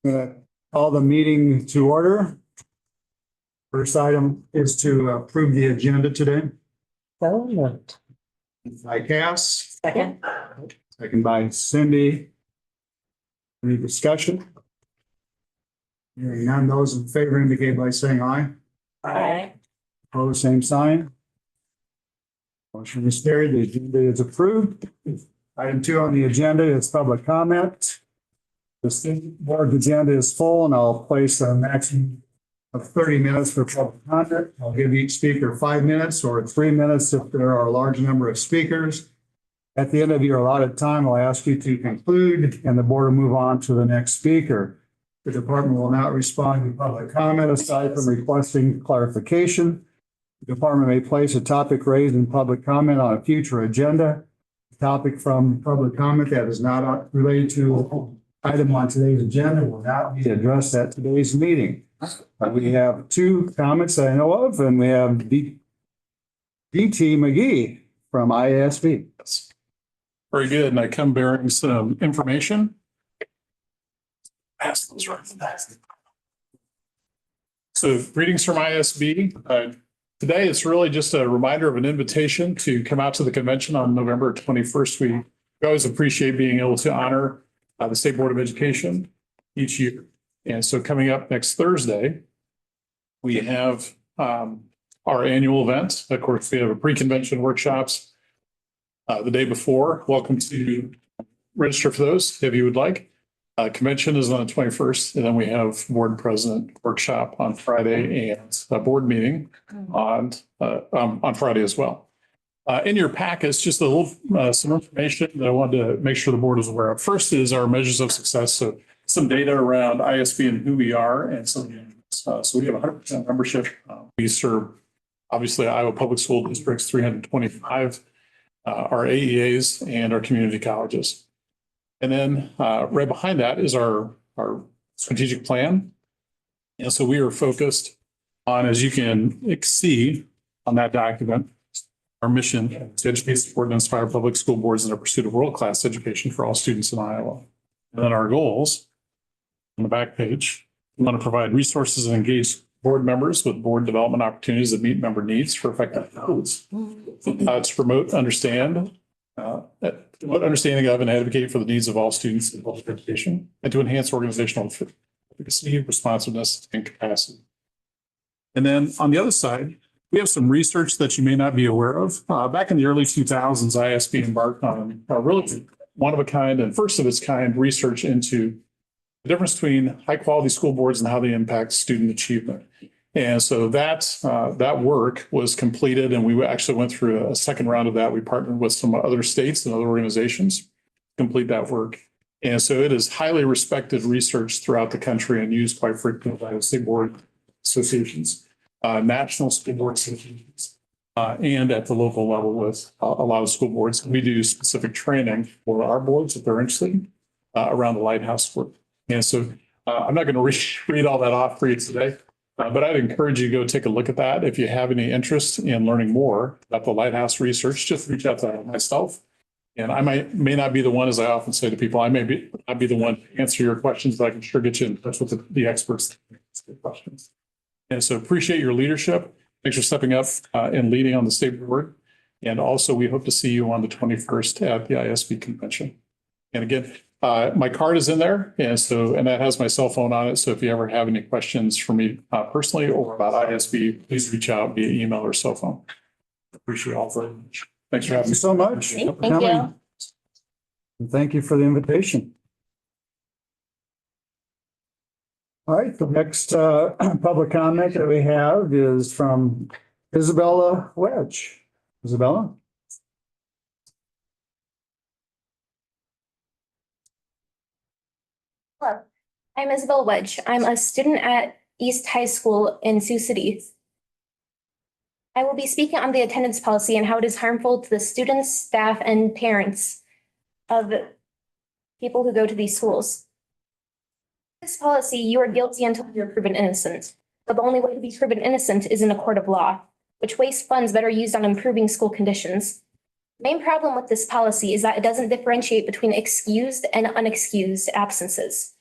Call the meeting to order. First item is to approve the agenda today. So moved. By Cass, Second. second by Cindy. Any discussion? Hearing none, those in favor indicate by saying aye. Aye. Opposed, same sign. Motion is carried. The agenda is approved. Item 2 on the agenda is public comment. The state board agenda is full and I'll place a maximum of 30 minutes for public comment. I'll give each speaker 5 minutes or 3 minutes if there are a large number of speakers. At the end of your allotted time, I'll ask you to conclude and the board will move on to the next speaker. The department will not respond to public comment aside from requesting clarification. The department may place a topic raised in public comment on a future agenda. Topic from public comment that is not related to item on today's agenda will not be addressed at today's meeting. We have 2 comments that I know of, and we have DT McGee from ISB. Very good. And I come bearing some information. Pass those right fast. So greetings from ISB. Today, it's really just a reminder of an invitation to come out to the convention on November 21st. We always appreciate being able to honor the State Board of Education each year. And so coming up next Thursday, we have our annual event. Of course, we have a pre-convention workshops the day before. Welcome to register for those if you would like. Convention is on the 21st, and then we have board president workshop on Friday and a board meeting on Friday as well. In your packets, just a little some information that I wanted to make sure the board is aware of. First is our measures of success. So some data around ISB and who we are, and so we have 100% membership. We serve obviously Iowa Public School Districts 325, our AEAs, and our community colleges. And then right behind that is our strategic plan. And so we are focused on, as you can see on that document, our mission to educate, support, and inspire public school boards in the pursuit of world-class education for all students in Iowa. And then our goals on the back page, we want to provide resources and engage board members with board development opportunities that meet member needs for effective goals. To promote understanding of and advocate for the needs of all students in public education, and to enhance organizational efficacy, responsiveness, and capacity. And then on the other side, we have some research that you may not be aware of. Back in the early 2000s, ISB embarked on a really one of a kind and first of its kind research into the difference between high quality school boards and how they impact student achievement. And so that work was completed, and we actually went through a second round of that. We partnered with some other states and other organizations to complete that work. And so it is highly respected research throughout the country and used quite frequently by state board associations, national school board associations, and at the local level with a lot of school boards. We do specific training for our boards if they're interested around the Lighthouse work. And so I'm not going to read all that off for you today. But I'd encourage you to go take a look at that. If you have any interest in learning more about the Lighthouse research, just reach out to myself. And I may not be the one, as I often say to people, I'd be the one to answer your questions, but I can sure get you in touch with the experts to answer questions. And so appreciate your leadership. Thanks for stepping up and leading on the state board. And also, we hope to see you on the 21st at the ISB convention. And again, my card is in there, and that has my cell phone on it. So if you ever have any questions for me personally or about ISB, please reach out via email or cell phone. Appreciate all very much. Thanks for having me. Thank you so much. Thank you. And thank you for the invitation. All right, the next public comment that we have is from Isabella Wedge. Isabella? Hello, I'm Isabel Wedge. I'm a student at East High School in Sioux City. I will be speaking on the attendance policy and how it is harmful to the students, staff, and parents of people who go to these schools. This policy, you are guilty until you're proven innocent. But the only way to be proven innocent is in a court of law, which wastes funds that are used on improving school conditions. The main problem with this policy is that it doesn't differentiate between excused and unexcused absences.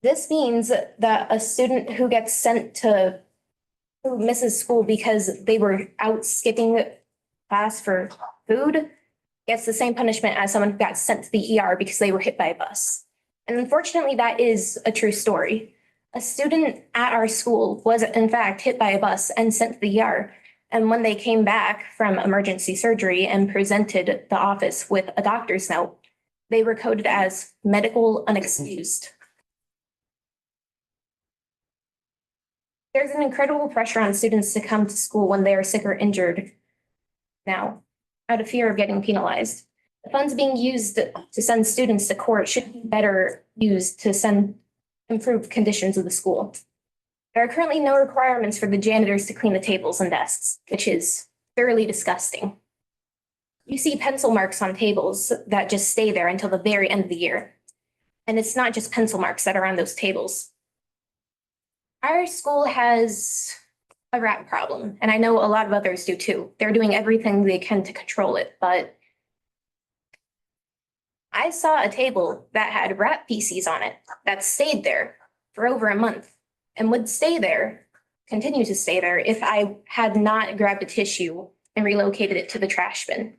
This means that a student who gets sent to, who misses school because they were out skipping class for food gets the same punishment as someone who got sent to the ER because they were hit by a bus. And unfortunately, that is a true story. A student at our school was in fact hit by a bus and sent to the ER. And when they came back from emergency surgery and presented the office with a doctor's note, they were coded as medical unexcused. There's an incredible pressure on students to come to school when they are sick or injured now, out of fear of getting penalized. The funds being used to send students to court should be better used to improve conditions of the school. There are currently no requirements for the janitors to clean the tables and desks, which is thoroughly disgusting. You see pencil marks on tables that just stay there until the very end of the year. And it's not just pencil marks that are on those tables. Our school has a rat problem, and I know a lot of others do too. They're doing everything they can to control it, but I saw a table that had rat feces on it that stayed there for over a month and would stay there, continue to stay there if I had not grabbed a tissue and relocated it to the trash bin.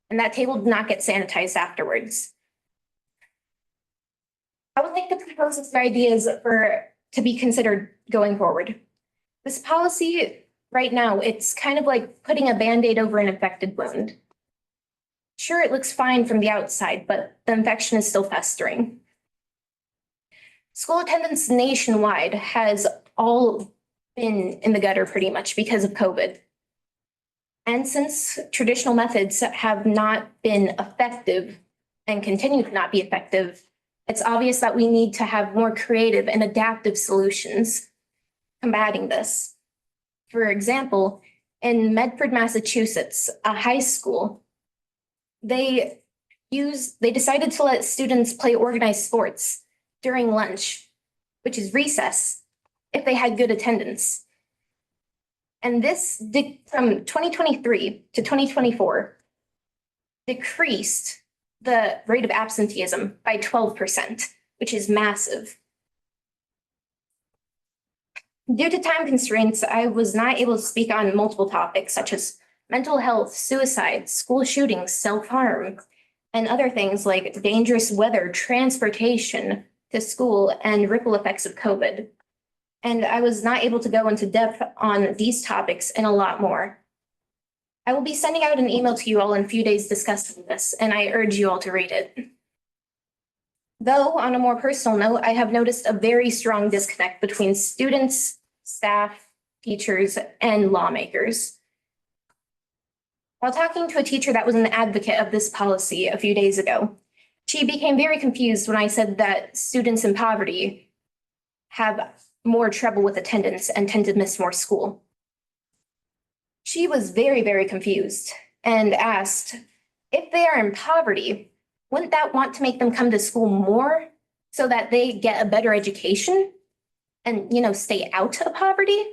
And that table did not get sanitized afterwards. I would like to propose some ideas to be considered going forward. This policy right now, it's kind of like putting a Band-Aid over an infected wound. Sure, it looks fine from the outside, but the infection is still festering. School attendance nationwide has all been in the gutter pretty much because of COVID. And since traditional methods have not been effective and continue to not be effective, it's obvious that we need to have more creative and adaptive solutions combating this. For example, in Medford, Massachusetts, a high school, they decided to let students play organized sports during lunch, which is recess, if they had good attendance. And this from 2023 to 2024 decreased the rate of absenteeism by 12%, which is massive. Due to time constraints, I was not able to speak on multiple topics such as mental health, suicide, school shootings, self-harm, and other things like dangerous weather, transportation to school, and ripple effects of COVID. And I was not able to go into depth on these topics and a lot more. I will be sending out an email to you all in a few days discussing this, and I urge you all to read it. Though, on a more personal note, I have noticed a very strong disconnect between students, staff, teachers, and lawmakers. While talking to a teacher that was an advocate of this policy a few days ago, she became very confused when I said that students in poverty have more trouble with attendance and tend to miss more school. She was very, very confused and asked, if they are in poverty, wouldn't that want to make them come to school more so that they get a better education and, stay out of poverty?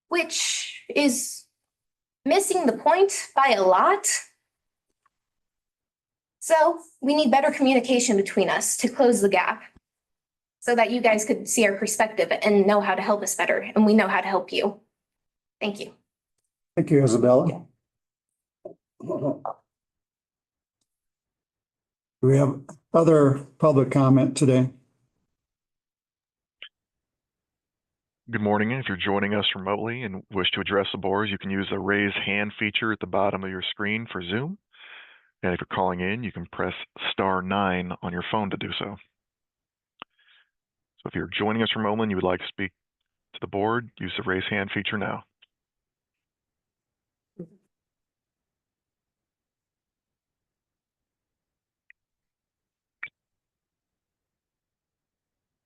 Which is missing the point by a lot. So we need better communication between us to close the gap so that you guys could see our perspective and know how to help us better, and we know how to help you. Thank you. Thank you, Isabella. Do we have other public comment today? Good morning. If you're joining us remotely and wish to address the board, you can use the raise hand feature at the bottom of your screen for Zoom. And if you're calling in, you can press *9 on your phone to do so. So if you're joining us remotely and you would like to speak to the board, use the raise hand feature now.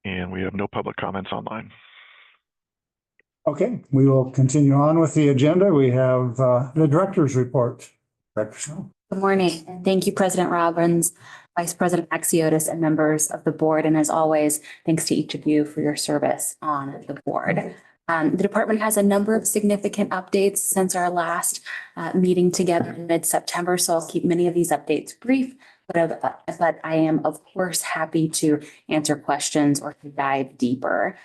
And we have no public comments online. Okay, we will continue on with the agenda. We have the director's report. Director Snow. Good morning, and thank you, President Robbins, Vice President Axiotis, and members of the board. And as always, thanks to each of you for your service on the board. The department has a number of significant updates since our last meeting together in mid-September, so I'll keep many of these updates brief, but I am, of course, happy to answer questions or to dive deeper.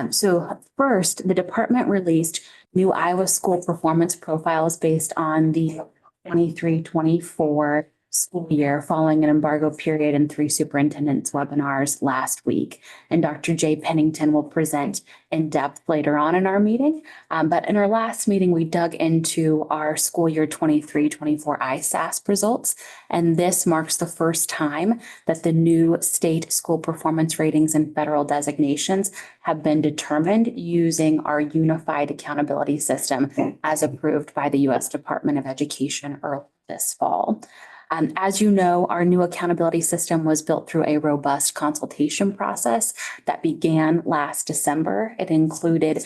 So first, the department released new Iowa school performance profiles based on the 23-24 school year following an embargo period and 3 superintendents webinars last week. And Dr. Jay Pennington will present in depth later on in our meeting. But in our last meeting, we dug into our school year 23-24 ISASP results. And this marks the first time that the new state school performance ratings and federal designations have been determined using our unified accountability system as approved by the U.S. Department of Education early this fall. As you know, our new accountability system was built through a robust consultation process that began last December. It included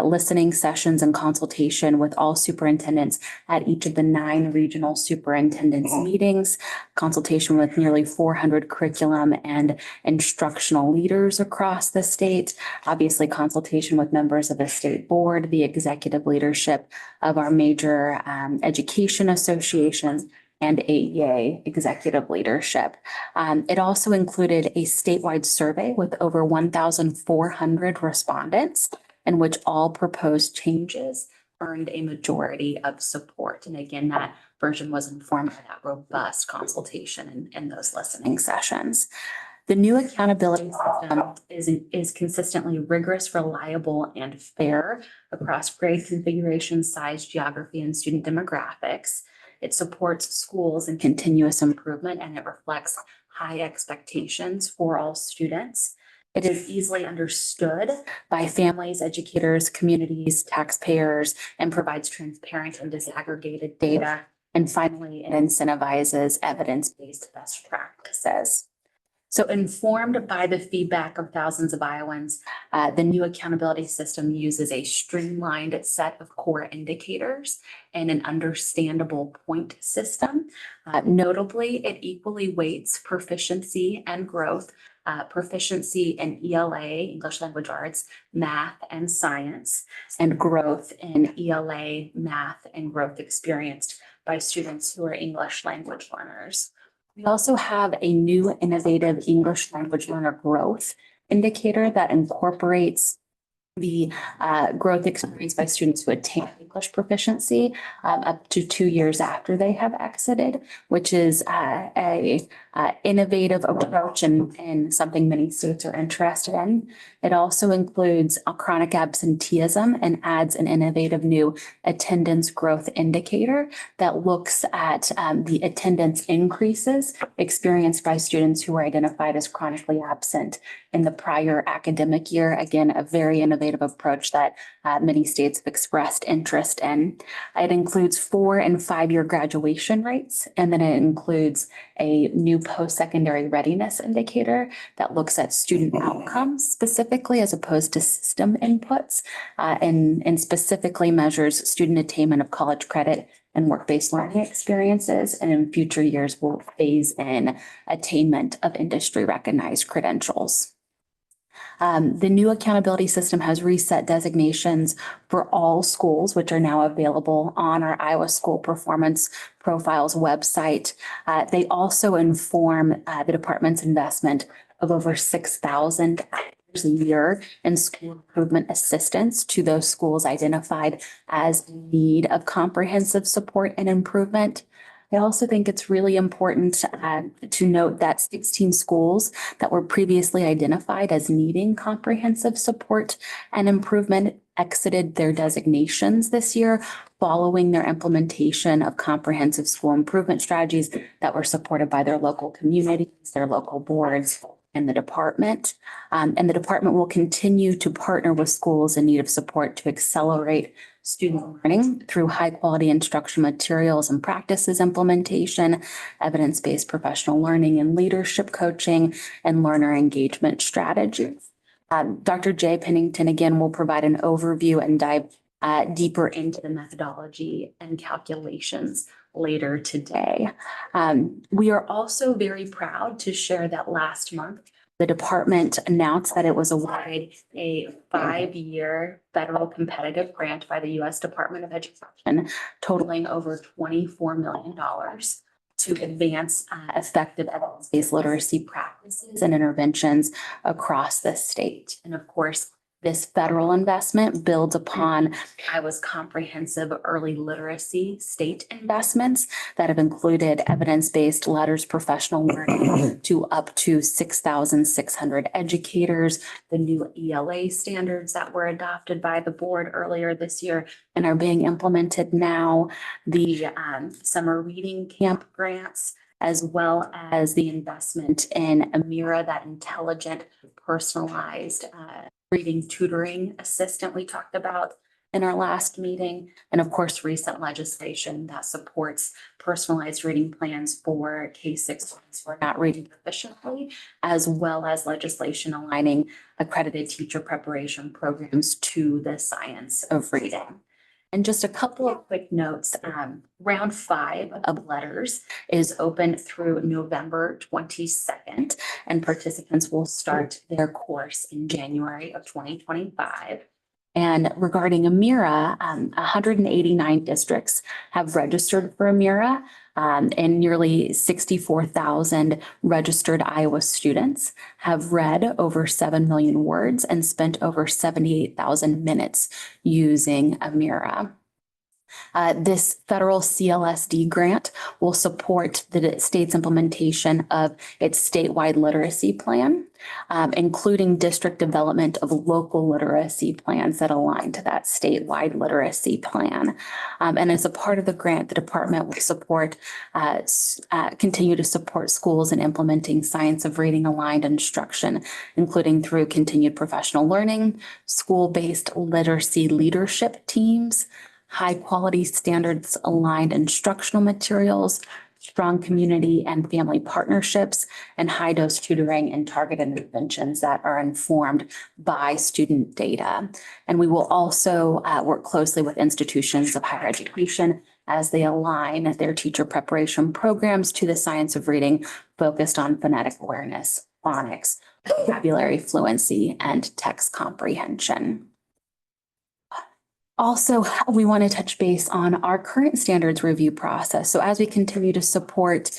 listening sessions and consultation with all superintendents at each of the 9 regional superintendents meetings, consultation with nearly 400 curriculum and instructional leaders across the state, obviously consultation with members of the state board, the executive leadership of our major education associations, and AEA executive leadership. It also included a statewide survey with over 1,400 respondents in which all proposed changes earned a majority of support. And again, that version was informed by that robust consultation in those listening sessions. The new accountability system is consistently rigorous, reliable, and fair across grade configuration, size, geography, and student demographics. It supports schools in continuous improvement, and it reflects high expectations for all students. It is easily understood by families, educators, communities, taxpayers, and provides transparent and disaggregated data. And finally, it incentivizes evidence-based best practices. So informed by the feedback of thousands of Iowans, the new accountability system uses a streamlined set of core indicators and an understandable point system. Notably, it equally weights proficiency and growth, proficiency in ELA, English Language Arts, math and science, and growth in ELA, math, and growth experienced by students who are English language learners. We also have a new innovative English language learner growth indicator that incorporates the growth experienced by students who attain English proficiency up to 2 years after they have exited, which is a innovative approach and something many states are interested in. It also includes a chronic absenteeism and adds an innovative new attendance growth indicator that looks at the attendance increases experienced by students who were identified as chronically absent in the prior academic year. Again, a very innovative approach that many states have expressed interest in. It includes 4 and 5-year graduation rates, and then it includes a new post-secondary readiness indicator that looks at student outcomes specifically as opposed to system inputs, and specifically measures student attainment of college credit and work-based learning experiences, and in future years will phase in attainment of industry recognized credentials. The new accountability system has reset designations for all schools, which are now available on our Iowa School Performance Profiles website. They also inform the department's investment of over 6,000 hours a year in school improvement assistance to those schools identified as in need of comprehensive support and improvement. I also think it's really important to note that 16 schools that were previously identified as needing comprehensive support and improvement exited their designations this year following their implementation of comprehensive school improvement strategies that were supported by their local communities, their local boards, and the department. And the department will continue to partner with schools in need of support to accelerate student learning through high-quality instructional materials and practices implementation, evidence-based professional learning and leadership coaching, and learner engagement strategies. Dr. Jay Pennington, again, will provide an overview and dive deeper into the methodology and calculations later today. We are also very proud to share that last month, the department announced that it was awarded a 5-year federal competitive grant by the U.S. Department of Education, totaling over $24 million to advance effective evidence-based literacy practices and interventions across the state. And of course, this federal investment builds upon Iowa's comprehensive early literacy state investments that have included evidence-based letters professional learning to up to 6,600 educators, the new ELA standards that were adopted by the board earlier this year and are being implemented now, the summer reading camp grants, as well as the investment in Amira, that intelligent, personalized reading tutoring assistant we talked about in our last meeting. And of course, recent legislation that supports personalized reading plans for K-6 students who are not reading proficiently, as well as legislation aligning accredited teacher preparation programs to the science of reading. And just a couple of quick notes, round 5 of letters is open through November 22nd, and participants will start their course in January of 2025. And regarding Amira, 189 districts have registered for Amira, and nearly 64,000 registered Iowa students have read over 7 million words and spent over 78,000 minutes using Amira. This federal CLSD grant will support the state's implementation of its statewide literacy plan, including district development of local literacy plans that align to that statewide literacy plan. And as a part of the grant, the department will support, continue to support schools in implementing science of reading aligned instruction, including through continued professional learning, school-based literacy leadership teams, high quality standards aligned instructional materials, strong community and family partnerships, and high dose tutoring and targeted interventions that are informed by student data. And we will also work closely with institutions of higher education as they align their teacher preparation programs to the science of reading focused on phonetic awareness, phonics, vocabulary fluency, and text comprehension. Also, we want to touch base on our current standards review process. So as we continue to support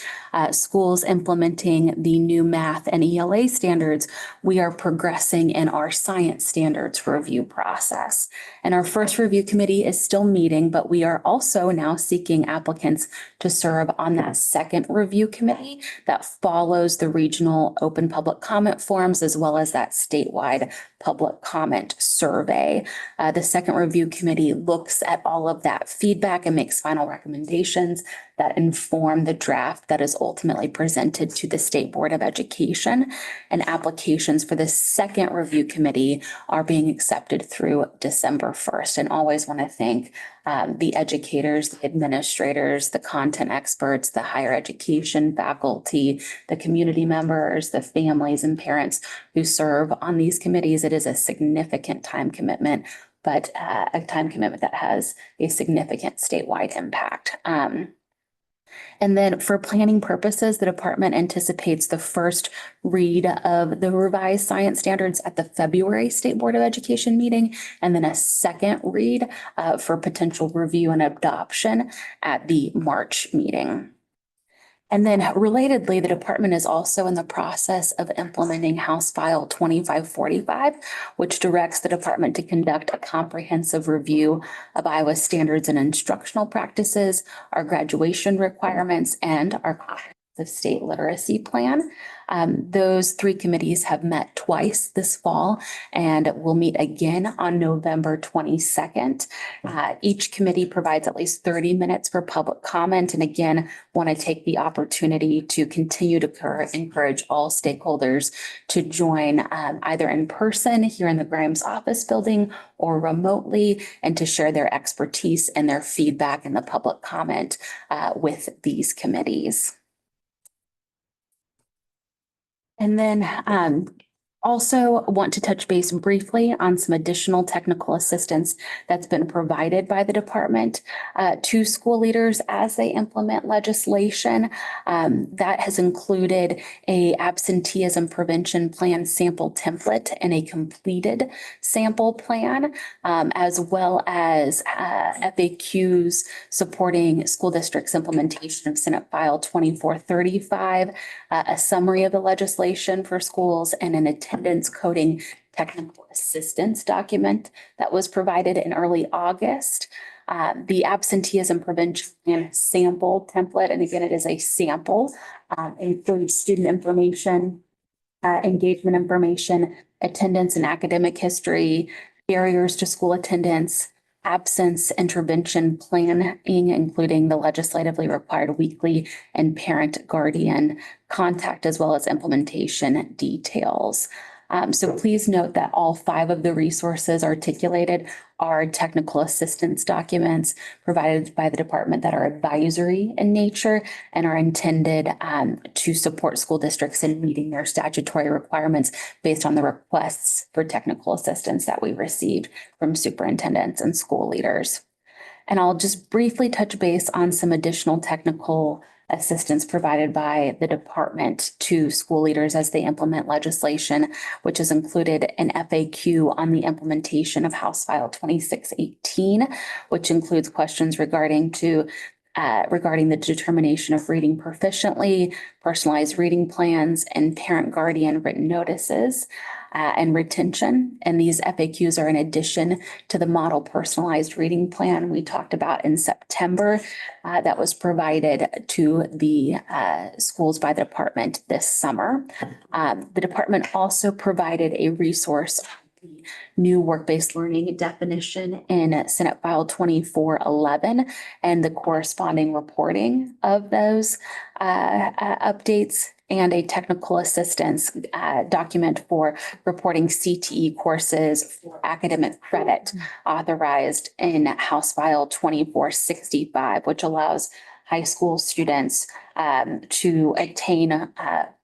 schools implementing the new math and ELA standards, we are progressing in our science standards review process. And our first review committee is still meeting, but we are also now seeking applicants to serve on that second review committee that follows the regional open public comment forums, as well as that statewide public comment survey. The second review committee looks at all of that feedback and makes final recommendations that inform the draft that is ultimately presented to the State Board of Education. And applications for the second review committee are being accepted through December 1st. And always want to thank the educators, the administrators, the content experts, the higher education faculty, the community members, the families and parents who serve on these committees. It is a significant time commitment, but a time commitment that has a significant statewide impact. And then for planning purposes, the department anticipates the first read of the revised science standards at the February State Board of Education meeting, and then a second read for potential review and adoption at the March meeting. And then relatedly, the department is also in the process of implementing House File 2545, which directs the department to conduct a comprehensive review of Iowa's standards and instructional practices, our graduation requirements, and our the state literacy plan. Those 3 committees have met twice this fall and will meet again on November 22nd. Each committee provides at least 30 minutes for public comment. And again, want to take the opportunity to continue to encourage all stakeholders to join either in person here in the Grimes office building or remotely, and to share their expertise and their feedback in the public comment with these committees. And then Also want to touch base briefly on some additional technical assistance that's been provided by the department to school leaders as they implement legislation. That has included a absenteeism prevention plan sample template and a completed sample plan, as well as FAQs supporting school districts' implementation of Senate File 2435, a summary of the legislation for schools, and an attendance coding technical assistance document that was provided in early August. The absenteeism prevention plan sample template, and again, it is a sample, includes student information, engagement information, attendance and academic history, barriers to school attendance, absence intervention planning, including the legislatively required weekly and parent guardian contact, as well as implementation details. So please note that all 5 of the resources articulated are technical assistance documents provided by the department that are advisory in nature and are intended to support school districts in meeting their statutory requirements based on the requests for technical assistance that we received from superintendents and school leaders. And I'll just briefly touch base on some additional technical assistance provided by the department to school leaders as they implement legislation, which has included an FAQ on the implementation of House File 2618, which includes questions regarding the determination of reading proficiently, personalized reading plans, and parent guardian written notices, and retention. And these FAQs are in addition to the model personalized reading plan we talked about in September that was provided to the schools by the department this summer. The department also provided a resource the new work-based learning definition in Senate File 2411 and the corresponding reporting of those updates, and a technical assistance document for reporting CTE courses for academic credit authorized in House File 2465, which allows high school students to attain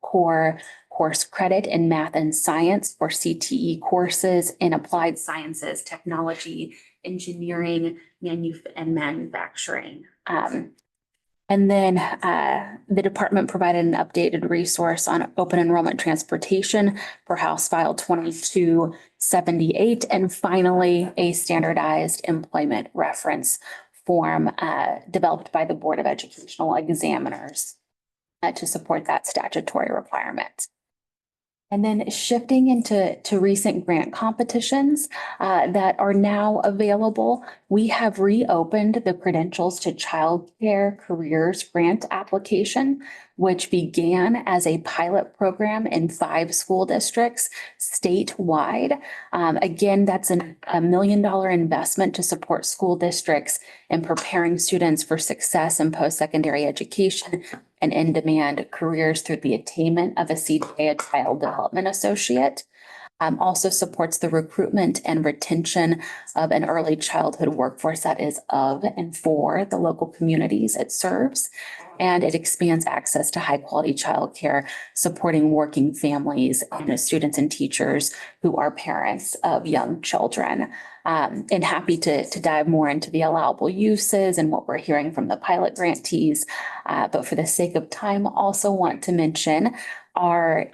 core course credit in math and science for CTE courses in applied sciences, technology, engineering, and manufacturing. And then the department provided an updated resource on open enrollment transportation for House File 2278. And finally, a standardized employment reference form developed by the Board of Educational Examiners to support that statutory requirement. And then shifting into recent grant competitions that are now available, we have reopened the Credentials to Childcare Careers grant application, which began as a pilot program in 5 school districts statewide. Again, that's a $1 million investment to support school districts in preparing students for success in post-secondary education and in-demand careers through the attainment of a CDA, a Child Development Associate. Also supports the recruitment and retention of an early childhood workforce that is of and for the local communities it serves. And it expands access to high quality childcare, supporting working families and students and teachers who are parents of young children. And happy to dive more into the allowable uses and what we're hearing from the pilot grantees. But for the sake of time, also want to mention our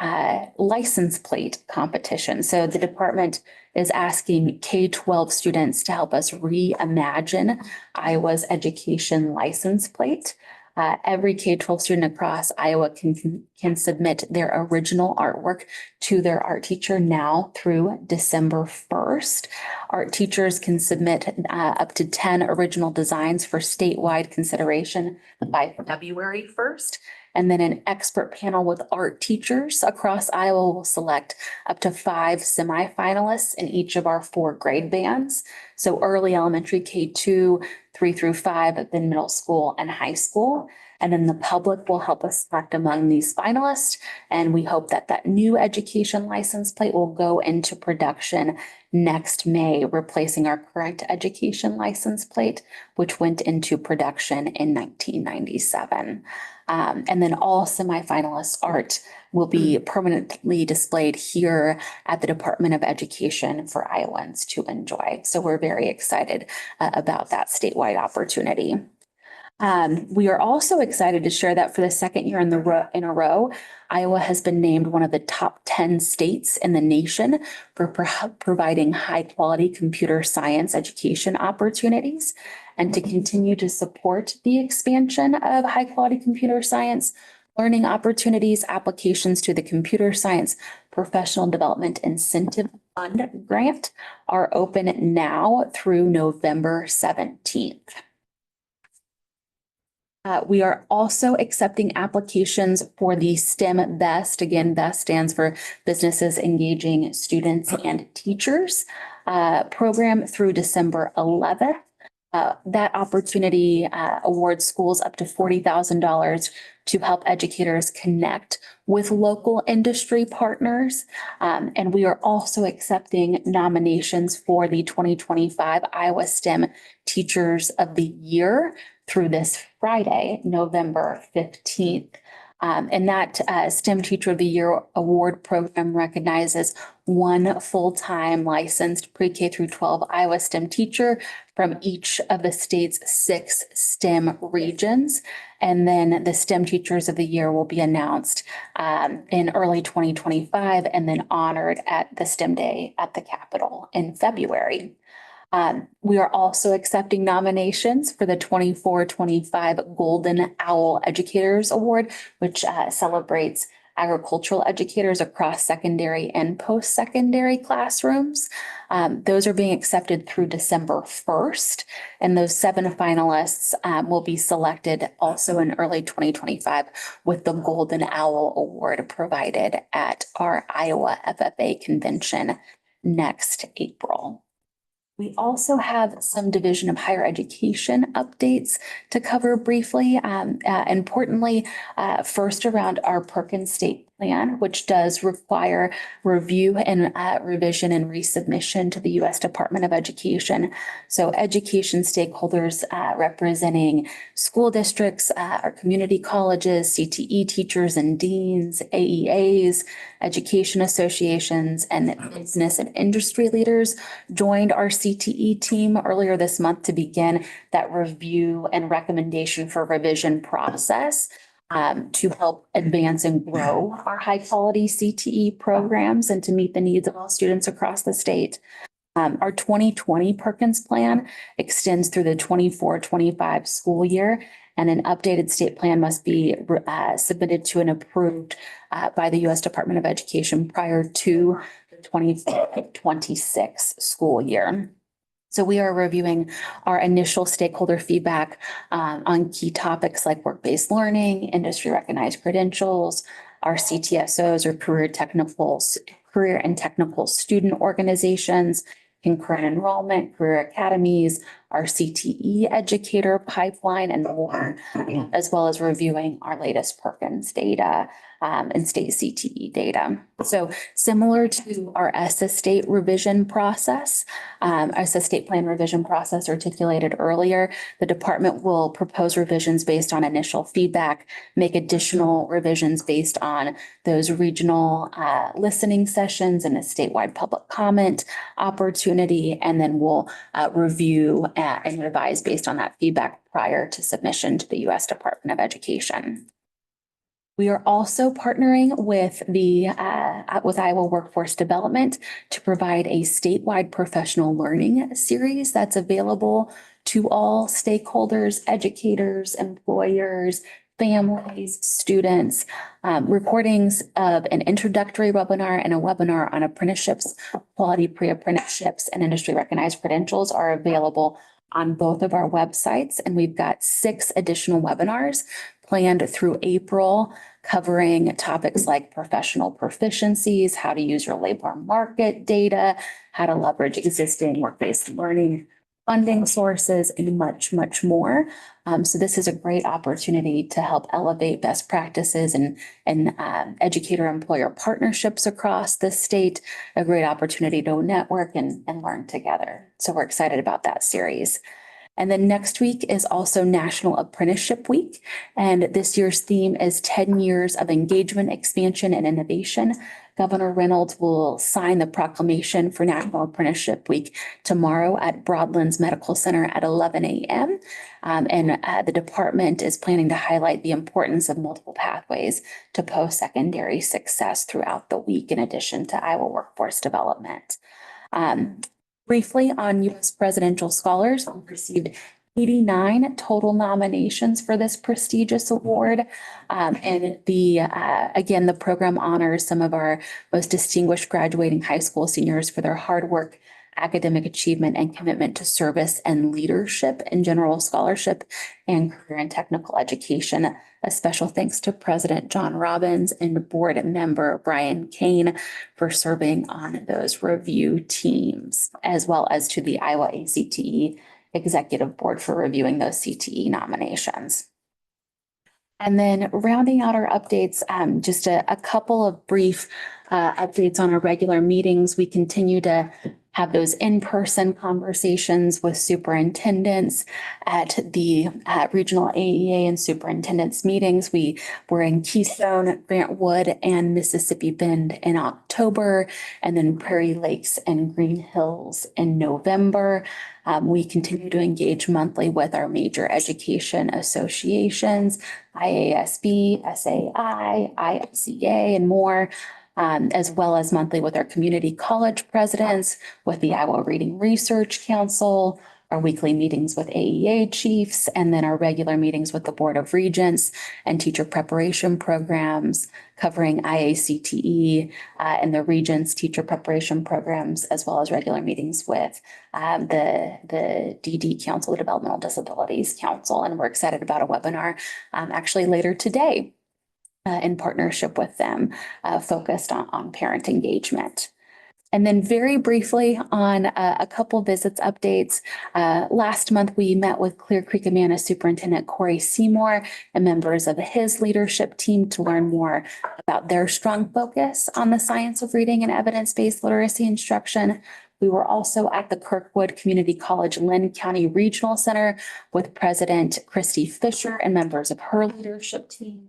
license plate competition. So the department is asking K-12 students to help us reimagine Iowa's education license plate. Every K-12 student across Iowa can submit their original artwork to their art teacher now through December 1st. Art teachers can submit up to 10 original designs for statewide consideration by February 1st. And then an expert panel with art teachers across Iowa will select up to 5 semifinalists in each of our 4 grade bands. So early elementary, K2, 3 through 5, then middle school and high school. And then the public will help us select among these finalists. And we hope that that new education license plate will go into production next May, replacing our current education license plate, which went into production in 1997. And then all semifinalists' art will be permanently displayed here at the Department of Education for Iowans to enjoy. So we're very excited about that statewide opportunity. We are also excited to share that for the second year in a row, Iowa has been named one of the top 10 states in the nation for providing high-quality computer science education opportunities. And to continue to support the expansion of high-quality computer science learning opportunities, applications to the Computer Science Professional Development Incentive Fund grant are open now through November 17th. We are also accepting applications for the STEM BEST. Again, BEST stands for Businesses Engaging Students and Teachers program through December 11th. That opportunity awards schools up to $40,000 to help educators connect with local industry partners. And we are also accepting nominations for the 2025 Iowa STEM Teachers of the Year through this Friday, November 15th. And that STEM Teacher of the Year award program recognizes one full-time licensed pre-K through 12 Iowa STEM teacher from each of the state's 6 STEM regions. And then the STEM Teachers of the Year will be announced in early 2025 and then honored at the STEM Day at the Capitol in February. We are also accepting nominations for the 24-25 Golden Owl Educators Award, which celebrates agricultural educators across secondary and post-secondary classrooms. Those are being accepted through December 1st, and those 7 finalists will be selected also in early 2025 with the Golden Owl Award provided at our Iowa FFA convention next April. We also have some Division of Higher Education updates to cover briefly. Importantly, first around our Perkins State Plan, which does require review and revision and resubmission to the U.S. Department of Education. So education stakeholders representing school districts, our community colleges, CTE teachers and deans, AEAs, education associations, and business and industry leaders joined our CTE team earlier this month to begin that review and recommendation for revision process to help advance and grow our high quality CTE programs and to meet the needs of all students across the state. Our 2020 Perkins Plan extends through the 24-25 school year, and an updated state plan must be submitted to and approved by the U.S. Department of Education prior to the 2026 school year. So we are reviewing our initial stakeholder feedback on key topics like work-based learning, industry recognized credentials, our CTSOs or career and technical student organizations, concurrent enrollment, career academies, our CTE educator pipeline, and more, as well as reviewing our latest Perkins data and state CTE data. So similar to our ESSA state revision process, ESSA state plan revision process articulated earlier, the department will propose revisions based on initial feedback, make additional revisions based on those regional listening sessions and a statewide public comment opportunity, and then we'll review and revise based on that feedback prior to submission to the U.S. Department of Education. We are also partnering with with Iowa Workforce Development to provide a statewide professional learning series that's available to all stakeholders, educators, employers, families, students. Recordings of an introductory webinar and a webinar on apprenticeships, quality pre-apprenticeships, and industry recognized credentials are available on both of our websites. And we've got 6 additional webinars planned through April, covering topics like professional proficiencies, how to use your labor market data, how to leverage existing work-based learning funding sources, and much, much more. So this is a great opportunity to help elevate best practices and educator-employer partnerships across the state. A great opportunity to network and learn together. So we're excited about that series. And then next week is also National Apprenticeship Week. And this year's theme is 10 years of engagement, expansion, and innovation. Governor Reynolds will sign the proclamation for National Apprenticeship Week tomorrow at Broadlands Medical Center at 11 a.m. The department is planning to highlight the importance of multiple pathways to post-secondary success throughout the week, in addition to Iowa workforce development. Briefly on U.S. presidential scholars, we received 89 total nominations for this prestigious award. Again, the program honors some of our most distinguished graduating high school seniors for their hard work, academic achievement, and commitment to service and leadership in general scholarship and career and technical education. A special thanks to President John Robbins and board member Brian Kane for serving on those review teams, as well as to the Iowa ACTE Executive Board for reviewing those CTE nominations. And then rounding out our updates, just a couple of brief updates on our regular meetings. We continue to have those in-person conversations with superintendents at the regional AEA and superintendents meetings. We were in Keystone, Grant Wood, and Mississippi Bend in October, and then Prairie Lakes and Green Hills in November. We continue to engage monthly with our major education associations, IASB, SAI, IFCA, and more. As well as monthly with our community college presidents, with the Iowa Reading Research Council, our weekly meetings with AEA chiefs, and then our regular meetings with the Board of Regents and teacher preparation programs covering IACTE and the Regents teacher preparation programs, as well as regular meetings with the DD Council, the Developmental Disabilities Council. And we're excited about a webinar actually later today in partnership with them, focused on parent engagement. And then very briefly on a couple visits updates. Last month, we met with Clear Creek Amana Superintendent Corey Seymour and members of his leadership team to learn more about their strong focus on the science of reading and evidence-based literacy instruction. We were also at the Kirkwood Community College Lynn County Regional Center with President Christy Fisher and members of her leadership team.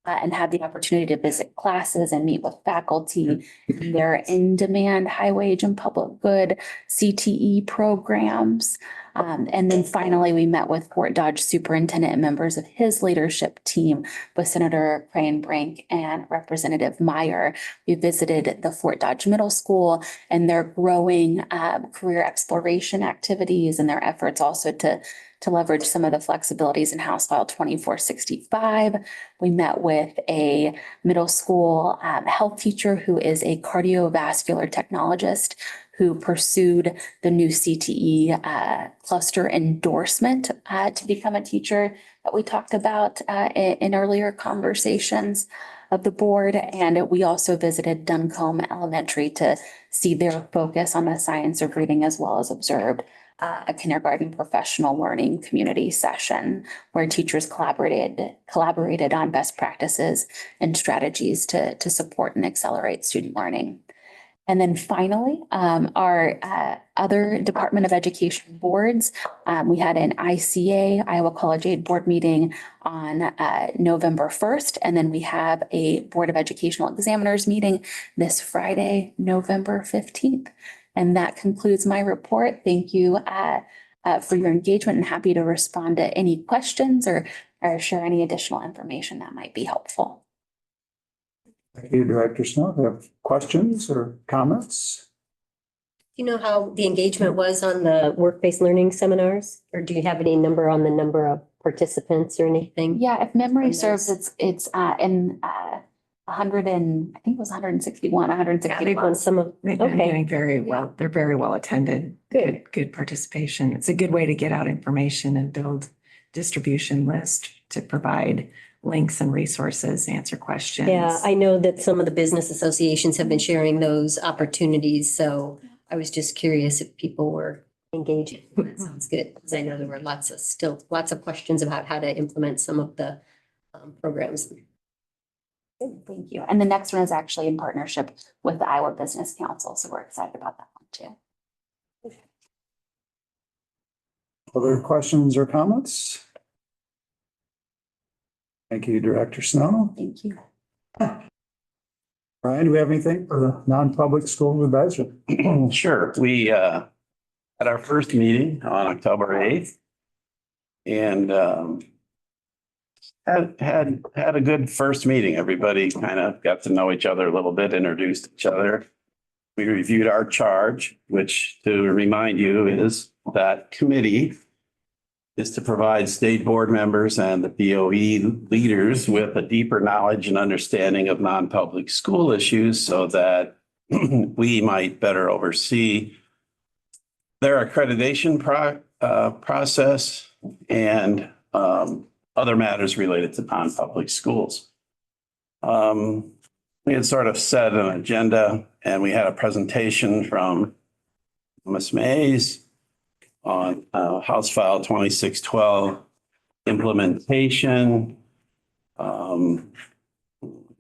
And had the opportunity to visit classes and meet with faculty in their in-demand, high-wage, and public good CTE programs. And then finally, we met with Fort Dodge Superintendent and members of his leadership team with Senator Crane Brink and Representative Meyer. We visited the Fort Dodge Middle School and their growing career exploration activities and their efforts also to leverage some of the flexibilities in House File 2465. We met with a middle school health teacher who is a cardiovascular technologist who pursued the new CTE cluster endorsement to become a teacher that we talked about in earlier conversations of the board. And we also visited Duncombe Elementary to see their focus on the science of reading, as well as observed a kindergarten professional learning community session where teachers collaborated on best practices and strategies to support and accelerate student learning. And then finally, our other Department of Education boards, we had an ICA, Iowa College Aid Board meeting on November 1st. And then we have a Board of Educational Examiners meeting this Friday, November 15th. And that concludes my report. Thank you for your engagement, and happy to respond to any questions or share any additional information that might be helpful. Thank you, Director Snow. Have questions or comments? Do you know how the engagement was on the work-based learning seminars? Or do you have any number on the number of participants or anything? Yeah, if memory serves, it's in 100 and I think it was 161, 161. They've won some of, They've been okay, doing very well. They're very well attended. Good. Good participation. It's a good way to get out information and build distribution list to provide links and resources, answer questions. yeah, I know that some of the business associations have been sharing those opportunities, so I was just curious if people were engaging. That sounds good, because I know there were lots of questions about how to implement some of the programs. Good, thank you. And the next one is actually in partnership with the Iowa Business Council, so we're excited about that one too. Other questions or comments? Thank you, Director Snow. Thank you. Brian, do we have anything for the non-public school advisory? Sure. We had our first meeting on October 8th. And had a good first meeting. Everybody kind of got to know each other a little bit, introduced each other. We reviewed our charge, which, to remind you, is that committee is to provide state board members and the BOE leaders with a deeper knowledge and understanding of non-public school issues so that we might better oversee their accreditation process and other matters related to non-public schools. We had sort of set an agenda and we had a presentation from Ms. Mays on House File 2612 implementation.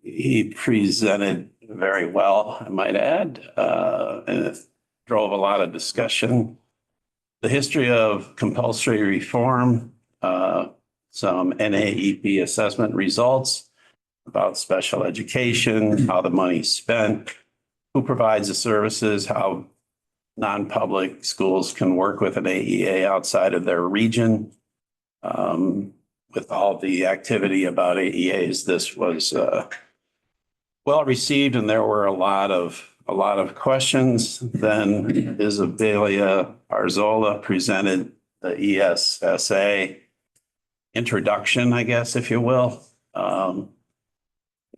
He presented very well, I might add, and it drove a lot of discussion. The history of compulsory reform, some NAEP assessment results about special education, how the money's spent, who provides the services, how non-public schools can work with an AEA outside of their region. With all the activity about AEAs, this was well received, and there were a lot of questions. Then Isabella Arzola presented the ESSA introduction, I guess, if you will,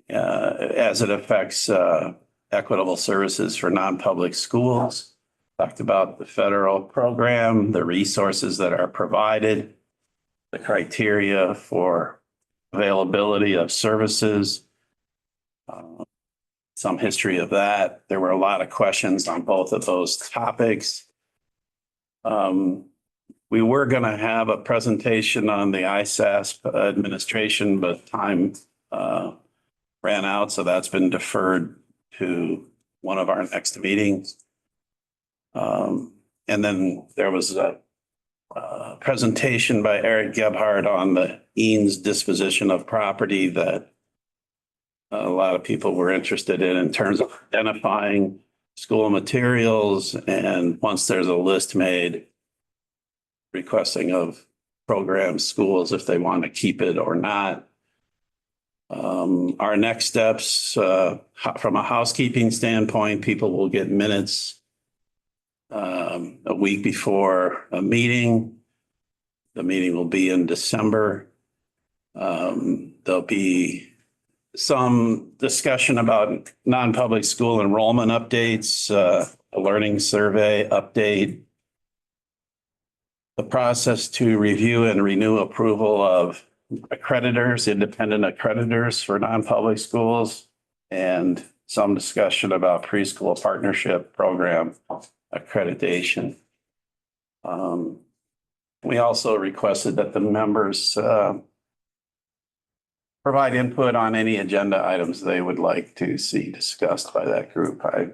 as it affects equitable services for non-public schools. Talked about the federal program, the resources that are provided, the criteria for availability of services, some history of that. There were a lot of questions on both of those topics. We were going to have a presentation on the ISASP administration, but time ran out, so that's been deferred to one of our next meetings. And then there was a presentation by Eric Gebhardt on the Eanes disposition of property that a lot of people were interested in terms of identifying school materials. And once there's a list made, requesting of programs, schools, if they want to keep it or not. Our next steps, from a housekeeping standpoint, people will get minutes a week before a meeting. The meeting will be in December. There'll be some discussion about non-public school enrollment updates, a learning survey update, the process to review and renew approval of accreditors, independent accreditors for non-public schools, and some discussion about preschool partnership program accreditation. We also requested that the members provide input on any agenda items they would like to see discussed by that group. I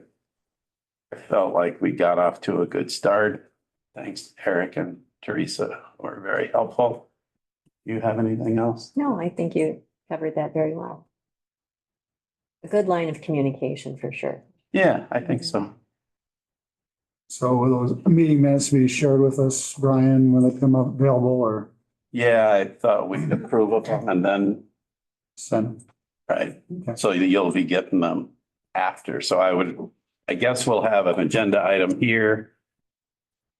felt like we got off to a good start. Thanks to Eric and Teresa, were very helpful. Do you have anything else? No, I think you covered that very well. A good line of communication for sure. Yeah, I think so. So will those meeting minutes be shared with us, Brian, when they come up available, or Yeah, I thought we'd approve of them and then, send? right, Okay. so you'll be getting them after. So I guess we'll have an agenda item here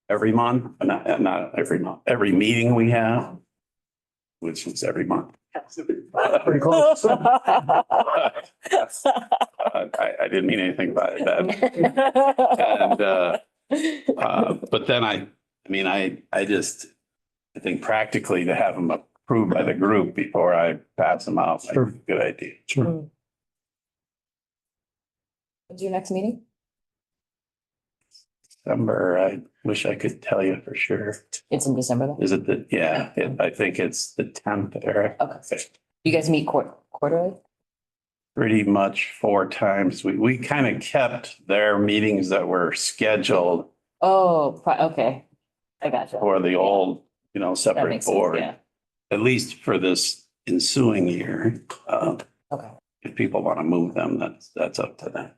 every month, not every month, every meeting we have, which is every month. Pretty close. I didn't mean anything by that. And, but then I think practically to have them approved by the group before I pass them out, like, Sure. good idea. Sure. When's your next meeting? December. I wish I could tell you for sure. It's in December though? Is it the, yeah, I think it's the 10th, Eric. Okay. You guys meet quarterly? Pretty much 4 times. We kind of kept their meetings that were scheduled Oh, okay. I gotcha. for the old, That separate makes sense, board, yeah. at least for this ensuing year. Okay. If people want to move them, that's up to them.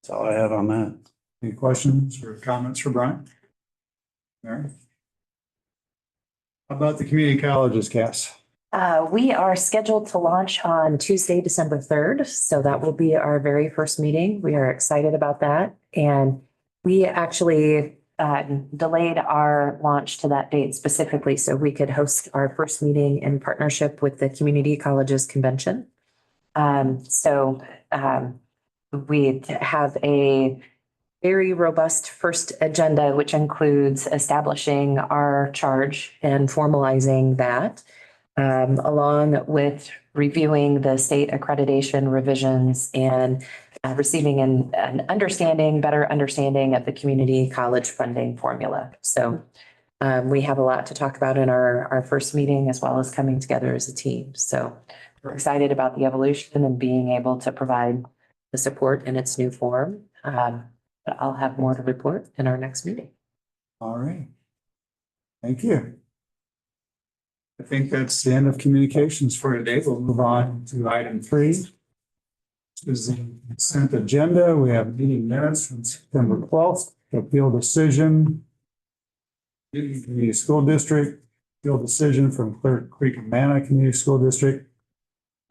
That's all I have on that. Any questions or comments for Brian? Mary? How about the community colleges, Cass? We are scheduled to launch on Tuesday, December 3rd. So that will be our very first meeting. We are excited about that. And we actually delayed our launch to that date specifically so we could host our first meeting in partnership with the Community Colleges Convention. We have a very robust first agenda, which includes establishing our charge and formalizing that, along with reviewing the state accreditation revisions and receiving an understanding, better understanding of the community college funding formula. So we have a lot to talk about in our first meeting, as well as coming together as a team. So we're excited about the evolution and being able to provide the support in its new form. But I'll have more to report in our next meeting. All right. Thank you. I think that's the end of communications for today. We'll move on to item 3. This is the consent agenda. We have meeting minutes from September 12th, appeal decision. Community School District, appeal decision from Clear Creek and Manna Community School District,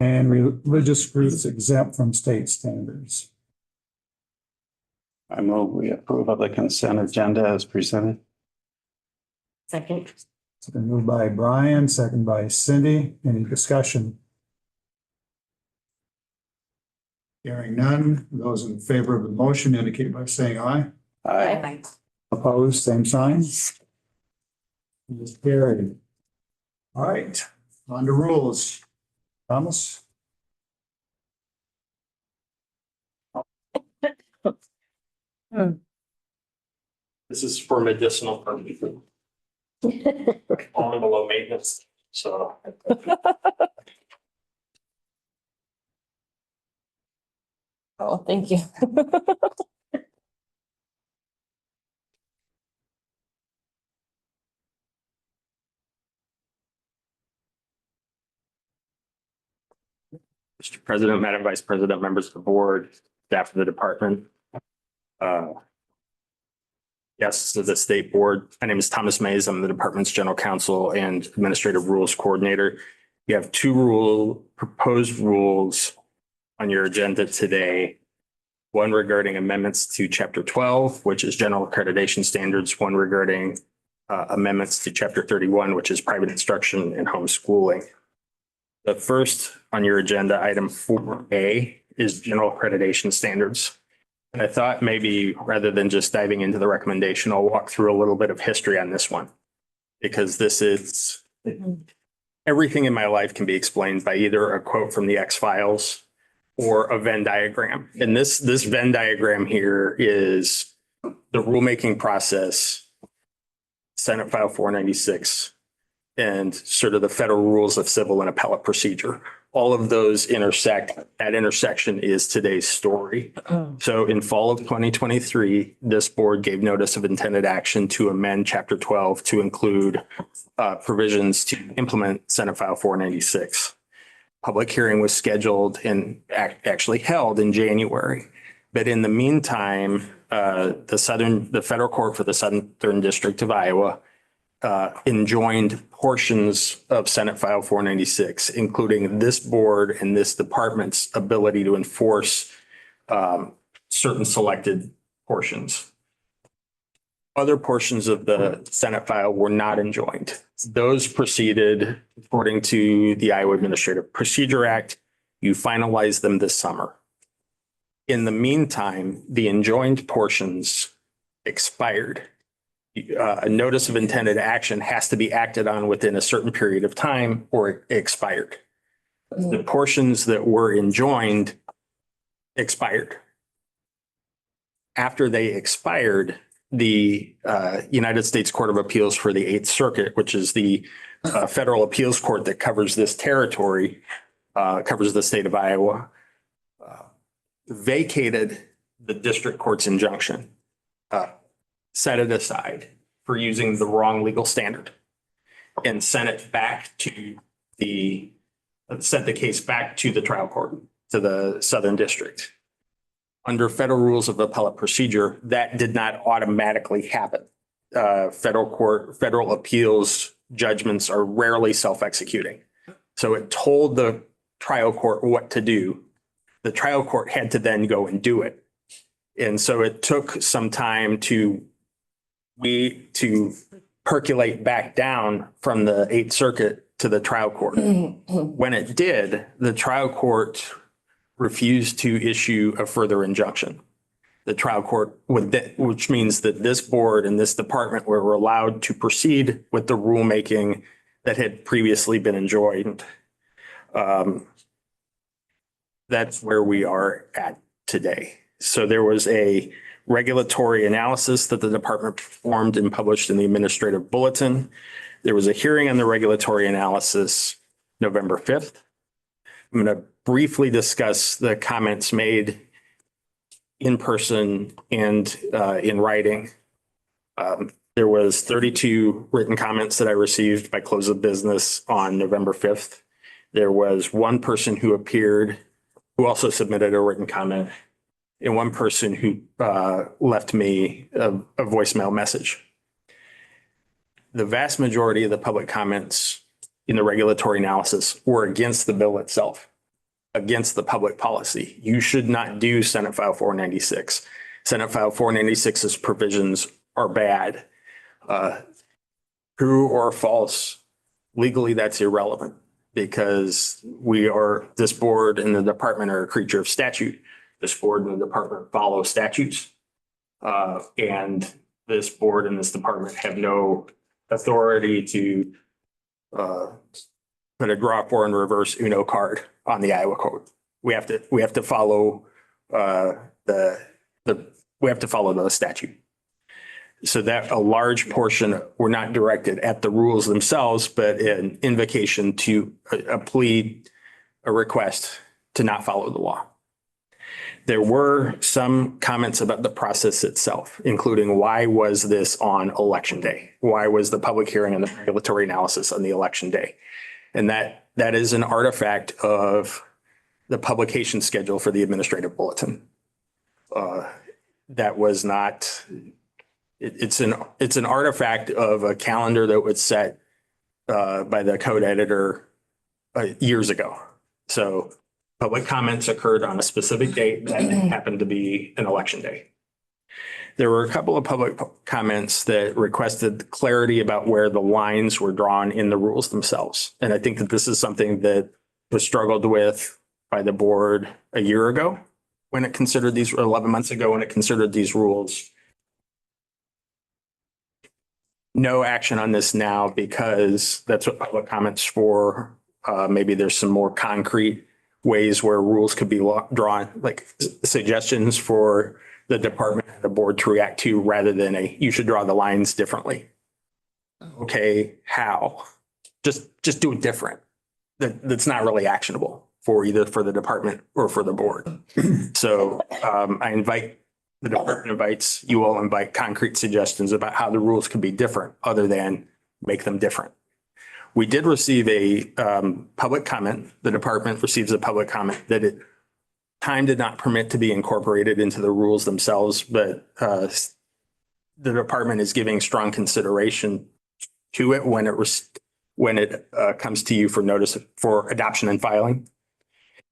and religious groups exempt from state standards. I move we approve of the consent agenda as presented. Second. It's been moved by Brian, second by Cindy. Any discussion? Hearing none. Those in favor of the motion indicate by saying aye. Aye. Opposed, same sign. It is carried. All right, on to rules. Thomas? This is for medicinal purposes, all below maintenance, so. Oh, thank you. Mr. President, Madam Vice President, members of the board, staff of the department. Yes, to the state board. My name is Thomas Mays. I'm the department's general counsel and administrative rules coordinator. You have 2 proposed rules on your agenda today. One regarding amendments to Chapter 12, which is general accreditation standards. One regarding amendments to Chapter 31, which is private instruction and homeschooling. The first on your agenda, item 4A, is general accreditation standards. And I thought maybe rather than just diving into the recommendation, I'll walk through a little bit of history on this one. Because this is, everything in my life can be explained by either a quote from the X-Files or a Venn diagram. And this Venn diagram here is the rulemaking process, Senate File 496, and sort of the federal rules of civil and appellate procedure. All of those intersect. That intersection is today's story. So in fall of 2023, this board gave notice of intended action to amend Chapter 12 to include provisions to implement Senate File 496. Public hearing was scheduled and actually held in January. But in the meantime, the federal court for the Southern District of Iowa enjoined portions of Senate File 496, including this board and this department's ability to enforce certain selected portions. Other portions of the Senate file were not enjoined. Those proceeded according to the Iowa Administrative Procedure Act. You finalized them this summer. In the meantime, the enjoined portions expired. A notice of intended action has to be acted on within a certain period of time or it expired. The portions that were enjoined expired. after they expired, the United States Court of Appeals for the Eighth Circuit, which is the federal appeals court that covers this territory, covers the state of Iowa, vacated the district court's injunction, set it aside for using the wrong legal standard, and sent the case back to the trial court, to the Southern District. Under federal rules of appellate procedure, that did not automatically happen. Federal appeals judgments are rarely self-executing. So it told the trial court what to do. The trial court had to then go and do it. And so it took some time to percolate back down from the Eighth Circuit to the trial court. When it did, the trial court refused to issue a further injunction. The trial court, which means that this board and this department were allowed to proceed with the rulemaking that had previously been enjoined. That's where we are at today. So there was a regulatory analysis that the department performed and published in the administrative bulletin. There was a hearing on the regulatory analysis November 5th. I'm going to briefly discuss the comments made in person and in writing. There was 32 written comments that I received by close of business on November 5th. There was one person who appeared who also submitted a written comment, and one person who left me a voicemail message. The vast majority of the public comments in the regulatory analysis were against the bill itself, against the public policy. You should not do Senate File 496. Senate File 496's provisions are bad. True or false, legally that's irrelevant because this board and the department are a creature of statute. This board and the department follow statutes. And this board and this department have no authority to put a draw for and reverse Uno card on the Iowa code. We have to follow the statute. So that a large portion were not directed at the rules themselves, but an invocation to a request to not follow the law. There were some comments about the process itself, including why was this on election day? Why was the public hearing and the regulatory analysis on the election day? And that is an artifact of the publication schedule for the administrative bulletin. That was not, it's an artifact of a calendar that was set by the code editor years ago. So public comments occurred on a specific date that happened to be an election day. There were a couple of public comments that requested clarity about where the lines were drawn in the rules themselves. And I think that this is something that was struggled with by the board a year ago when it considered these, 11 months ago when it considered these rules. No action on this now because that's what public comments for. Maybe there's some more concrete ways where rules could be drawn, like suggestions for the department and the board to react to rather than you should draw the lines differently. Okay, how? Just do it different. That's not really actionable for either for the department or for the board. So the department invites, you all invite concrete suggestions about how the rules could be different other than make them different. We did receive a public comment. The department receives a public comment that time did not permit to be incorporated into the rules themselves, but the department is giving strong consideration to it when it comes to you for notice for adoption and filing.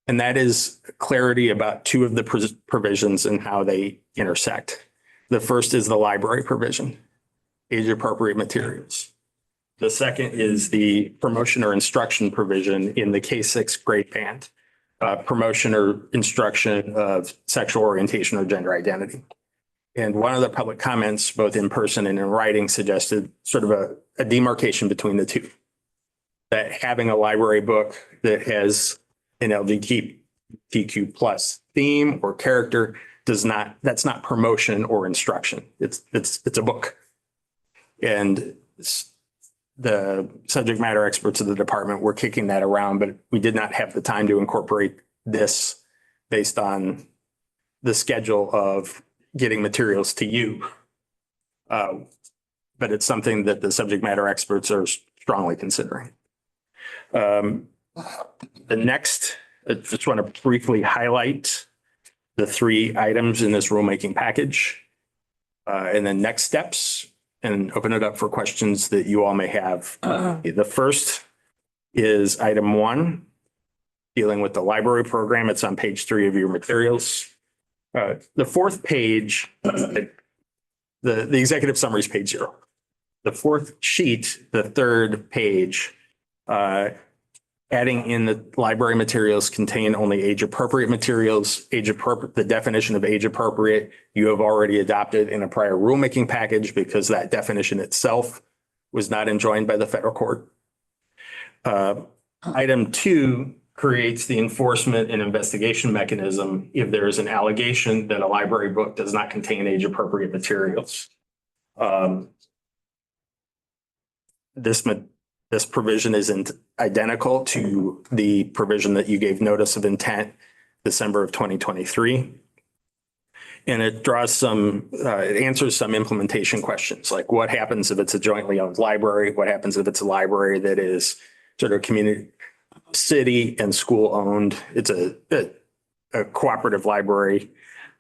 And that is clarity about two of the provisions and how they intersect. The first is the library provision, age appropriate materials. The second is the promotion or instruction provision in the K-6 grade band, promotion or instruction of sexual orientation or gender identity. And one of the public comments, both in person and in writing, suggested sort of a demarcation between the two. That having a library book that has an LGBTQ plus theme or character that's not promotion or instruction. It's a book. And the subject matter experts of the department were kicking that around, but we did not have the time to incorporate this based on the schedule of getting materials to you. But it's something that the subject matter experts are strongly considering. The next, I just want to briefly highlight the 3 items in this rulemaking package. And then next steps, and open it up for questions that you all may have. The first is item 1, dealing with the library program. It's on page 3 of your materials. The 4th page, the executive summary is page 0. The 4th sheet, the 3rd page, adding in the library materials contain only age-appropriate materials. The definition of age-appropriate, you have already adopted in a prior rulemaking package because that definition itself was not enjoined by the federal court. Item 2 creates the enforcement and investigation mechanism if there is an allegation that a library book does not contain age-appropriate materials. This provision isn't identical to the provision that you gave notice of intent December of 2023. And it answers some implementation questions, like what happens if it's a jointly owned library? What happens if it's a library that is sort of community, city and school owned? It's a cooperative library.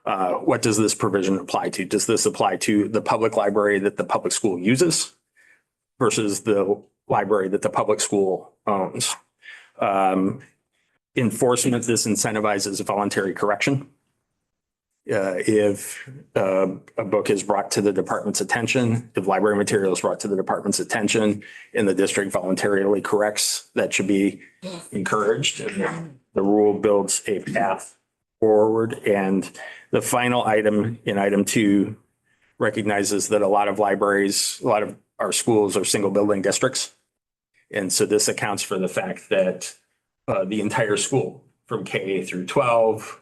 What does this provision apply to? Does this apply to the public library that the public school uses versus the library that the public school owns? Enforcement, this incentivizes voluntary correction. If a book is brought to the department's attention, if library material is brought to the department's attention and the district voluntarily corrects, that should be encouraged. And the rule builds a path forward. And the final item in item 2 recognizes that a lot of our schools are single building districts. And so this accounts for the fact that the entire school from K through 12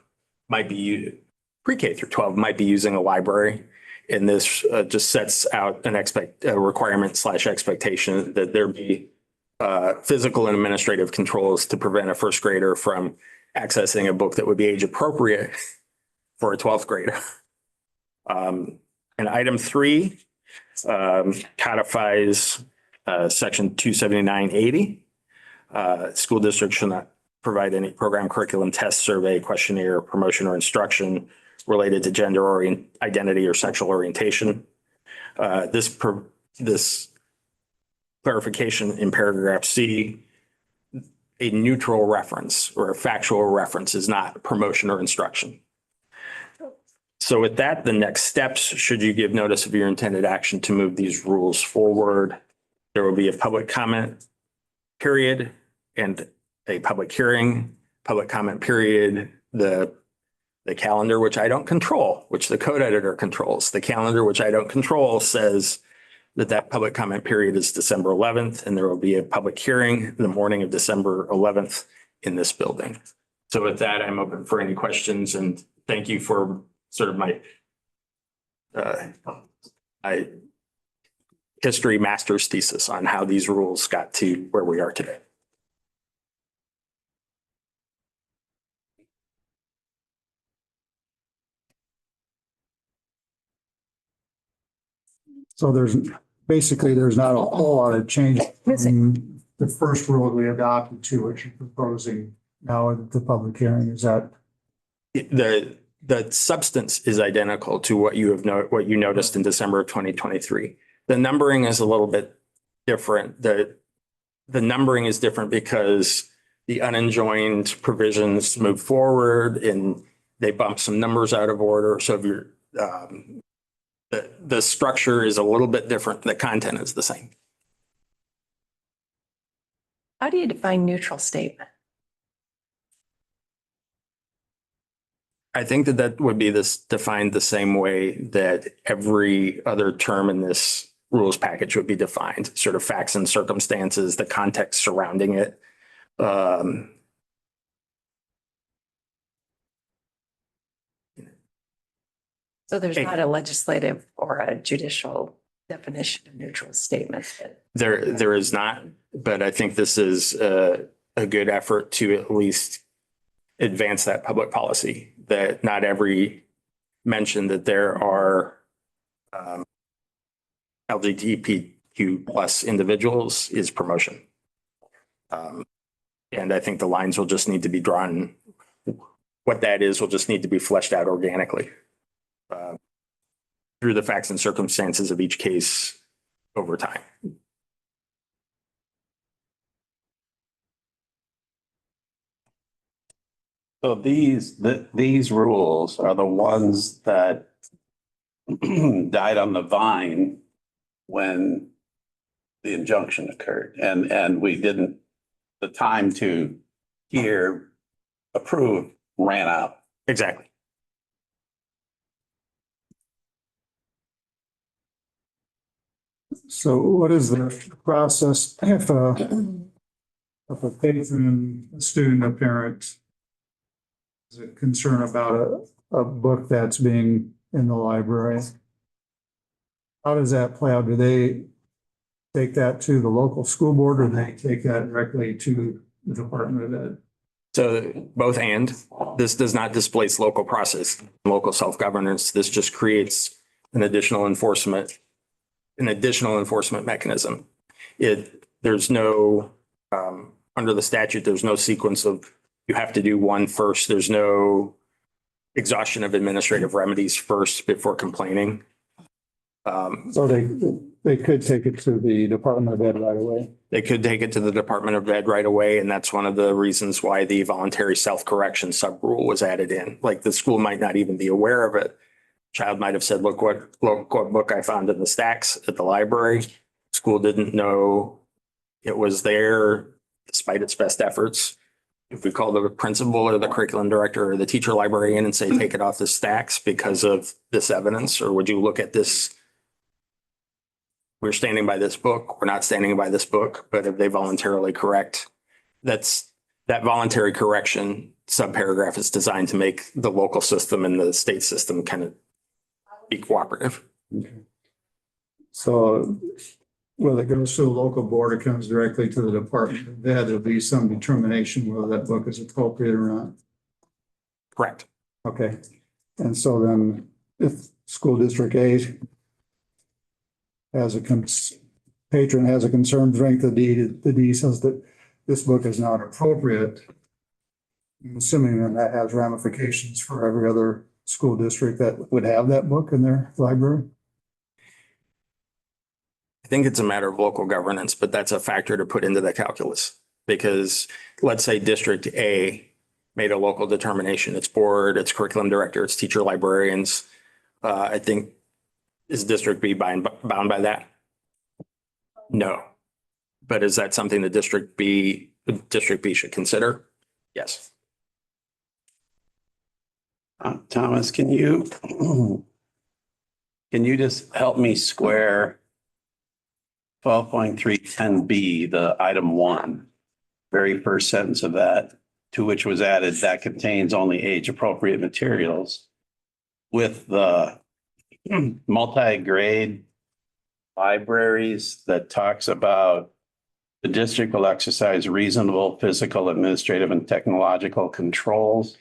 might be pre-K through 12 might be using a library. And this just sets out a requirement / expectation that there be physical and administrative controls to prevent a first grader from accessing a book that would be age appropriate for a 12th grader. And item 3 codifies section 27980. School districts should not provide any program, curriculum, test, survey, questionnaire, promotion, or instruction related to gender identity or sexual orientation. This clarification in paragraph C, a neutral reference or a factual reference is not promotion or instruction. So with that, the next steps, should you give notice of your intended action to move these rules forward, there will be a public comment period and a public hearing, public comment period, the calendar, which I don't control, which the code editor controls. The calendar, which I don't control, says that public comment period is December 11th, and there will be a public hearing the morning of December 11th in this building. So with that, I'm open for any questions, and thank you for sort of my history master's thesis on how these rules got to where we are today. So there's not a whole lot of change from the first rule we adopted to what you're proposing now at the public hearing. Is that? The substance is identical to what you noticed in December of 2023. The numbering is a little bit different. The numbering is different because the unenjoined provisions move forward and they bump some numbers out of order. So if you're the structure is a little bit different. The content is the same. How do you define neutral statement? I think that would be defined the same way that every other term in this rules package would be defined, sort of facts and circumstances, the context surrounding it. So there's not a legislative or a judicial definition of neutral statement. There is not, but I think this is a good effort to at least advance that public policy, that not every mention that there are LGBTQ plus individuals is promotion. And I think the lines will just need to be drawn. What that is will just need to be fleshed out organically through the facts and circumstances of each case over time. So these rules are the ones that died on the vine when the injunction occurred, and we didn't, the time to hear, approve ran out. Exactly. So what is the process if a patron, a student, a parent is a concern about a book that's being in the library? How does that play out? Do they take that to the local school board, or they take that directly to the Department of Ed? So both and. This does not displace local process, local self-governance. This just creates an additional enforcement mechanism. There's no, under the statute, there's no sequence of you have to do one first. There's no exhaustion of administrative remedies first before complaining. So they could take it to the Department of Ed right away. They could take it to the Department of Ed right away. And that's one of the reasons why the voluntary self-correction sub-rule was added in. Like the school might not even be aware of it. Child might have said, look what book I found in the stacks at the library. School didn't know it was there despite its best efforts. If we call the principal or the curriculum director or the teacher librarian and say, take it off the stacks because of this evidence, or would you look at this? We're standing by this book. We're not standing by this book, but if they voluntarily correct, that voluntary correction subparagraph is designed to make the local system and the state system kind of be cooperative. Okay. So whether it goes to the local board or comes directly to the Department of Ed, there'll be some determination whether that book is appropriate or not. Correct. Okay. And so then if school district A has a patron has a concern, drink the D says that this book is not appropriate. I'm assuming that has ramifications for every other school district that would have that book in their library. I think it's a matter of local governance, but that's a factor to put into the calculus. Because let's say District A made a local determination, its board, its curriculum director, its teacher librarians. I think, is District B bound by that? No. But is that something that District B should consider? Yes. Thomas, can you just help me square 12.310B, the item 1, very first sentence of that, to which was added that contains only age appropriate materials, with the multi-grade libraries that talks about the district will exercise reasonable physical, administrative, and technological controls.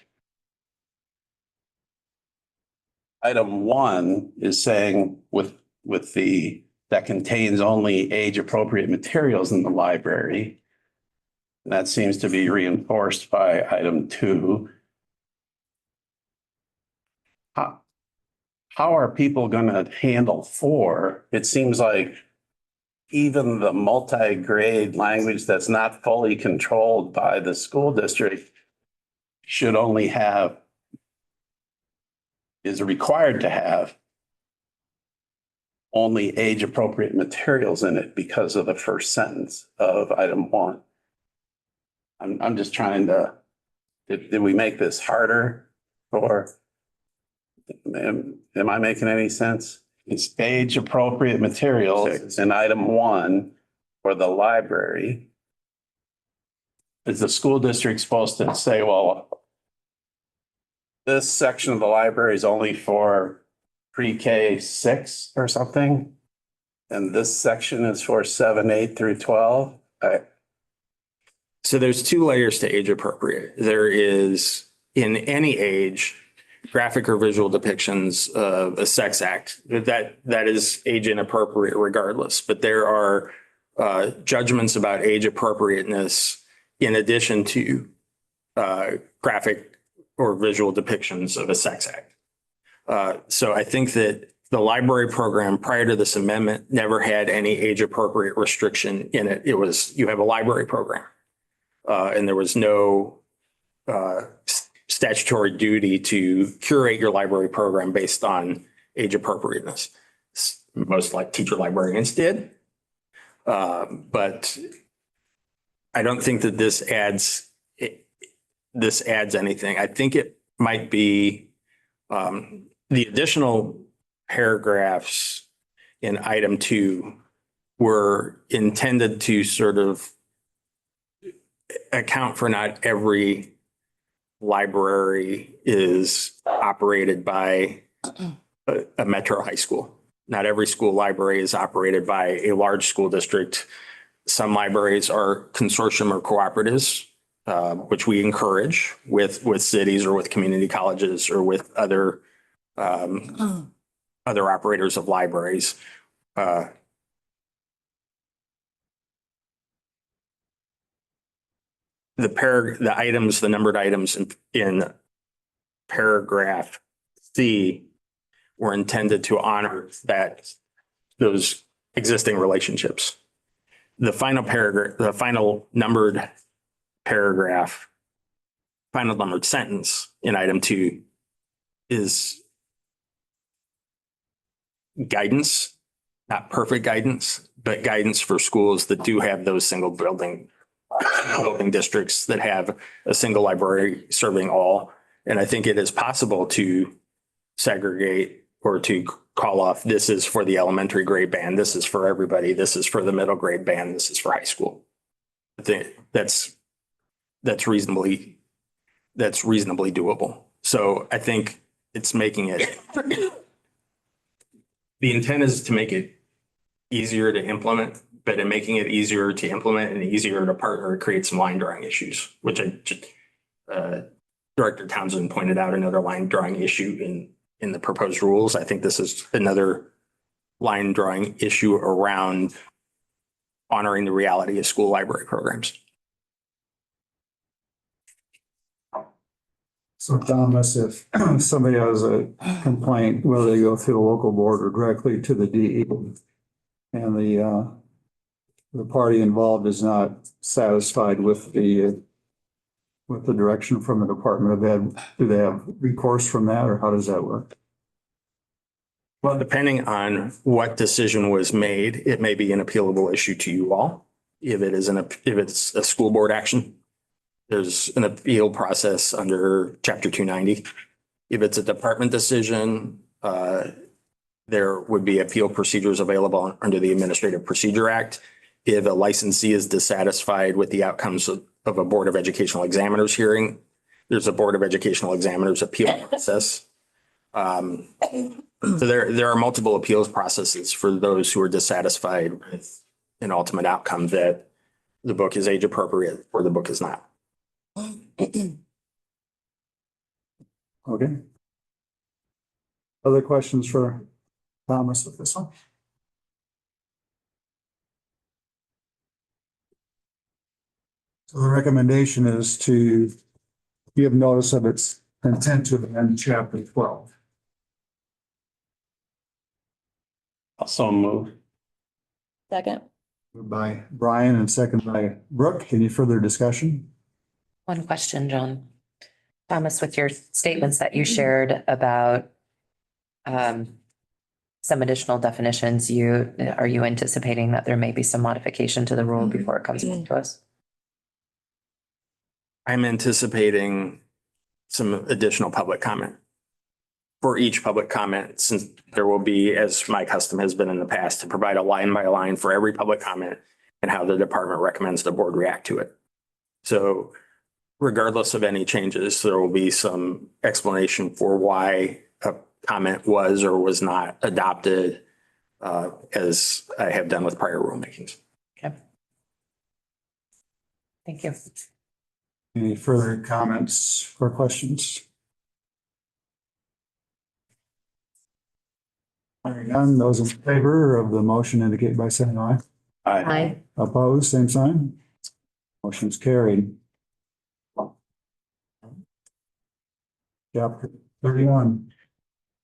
Item 1 is saying with the that contains only age appropriate materials in the library. And that seems to be reinforced by item 2. How are people going to handle 4? It seems like even the multi-grade language that's not fully controlled by the school district should only have, is required to have only age appropriate materials in it because of the first sentence of item 1. I'm just trying to, did we make this harder, or am I making any sense? It's age appropriate materials in item 1 for the library. Is the school district supposed to say, well, this section of the library is only for pre-K 6 or something. And this section is for 7, 8 through 12. So there's two layers to age appropriate. There is in any age, graphic or visual depictions of a sex act. That is age inappropriate regardless, but there are judgments about age appropriateness in addition to graphic or visual depictions of a sex act. So I think that the library program prior to this amendment never had any age appropriate restriction in it. It was, you have a library program. And there was no statutory duty to curate your library program based on age appropriateness. Most like teacher librarians did. But I don't think that this adds anything. I think it might be the additional paragraphs in item 2 were intended to sort of account for not every library is operated by a metro high school. Not every school library is operated by a large school district. Some libraries are consortium or cooperatives, which we encourage with cities or with community colleges or with other operators of libraries. The numbered items in paragraph C were intended to honor those existing relationships. The final paragraph, the final numbered paragraph, final numbered sentence in item 2 is guidance, not perfect guidance, but guidance for schools that do have those single building districts that have a single library serving all. And I think it is possible to segregate or to call off, this is for the elementary grade band, this is for everybody, this is for the middle grade band, this is for high school. I think that's reasonably doable. So I think it's making it, the intent is to make it easier to implement, but in making it easier to implement and easier to partner, it creates some line drawing issues, which Director Townsend pointed out another line drawing issue in the proposed rules. I think this is another line drawing issue around honoring the reality of school library programs. So Thomas, if somebody has a complaint, whether they go through the local board or directly to the DE, and the party involved is not satisfied with the direction from the Department of Ed, do they have recourse from that, or how does that work? Well, depending on what decision was made, it may be an appealable issue to you all. If it's a school board action, there's an appeal process under Chapter 290. If it's a department decision, there would be appeal procedures available under the Administrative Procedure Act. If a licensee is dissatisfied with the outcomes of a Board of Educational Examiners hearing, there's a Board of Educational Examiners appeal process. So there are multiple appeals processes for those who are dissatisfied with an ultimate outcome that the book is age appropriate or the book is not. Okay. Other questions for Thomas with this one? So the recommendation is to give notice of its intent to amend Chapter 12. Also move. Second. Moved by Brian and second by Brooke. Any further discussion? One question, John. Thomas, with your statements that you shared about some additional definitions, are you anticipating that there may be some modification to the rule before it comes back to us? I'm anticipating some additional public comment. For each public comment, since there will be, as my custom has been in the past, to provide a line by line for every public comment and how the department recommends the board react to it. So regardless of any changes, there will be some explanation for why comment was or was not adopted, as I have done with prior rulemakings. Thank you. Any further comments or questions? Hearing none, those in favor of the motion indicate by saying aye. Aye. Opposed, same sign. Motion's carried. Chapter 31.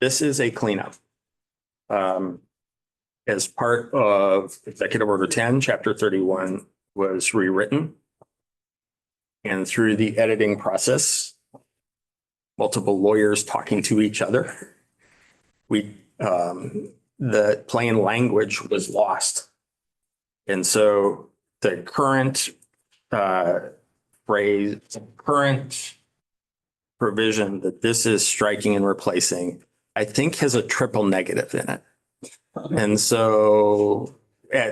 This is a cleanup. As part of Executive Order 10, Chapter 31 was rewritten. And through the editing process, multiple lawyers talking to each other, the plain language was lost. And so the current current provision that this is striking and replacing, I think has a triple negative in it. And so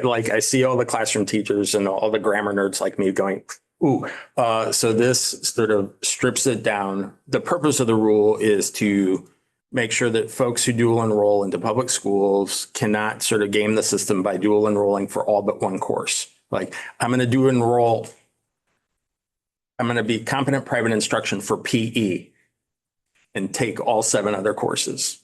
like I see all the classroom teachers and all the grammar nerds like me going, ooh, so this sort of strips it down. The purpose of the rule is to make sure that folks who dual enroll into public schools cannot sort of game the system by dual enrolling for all but one course. Like I'm going to be competent private instruction for PE and take all 7 other courses.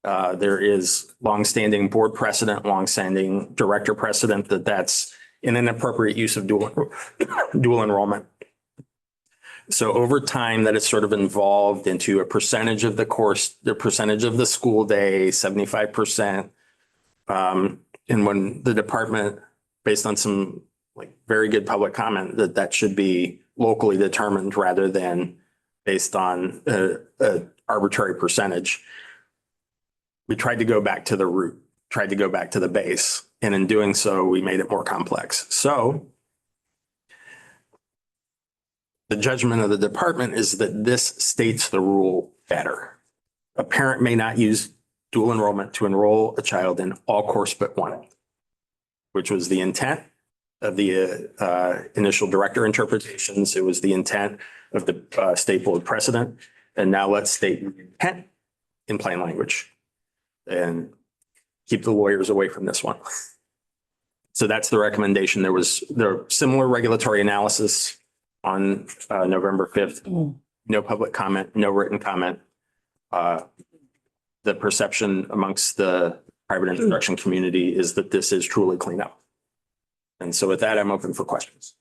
There is longstanding board precedent, longstanding director precedent that that's an inappropriate use of dual enrollment. So over time that it's sort of involved into a percentage of the course, the percentage of the school day, 75%. And when the department, based on some like very good public comment, that should be locally determined rather than based on a arbitrary percentage. We tried to go back to the root, tried to go back to the base. And in doing so, we made it more complex. So the judgment of the department is that this states the rule better. A parent may not use dual enrollment to enroll a child in all course but one, which was the intent of the initial director interpretations. It was the intent of the state board precedent. And now let's state the intent in plain language and keep the lawyers away from this one. So that's the recommendation. There was similar regulatory analysis on November 5th. No public comment, no written comment. The perception amongst the private instruction community is that this is truly cleanup. And so with that, I'm open for questions.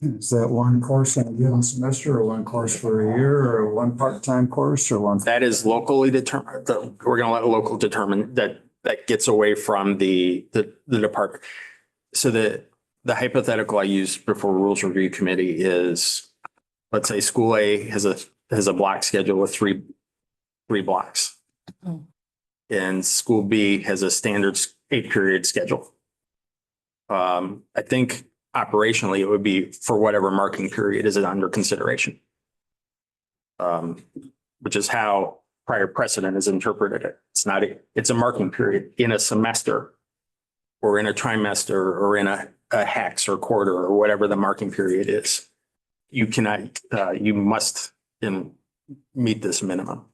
Is that one course in a given semester or one course for a year or one part-time course or one? That is locally determined. We're going to let local determine that gets away from the department. So the hypothetical I used before Rules Review Committee is, let's say school A has a block schedule with three blocks. And school B has a standard 8-period schedule. I think operationally, it would be for whatever marking period is under consideration, which is how prior precedent has interpreted it. It's a marking period in a semester or in a trimester or in a hex or quarter or whatever the marking period is. You cannot, you must meet this minimum.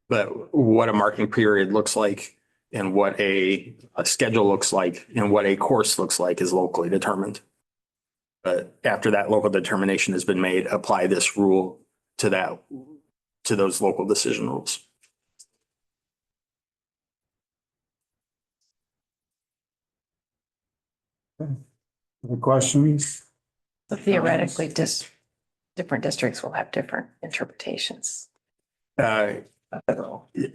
But what a marking period looks like and what a schedule looks like and what a course looks like is locally determined. But after that local determination has been made, apply this rule to those local decision rules. Other questions? So theoretically, different districts will have different interpretations.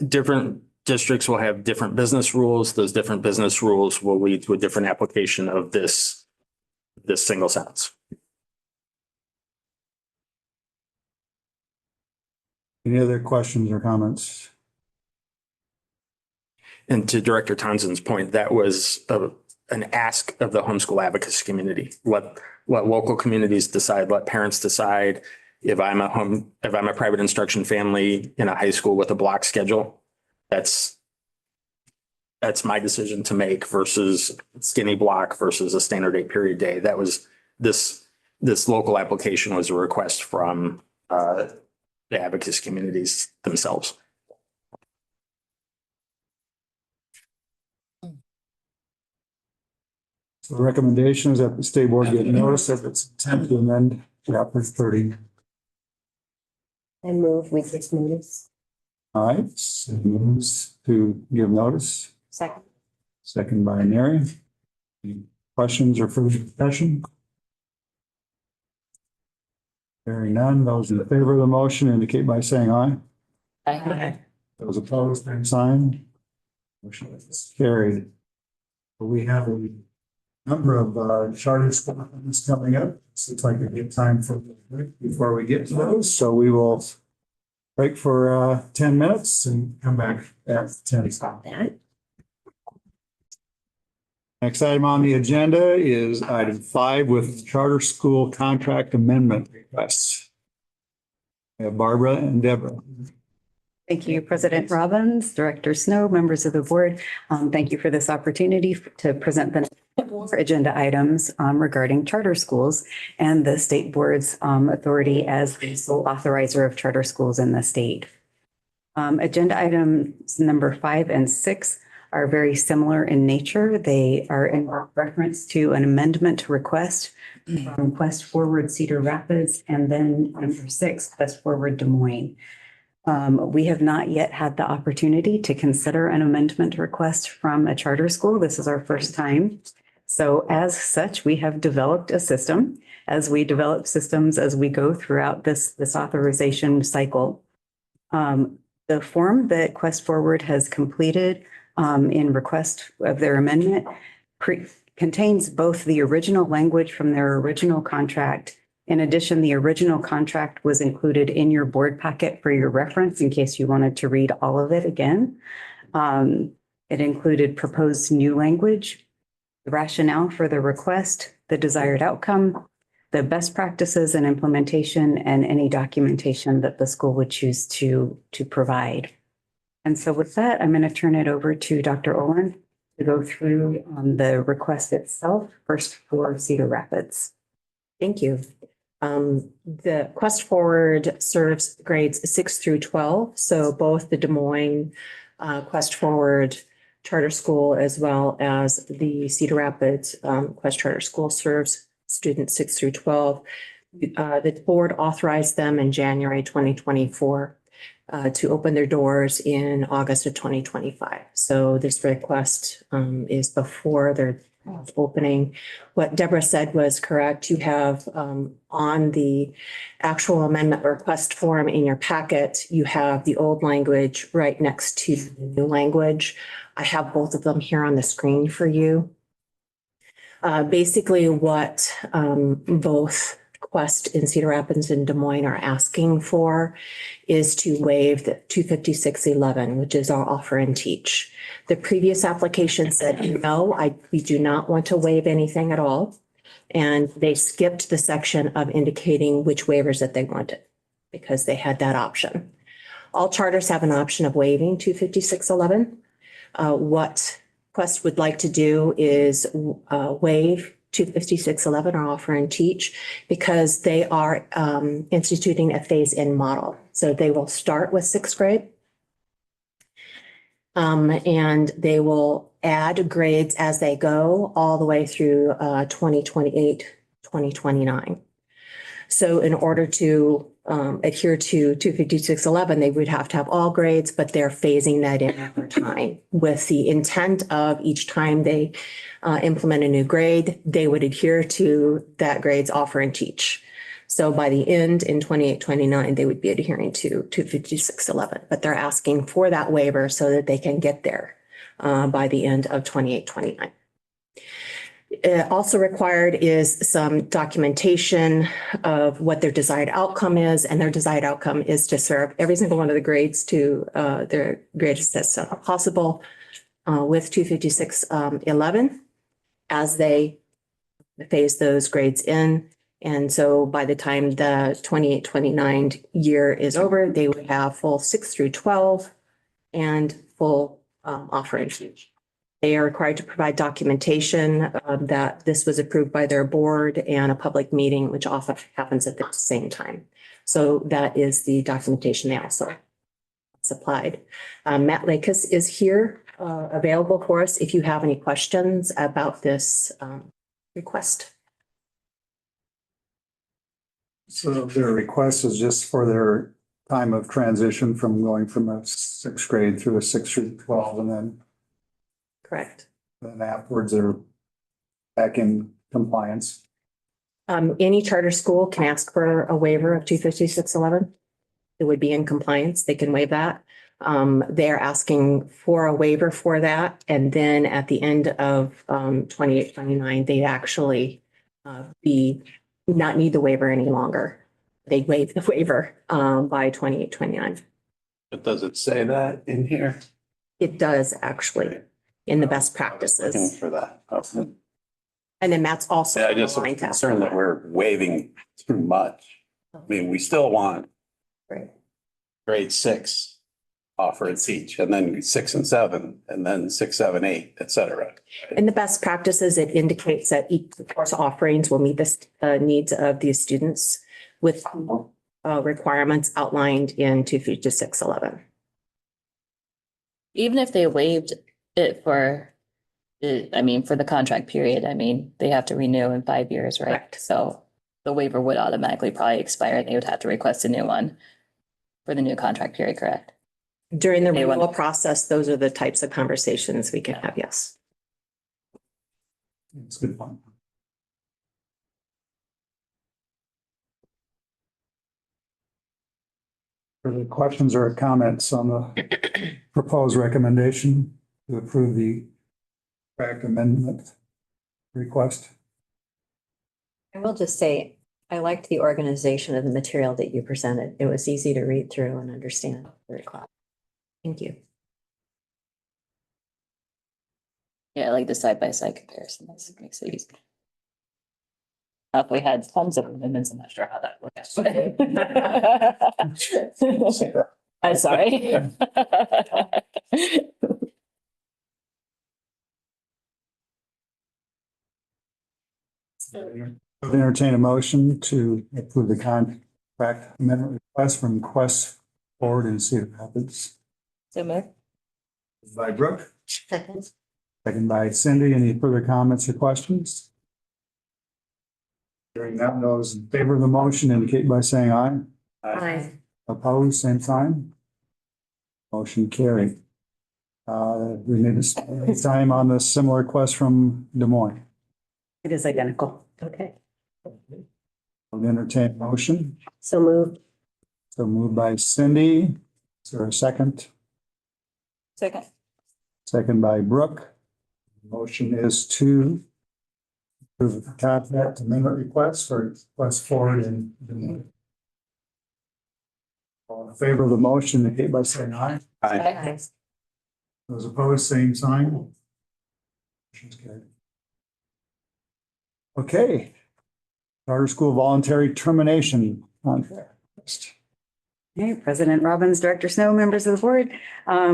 Different districts will have different business rules. Those different business rules will lead to a different application of this single sentence. Any other questions or comments? And to Director Townsend's point, that was an ask of the homeschool advocacy community. Let local communities decide, let parents decide. If I'm a private instruction family in a high school with a block schedule, that's my decision to make versus skinny block versus a standard 8-period day. That was this local application was a request from the advocacy communities themselves. So the recommendation is that the state board get notice of its intent to amend chapter 30. I move we take notice. All right, so moves to give notice. Second. Second by Mary. Any questions or further discussion? Hearing none, those in favor of the motion indicate by saying aye. Aye. Those opposed, same sign. Motion is carried. We have a number of charter schools coming up. So it's like a good time for before we get to those. So we will break for 10 minutes and come back at 10. That. Next item on the agenda is item 5 with charter school contract amendment requests. We have Barbara and Deborah. Thank you, President Robbins, Director Snow, members of the board. Thank you for this opportunity to present the agenda items regarding charter schools and the state board's authority as the sole authorizer of charter schools in the state. Agenda items number 5 and 6 are very similar in nature. They are in reference to an amendment request from Quest Forward Cedar Rapids, and then number 6, Quest Forward Des Moines. We have not yet had the opportunity to consider an amendment request from a charter school. This is our first time. So as such, we have developed a system. As we develop systems as we go throughout this authorization cycle. The form that Quest Forward has completed in request of their amendment contains both the original language from their original contract. In addition, the original contract was included in your board packet for your reference in case you wanted to read all of it again. It included proposed new language, the rationale for the request, the desired outcome, the best practices and implementation, and any documentation that the school would choose to provide. And so with that, I'm going to turn it over to Dr. Olin to go through the request itself, first for Cedar Rapids. Thank you. The Quest Forward serves grades 6 through 12. So both the Des Moines Quest Forward Charter School as well as the Cedar Rapids Quest Charter School serves students 6 through 12. The board authorized them in January 2024 to open their doors in August of 2025. So this request is before their opening. What Deborah said was correct. You have on the actual amendment request form in your packet, you have the old language right next to the new language. I have both of them here on the screen for you. Basically what both Quest in Cedar Rapids and Des Moines are asking for is to waive the 25611, which is our offer and teach. The previous application said, no, we do not want to waive anything at all. And they skipped the section of indicating which waivers that they wanted because they had that option. All charters have an option of waiving 25611. What Quest would like to do is waive 25611 or offer and teach because they are instituting a phase-in model. So they will start with 6th grade. And they will add grades as they go all the way through 2028, 2029. So in order to adhere to 25611, they would have to have all grades, but they're phasing that in over time with the intent of each time they implement a new grade, they would adhere to that grade's offer and teach. So by the end in 28, 29, they would be adhering to 25611, but they're asking for that waiver so that they can get there by the end of 28, 29. Also required is some documentation of what their desired outcome is, and their desired outcome is to serve every single one of the grades to their greatest as possible with 25611 as they phase those grades in. And so by the time the 28, 29 year is over, they would have full 6 through 12 and full offer and teach. They are required to provide documentation that this was approved by their board and a public meeting, which often happens at the same time. So that is the documentation they also supplied. Matt Lakis is here, available for us if you have any questions about this request. So their request is just for their time of transition from going from a sixth grade through a 6 through 12, and Correct. then afterwards they're back in compliance. Any charter school can ask for a waiver of 25611. It would be in compliance. They can waive that. They're asking for a waiver for that. And then at the end of 2829, they'd actually not need the waiver any longer. They waive the waiver by 2829. But does it say that in here? It does actually in the best Looking practices. for that. Okay. And then Matt's also. Yeah, I just am concerned that we're waiving too much. I mean, we still want Right. grade 6 offer and teach, and then 6 and 7, and then 6, 7, 8, et cetera. In the best practices, it indicates that each course offerings will meet the needs of these students with requirements outlined in 25611. Even if they waived it for, for the contract period, they have to renew in 5 years, right? Correct. So the waiver would automatically probably expire. They would have to request a new one for the new contract period, correct? During the They want- renewal process, those are the types of conversations we can have, yes. It's a good point. Further questions or comments on the proposed recommendation to approve the track amendment request? I will just say, I liked the organization of the material that you presented. It was easy to read through and understand very clear. Thank you. Yeah, I like the side-by-side comparison. That makes it easy. If we had tons of amendments, I'm not sure how that would. I'm sorry. Entertain a motion to approve the contract amendment request from Quest Forward in Cedar Rapids. So move. By Brooke, Second. second by Cindy. Any further comments or questions? Hearing none, those in favor of the motion indicate by saying aye. Aye. Opposed, same sign. Motion carried. We need to spend time on the similar request from Des Moines. It is identical. Okay. I'll entertain a motion. So moved. So moved by Cindy. Is there a second? Second. Second by Brooke. Motion is to approve the contract amendment request for Quest Forward in Des Moines. All in favor of the motion, indicate by saying aye. Aye. Those opposed, same sign. Motion's carried. Okay. Charter School Voluntary Termination Contract. Okay, President Robbins, Director Snow, members of the board,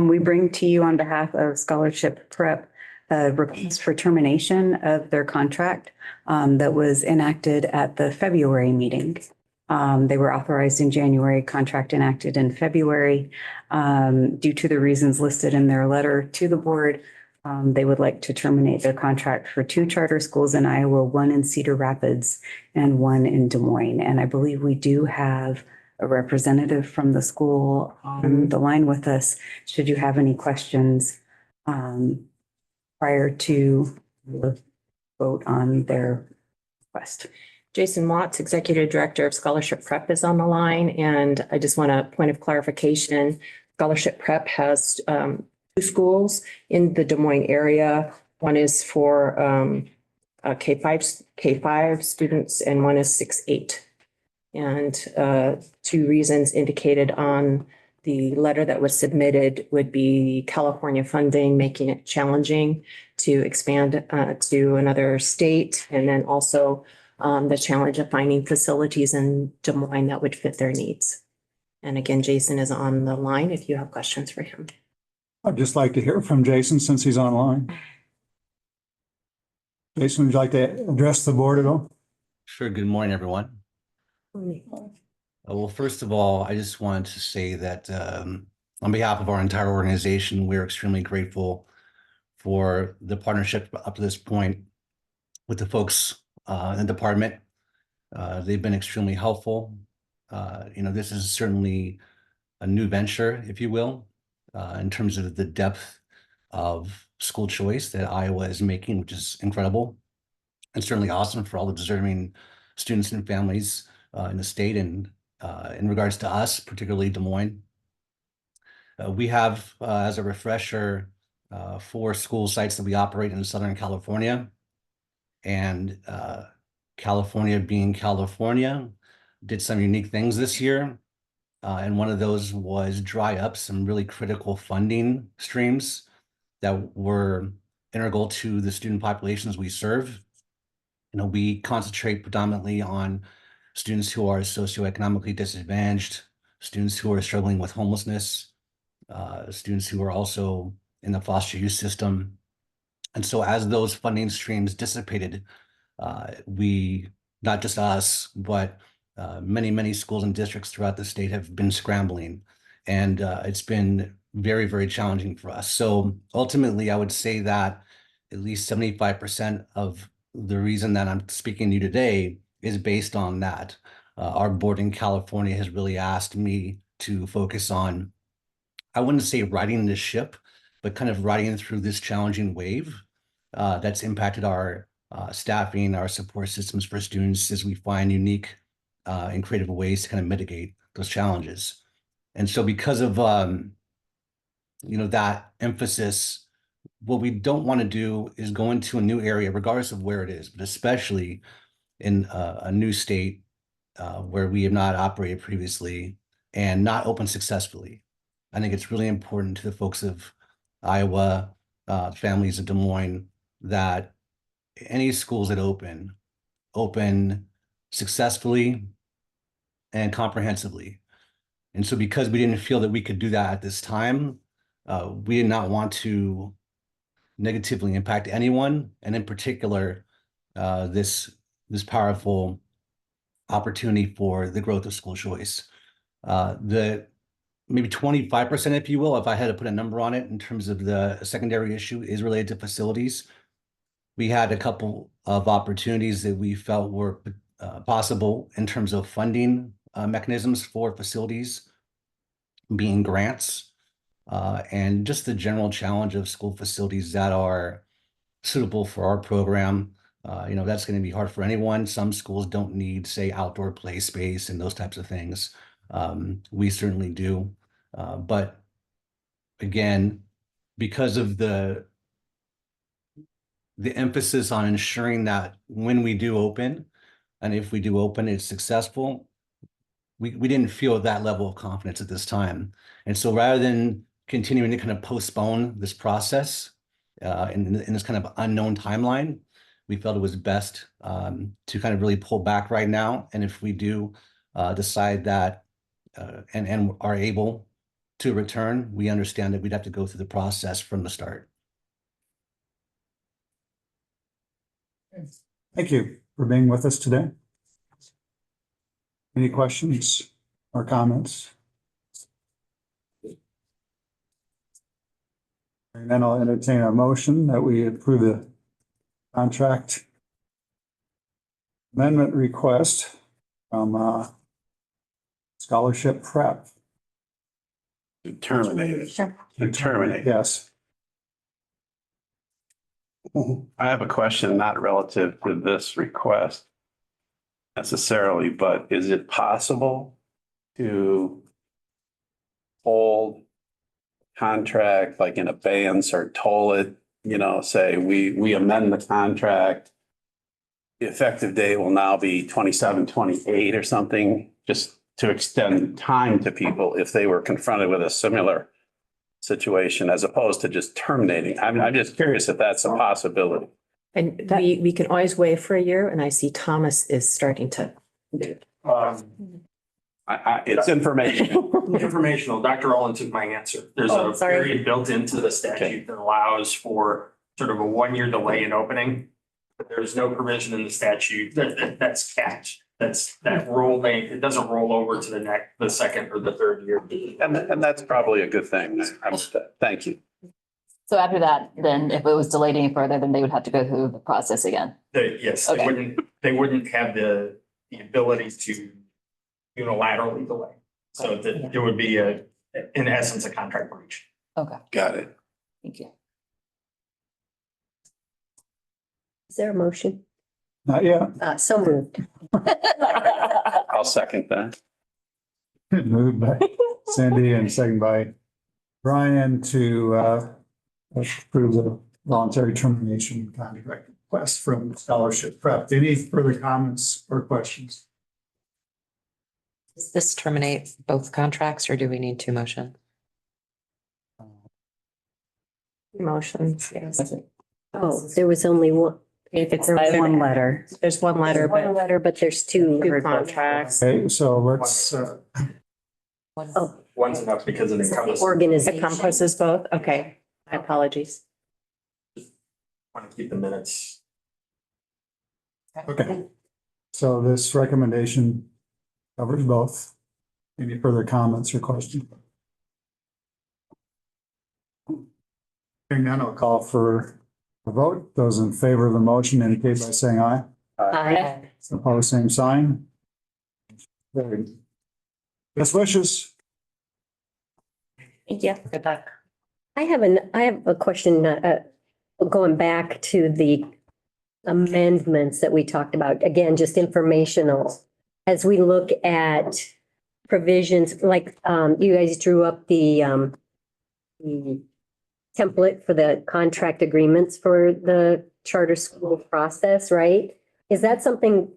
we bring to you on behalf of Scholarship Prep a request for termination of their contract that was enacted at the February meeting. They were authorized in January, contract enacted in February. Due to the reasons listed in their letter to the board, they would like to terminate their contract for 2 charter schools in Iowa, 1 in Cedar Rapids and 1 in Des Moines. And I believe we do have a representative from the school on the line with us. Should you have any questions prior to the vote on their request? Jason Watts, Executive Director of Scholarship Prep, is on the line. And I just want a point of clarification. Scholarship Prep has 2 schools in the Des Moines area. One is for K5 students and one is 6-8. And 2 reasons indicated on the letter that was submitted would be California funding, making it challenging to expand to another state. And then also the challenge of finding facilities in Des Moines that would fit their needs. And again, Jason is on the line if you have questions for him. I'd just like to hear from Jason since he's online. Jason, would you like to address the board at all? Sure. Good morning, everyone. Well, first of all, I just wanted to say that on behalf of our entire organization, we're extremely grateful for the partnership up to this point with the folks in the department. They've been extremely helpful. This is certainly a new venture, if you will, in terms of the depth of school choice that Iowa is making, which is incredible and certainly awesome for all the deserving students and families in the state. And in regards to us, particularly Des Moines, we have, as a refresher, 4 school sites that we operate in Southern California. And California being California, did some unique things this year. And one of those was dry up some really critical funding streams that were integral to the student populations we serve. We concentrate predominantly on students who are socioeconomically disadvantaged, students who are struggling with homelessness, students who are also in the foster youth system. And so as those funding streams dissipated, we, not just us, but many, many schools and districts throughout the state have been scrambling. And it's been very, very challenging for us. So ultimately, I would say that at least 75% of the reason that I'm speaking to you today is based on that. Our board in California has really asked me to focus on, I wouldn't say riding the ship, but kind of riding through this challenging wave that's impacted our staffing, our support systems for students as we find unique and creative ways to kind of mitigate those challenges. And so because of that emphasis, what we don't want to do is go into a new area, regardless of where it is, but especially in a new state where we have not operated previously and not opened successfully. I think it's really important to the folks of Iowa, families of Des Moines, that any schools that open successfully and comprehensively. And so because we didn't feel that we could do that at this time, we did not want to negatively impact anyone, and in particular, this powerful opportunity for the growth of school choice. The maybe 25%, if you will, if I had to put a number on it in terms of the secondary issue, is related to facilities. We had a couple of opportunities that we felt were possible in terms of funding mechanisms for facilities, being grants, and just the general challenge of school facilities that are suitable for our program. That's going to be hard for anyone. Some schools don't need, say, outdoor play space and those types of things. We certainly do. But again, because of the emphasis on ensuring that when we do open, and if we do open, it's successful, we didn't feel that level of confidence at this time. And so rather than continuing to kind of postpone this process in this kind of unknown timeline, we felt it was best to kind of really pull back right now. And if we do decide that and are able to return, we understand that we'd have to go through the process from the start. Thank you for being with us today. Any questions or comments? And then I'll entertain a motion that we approve the contract amendment request from Scholarship Prep. To terminate it. Sure. To terminate. Yes. I have a question not relative to this request necessarily, but is it possible to hold contract like in abeyance or toll it, say we amend the contract. The effective date will now be 27/28 or something, just to extend time to people if they were confronted with a similar situation as opposed to just terminating. I'm just curious if that's a possibility. And we can always waive for a year, and I see Thomas is starting to. It's information. Informational. Dr. Olin took my answer. There's a period built into the statute that allows for sort of a 1-year delay in opening. But there's no provision in the statute that's capped. That rolling, it doesn't roll over to the second or the third year. And that's probably a good thing. Thank you. So after that, then if it was delayed any further, then they would have to go through the process again. Yes, they Okay. wouldn't have the ability to unilaterally delay. So that there would be in essence, a contract breach. Okay, Got it. thank you. Is there a motion? Not yet. So moved. I'll second that. Moved by Cindy and second by Brian to approve the voluntary termination contract request from Scholarship Prep. Any further comments or questions? Does this terminate both contracts or do we need two motions? Motions, yes. Oh, there was only one. If it's There was one letter. There's one letter, One but letter, but there's two. two contracts. Okay, so let's, Oh, One's enough because it encompasses. organization. Encompasses both? Okay, my apologies. Want to keep the minutes. okay. So this recommendation covers both. Any further comments or questions? Hearing none, I'll call for a vote. Those in favor of the motion indicate by saying aye. Aye. Opposed, same sign. Very. Best wishes. Yeah. Good luck. I have a question, going back to the amendments that we talked about, again, just informational. As we look at provisions, like, you guys drew up the template for the contract agreements for the charter school process, right? Is that something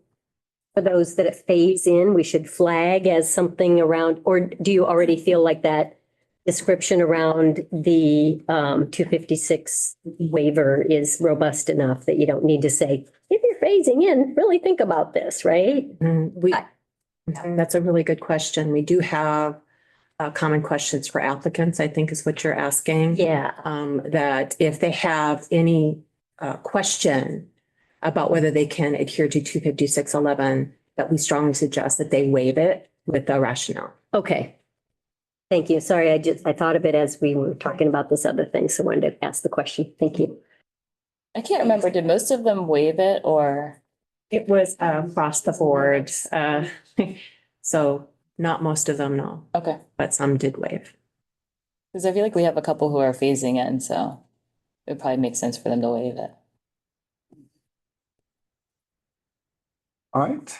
for those that it fades in, we should flag as something around, or do you already feel like that description around the 256 waiver is robust enough that you don't need to say, if you're phasing in, really think about this, right? That's a really good question. We do have common questions for applicants, I think is what you're asking. Yeah. That if they have any question about whether they can adhere to 256.11, that we strongly suggest that they waive it with the rationale. Okay. Thank you. Sorry, I thought of it as we were talking about this other thing, so I wanted to ask the question. Thank you. I can't remember, did most of them waive it or? It was across the board. So not most of them, no, Okay, but some did waive. because I feel like we have a couple who are phasing in, so it would probably make sense for them to waive it. All right.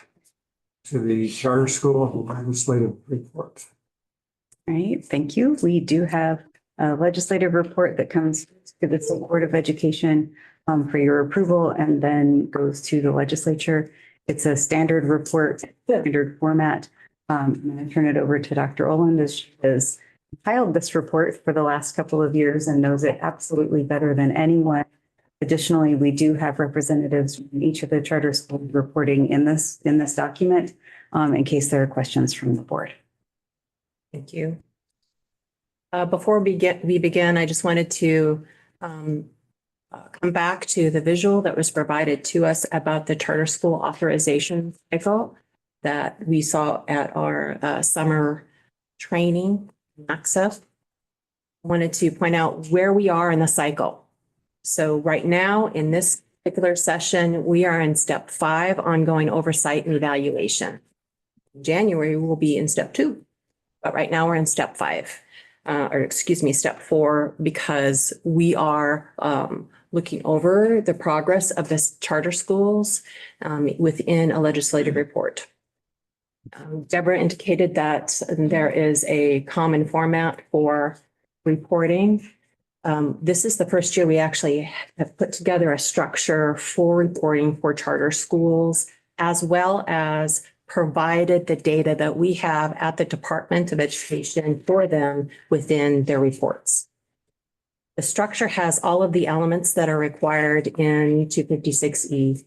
To the charter school legislative report. All right, thank you. We do have a legislative report that comes to the State Board of Education for your approval and then goes to the legislature. It's a standard report, standard format. I'm going to turn it over to Dr. Oland as she has compiled this report for the last couple of years and knows it absolutely better than anyone. Additionally, we do have representatives from each of the charter schools reporting in this document in case there are questions from the board. Thank you. Before we begin, I just wanted to come back to the visual that was provided to us about the charter school authorization cycle that we saw at our summer training access. Wanted to point out where we are in the cycle. So right now, in this particular session, we are in step 5, ongoing oversight and evaluation. In January, we'll be in step 2. But right now we're in step 5, step 4, because we are looking over the progress of this charter schools within a legislative report. Deborah indicated that there is a common format for reporting. This is the first year we actually have put together a structure for reporting for charter schools, as well as provided the data that we have at the Department of Education for them within their reports. The structure has all of the elements that are required in 256E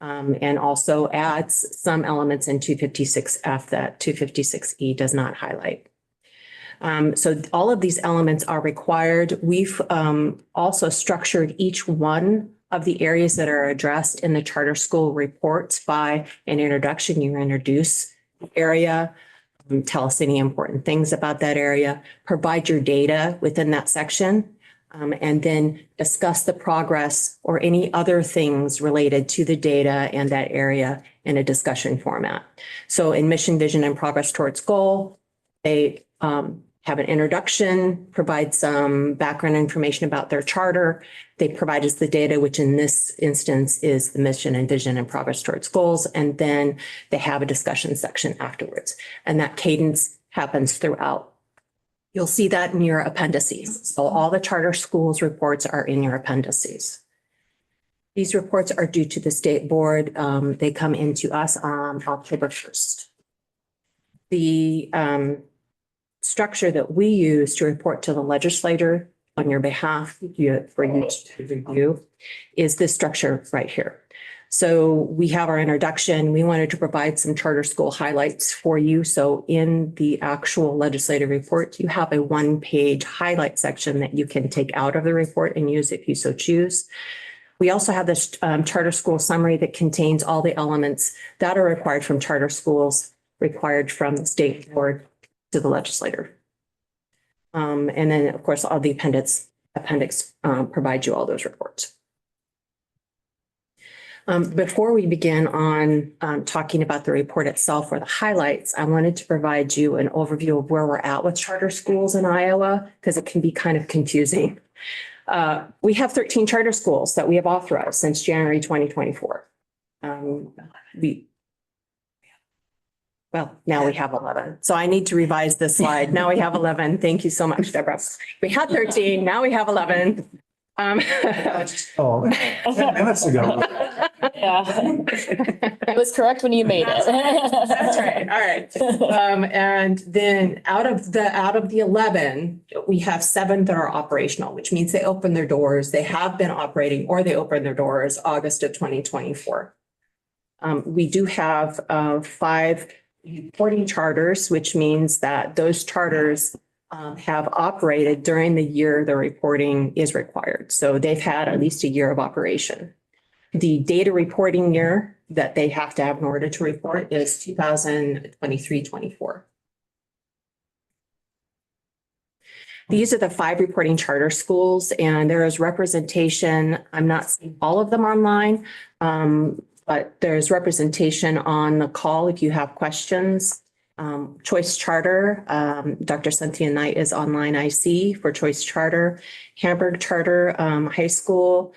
and also adds some elements in 256F that 256E does not highlight. So all of these elements are required. We've also structured each one of the areas that are addressed in the charter school reports by an introduction. You introduce the area, tell us any important things about that area, provide your data within that section, and then discuss the progress or any other things related to the data and that area in a discussion format. So in mission, vision, and progress towards goal, they have an introduction, provide some background information about their charter. They provide us the data, which in this instance is the mission and vision and progress towards goals. And then they have a discussion section afterwards. And that cadence happens throughout. You'll see that in your appendices. So all the charter schools reports are in your appendices. These reports are due to the state board. They come into us on October 1st. The structure that we use to report to the legislator on your behalf for you to review is this structure right here. So we have our introduction. We wanted to provide some charter school highlights for you. So in the actual legislative report, you have a one-page highlight section that you can take out of the report and use if you so choose. We also have this charter school summary that contains all the elements that are required from charter schools, required from the state board to the legislator. And then, of course, all the appendix provides you all those reports. Before we begin on talking about the report itself or the highlights, I wanted to provide you an overview of where we're at with charter schools in Iowa, because it can be kind of confusing. We have 13 charter schools that we have authorized since January 2024. Well, now we have 11. So I need to revise this slide. Now we have 11. Thank you so much, Deborah. We had 13, now we have 11. 10 minutes ago. Yeah. It was correct when you made it. That's right. All right. And then out of the 11, we have 7 that are operational, which means they open their doors. They have been operating or they opened their doors August of 2024. We do have 5 reporting charters, which means that those charters have operated during the year the reporting is required. So they've had at least a year of operation. The data reporting year that they have to have in order to report is 2023-24. These are the 5 reporting charter schools, and there is representation. I'm not seeing all of them online, but there's representation on the call if you have questions. Choice Charter, Dr. Cynthia Knight is online IC for Choice Charter. Hamburg Charter High School,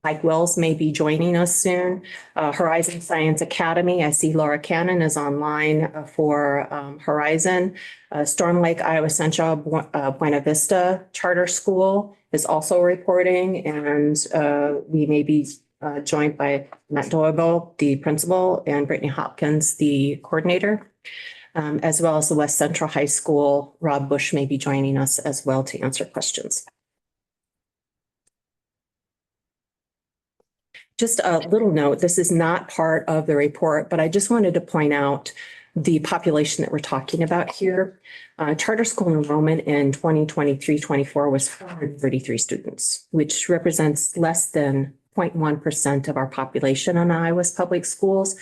Mike Wells may be joining us soon. Horizon Science Academy, I see Laura Cannon is online for Horizon. Storm Lake Iowa Central Buena Vista Charter School is also reporting, and we may be joined by Matt Doable, the principal, and Brittany Hopkins, the coordinator, as well as the West Central High School. Rob Bush may be joining us as well to answer questions. Just a little note, this is not part of the report, but I just wanted to point out the population that we're talking about here. Charter school enrollment in 2023-24 was 433 students, which represents less than 0.1% of our population in Iowa's public schools.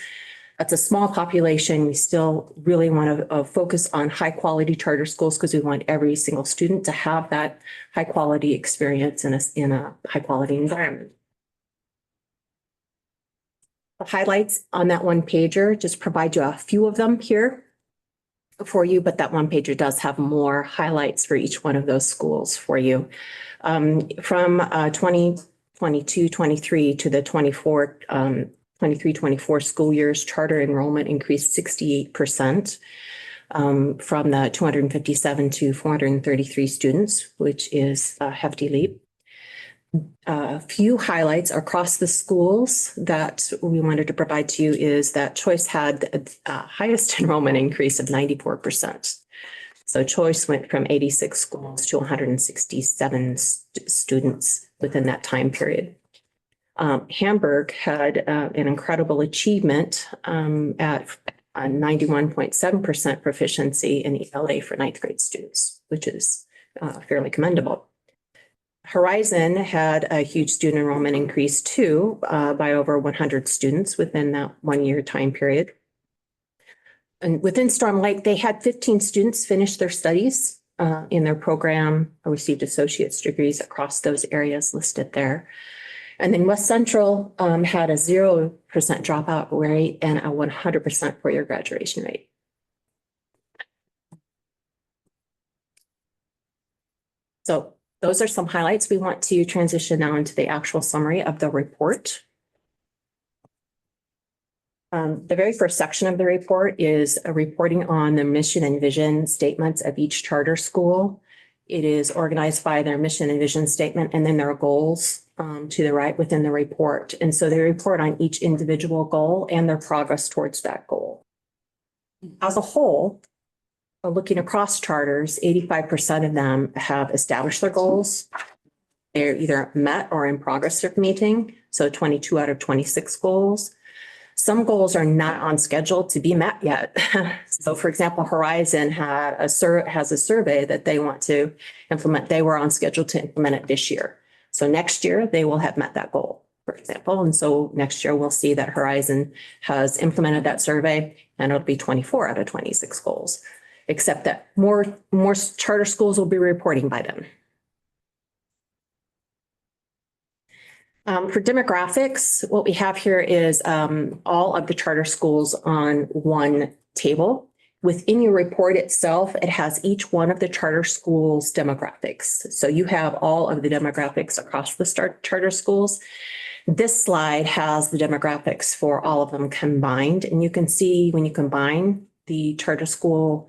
That's a small population. We still really want to focus on high quality charter schools because we want every single student to have that high quality experience in a high quality environment. The highlights on that one pager just provide you a few of them here for you, but that one pager does have more highlights for each one of those schools for you. From 2022-23 to the 23-24 school years, charter enrollment increased 68%, from the 257 to 433 students, which is a hefty leap. A few highlights across the schools that we wanted to provide to you is that Choice had the highest enrollment increase of 94%. So Choice went from 86 schools to 167 students within that time period. Hamburg had an incredible achievement at a 91.7% proficiency in ELA for 9th grade students, which is fairly commendable. Horizon had a huge student enrollment increase too, by over 100 students within that 1 year time period. And within Storm Lake, they had 15 students finish their studies in their program, or received associate's degrees across those areas listed there. And then West Central had a 0% dropout rate and a 100% four-year graduation rate. So those are some highlights. We want to transition now into the actual summary of the report. The very first section of the report is a reporting on the mission and vision statements of each charter school. It is organized by their mission and vision statement and then their goals to the right within the report. And so they report on each individual goal and their progress towards that goal. As a whole, looking across charters, 85% of them have established their goals. They're either met or in progress of meeting, so 22 out of 26 goals. Some goals are not on schedule to be met yet. So for example, Horizon has a survey that they want to implement. They were on schedule to implement it this year. So next year they will have met that goal, for example. And so next year we'll see that Horizon has implemented that survey and it'll be 24 out of 26 goals, except that more charter schools will be reporting by then. For demographics, what we have here is all of the charter schools on one table. Within your report itself, it has each one of the charter schools' demographics. So you have all of the demographics across the charter schools. This slide has the demographics for all of them combined. And you can see when you combine the charter school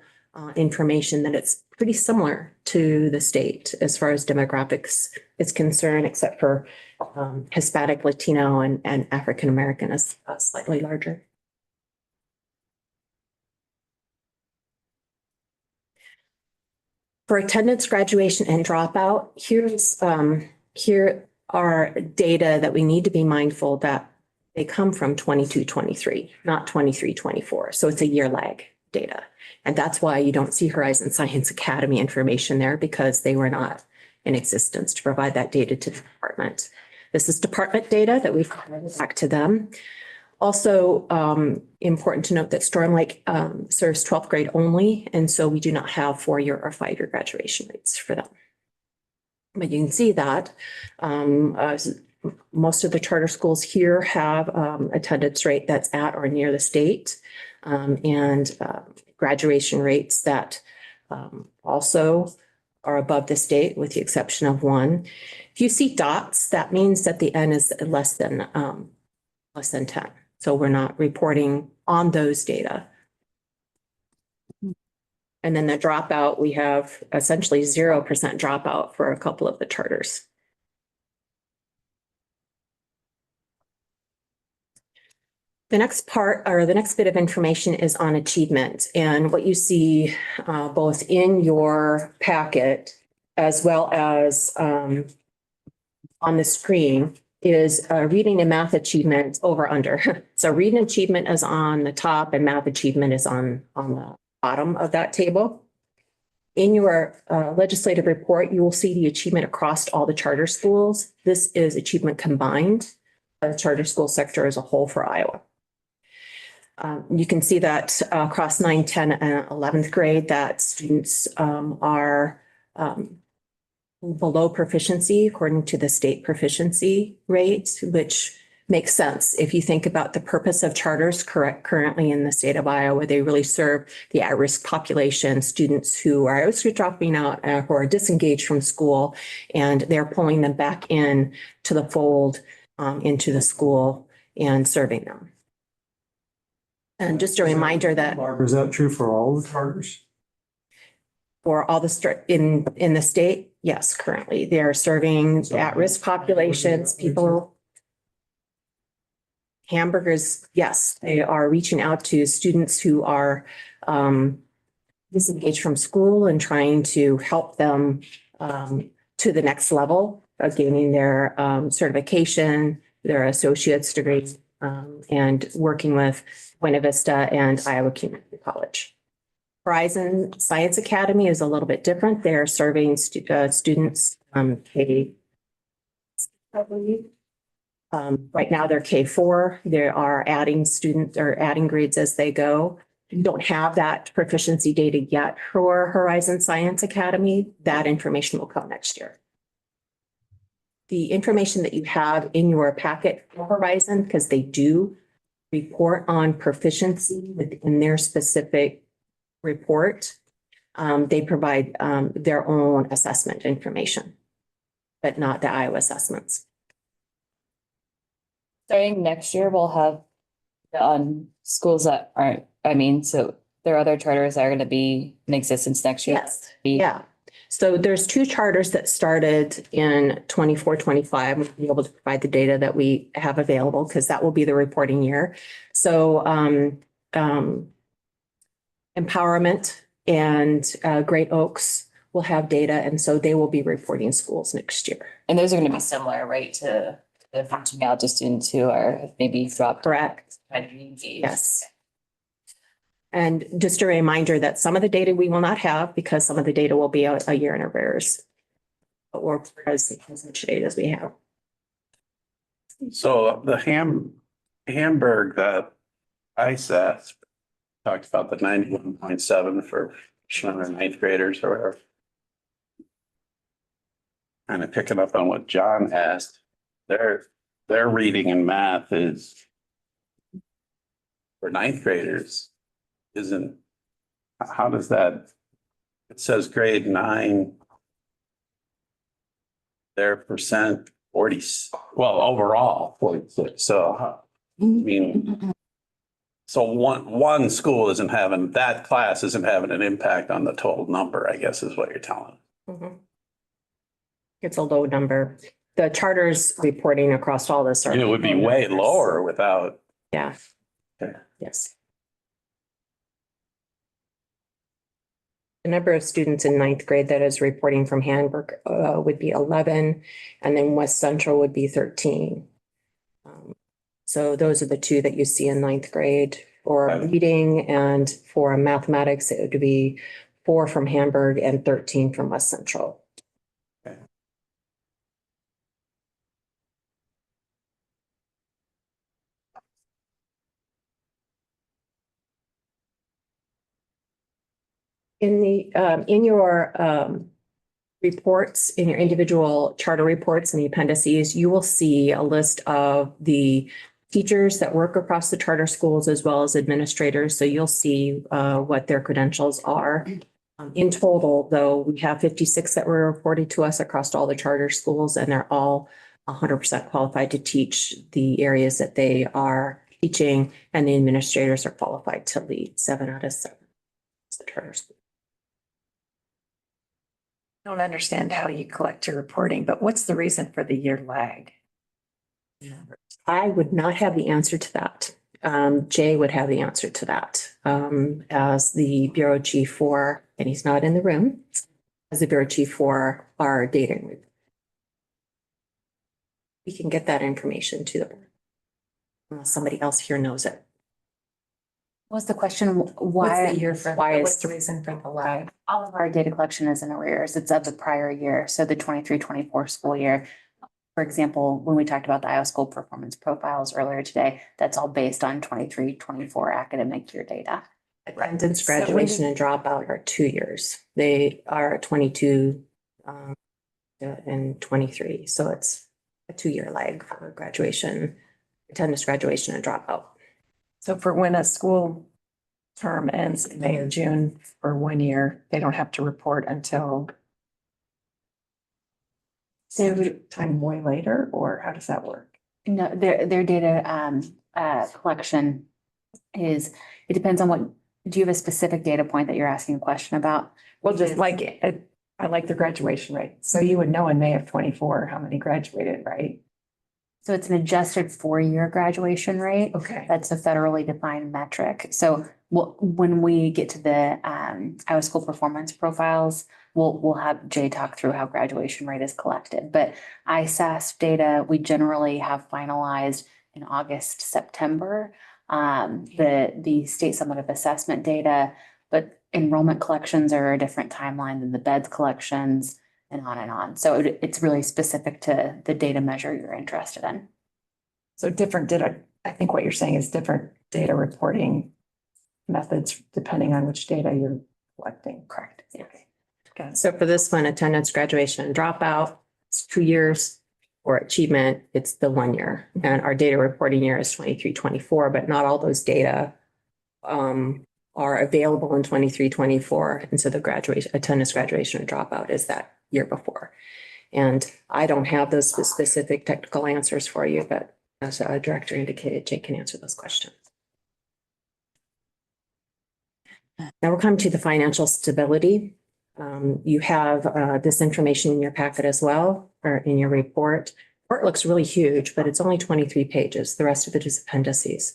information that it's pretty similar to the state as far as demographics is concerned, except for Hispanic, Latino, and African American is slightly larger. For attendance, graduation, and dropout, here are data that we need to be mindful that they come from 22-23, not 23-24. So it's a year lag data. And that's why you don't see Horizon Science Academy information there, because they were not in existence to provide that data to the department. This is department data that we've provided back to them. Also, important to note that Storm Lake serves 12th grade only, and so we do not have 4-year or 5-year graduation rates for them. But you can see that most of the charter schools here have attendance rate that's at or near the state, and graduation rates that also are above the state, with the exception of one. If you see dots, that means that the N is less than 10. So we're not reporting on those data. And then the dropout, we have essentially 0% dropout for a couple of the charters. The next part, or the next bit of information, is on achievement. And what you see both in your packet as well as on the screen is reading and math achievement over under. So reading achievement is on the top and math achievement is on the bottom of that table. In your legislative report, you will see the achievement across all the charter schools. This is achievement combined, the charter school sector as a whole for Iowa. You can see that across 9, 10, and 11th grade that students are below proficiency according to the state proficiency rate, which makes sense. If you think about the purpose of charters currently in the state of Iowa, they really serve the at-risk population, students who are either dropping out who are disengaged from school, and they're pulling them back in to the fold into the school and serving them. And just a reminder that Barbara, is that true for all the charters? for all the in the state, yes, currently they're serving at-risk populations, people. Hamburgers, yes, they are reaching out to students who are disengaged from school and trying to help them to the next level of gaining their certification, their associate's degree, and working with Buena Vista and Iowa Community College. Horizon Science Academy is a little bit different. They're serving students K I believe. Right now they're K4. They are adding students or adding grades as they go. You don't have that proficiency data yet for Horizon Science Academy. That information will come next year. The information that you have in your packet for Horizon, because they do report on proficiency within their specific report. They provide their own assessment information, but not the Iowa assessments. Starting next year, we'll have on schools that aren't, so there are other charters that are gonna be in existence next year. Yes, yeah. So there's two charters that started in 24-25. We'll be able to provide the data that we have available because that will be the reporting year. So Empowerment and Great Oaks will have data, and so they will be reporting schools next year. And those are gonna be similar, right, to the reaching out to students who are maybe dropped. Correct. Yes. And just a reminder that some of the data we will not have because some of the data will be a year in arrears. Or as much data as we have. So the Hamburg that ISAS talked about the 91.7 for freshmen or ninth graders or whatever. Kind of picking up on what John asked, their reading and math is for ninth graders isn't, how does that, it says grade 9, their percent 40, well, overall 46. So, I mean, so one school isn't having, that class isn't having an impact on the total number, I guess is what you're telling. It's a low number. The charters reporting across all this are. And it would be way lower without. Yeah. Okay. Yes. The number of students in ninth grade that is reporting from Hamburg would be 11, and then West Central would be 13. So those are the two that you see in ninth grade for reading, and for mathematics, it would be 4 from Hamburg and 13 from West Central. In your reports, in your individual charter reports and the appendices, you will see a list of the teachers that work across the charter schools as well as administrators. So you'll see what their credentials are. In total, though, we have 56 that were reported to us across all the charter schools, and they're all 100% qualified to teach the areas that they are teaching, and the administrators are qualified to lead 7 out of 7. It's the charter school. I don't understand how you collect your reporting, but what's the reason for the year lag? I would not have the answer to that. Jay would have the answer to that as the bureau chief for, and he's not in the room, as the bureau chief for our data. We can get that information to the board. Unless somebody else here knows it. What's the question? What's Why? the year for, why what's is the reason for the lag? all of our data collection is in arrears? It's of the prior year, so the 23-24 school year. For example, when we talked about the Iowa School Performance Profiles earlier today, that's all based on 23-24 academic year data. Attendance, graduation, and dropout are 2 years. They are 22 and 23. So it's a 2-year lag for graduation, attendance, graduation, and dropout. So for when a school term ends in May or June for 1 year, they don't have to report until time way later, or how does that work? No, their data collection is, it depends on what, do you have a specific data point that you're asking a question about? Well, just like, I like the graduation rate. So you would know in May of 24 how many graduated, right? So it's an adjusted 4-year graduation rate. Okay. That's a federally defined metric. So when we get to the Iowa School Performance Profiles, we'll have Jay talk through how graduation rate is collected. But ISAS data, we generally have finalized in August, September. The state summative assessment data, but enrollment collections are a different timeline than the beds collections. and on and on. So it's really specific to the data measure you're interested in. So different data, I think what you're saying is different data reporting methods depending on which data you're collecting. Correct. Yeah. Okay. So for this one, attendance, graduation, and dropout, it's 2 years. Or achievement, it's the 1 year. And our data reporting year is 23-24, but not all those data are available in 23-24. And so the graduation, attendance, graduation, and dropout is that year before. And I don't have those specific technical answers for you, but as our director indicated, Jake can answer those questions. Now we're coming to the financial stability. You have this information in your packet as well, or in your report. Report looks really huge, but it's only 23 pages. The rest of it is appendices.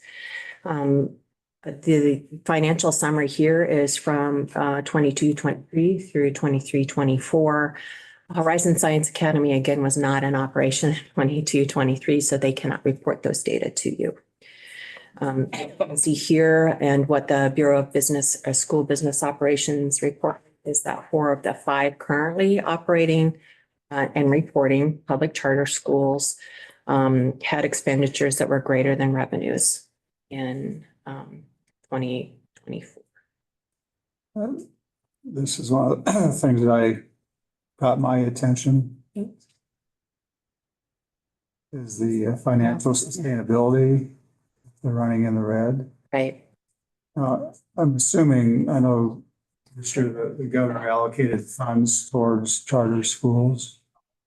The financial summary here is from 22-23 through 23-24. Horizon Science Academy, again, was not in operation in 22-23, so they cannot report those data to you. You can see here and what the Bureau of Business or School Business Operations report is that 4 of the 5 currently operating and reporting public charter schools had expenditures that were greater than revenues in 2024. This is one of the things that I got my attention. Is the financial sustainability, they're running in the red. Right. I'm assuming, I know the governor allocated funds towards charter schools.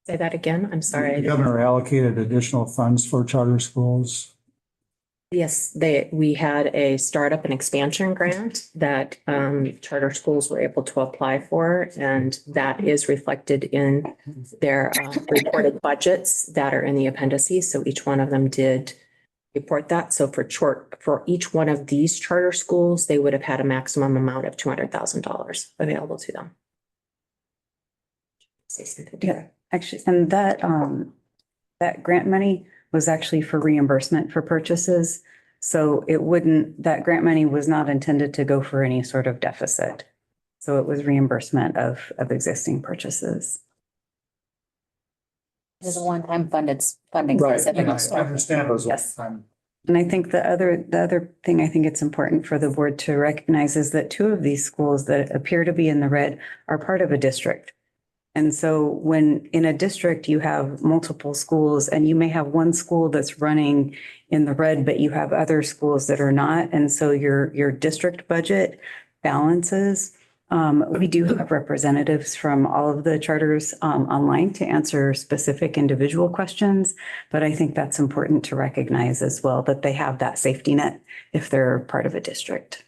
Say that again. I'm sorry. The governor allocated additional funds for charter schools. Yes, we had a startup and expansion grant that charter schools were able to apply for, and that is reflected in their reported budgets that are in the appendices. So each one of them did report that. So for each one of these charter schools, they would have had a maximum amount of $200,000 available to them. Say something. Yeah, actually, and that grant money was actually for reimbursement for purchases. So that grant money was not intended to go for any sort of deficit. So it was reimbursement of existing purchases. There's a one-time funding Right, specific. and I understand those. Yes. And I think the other thing I think it's important for the board to recognize is that 2 of these schools that appear to be in the red are part of a district. And so when in a district, you have multiple schools and you may have one school that's running in the red, but you have other schools that are not. And so your district budget balances. We do have representatives from all of the charters online to answer specific individual questions. But I think that's important to recognize as well, that they have that safety net if they're part of a district.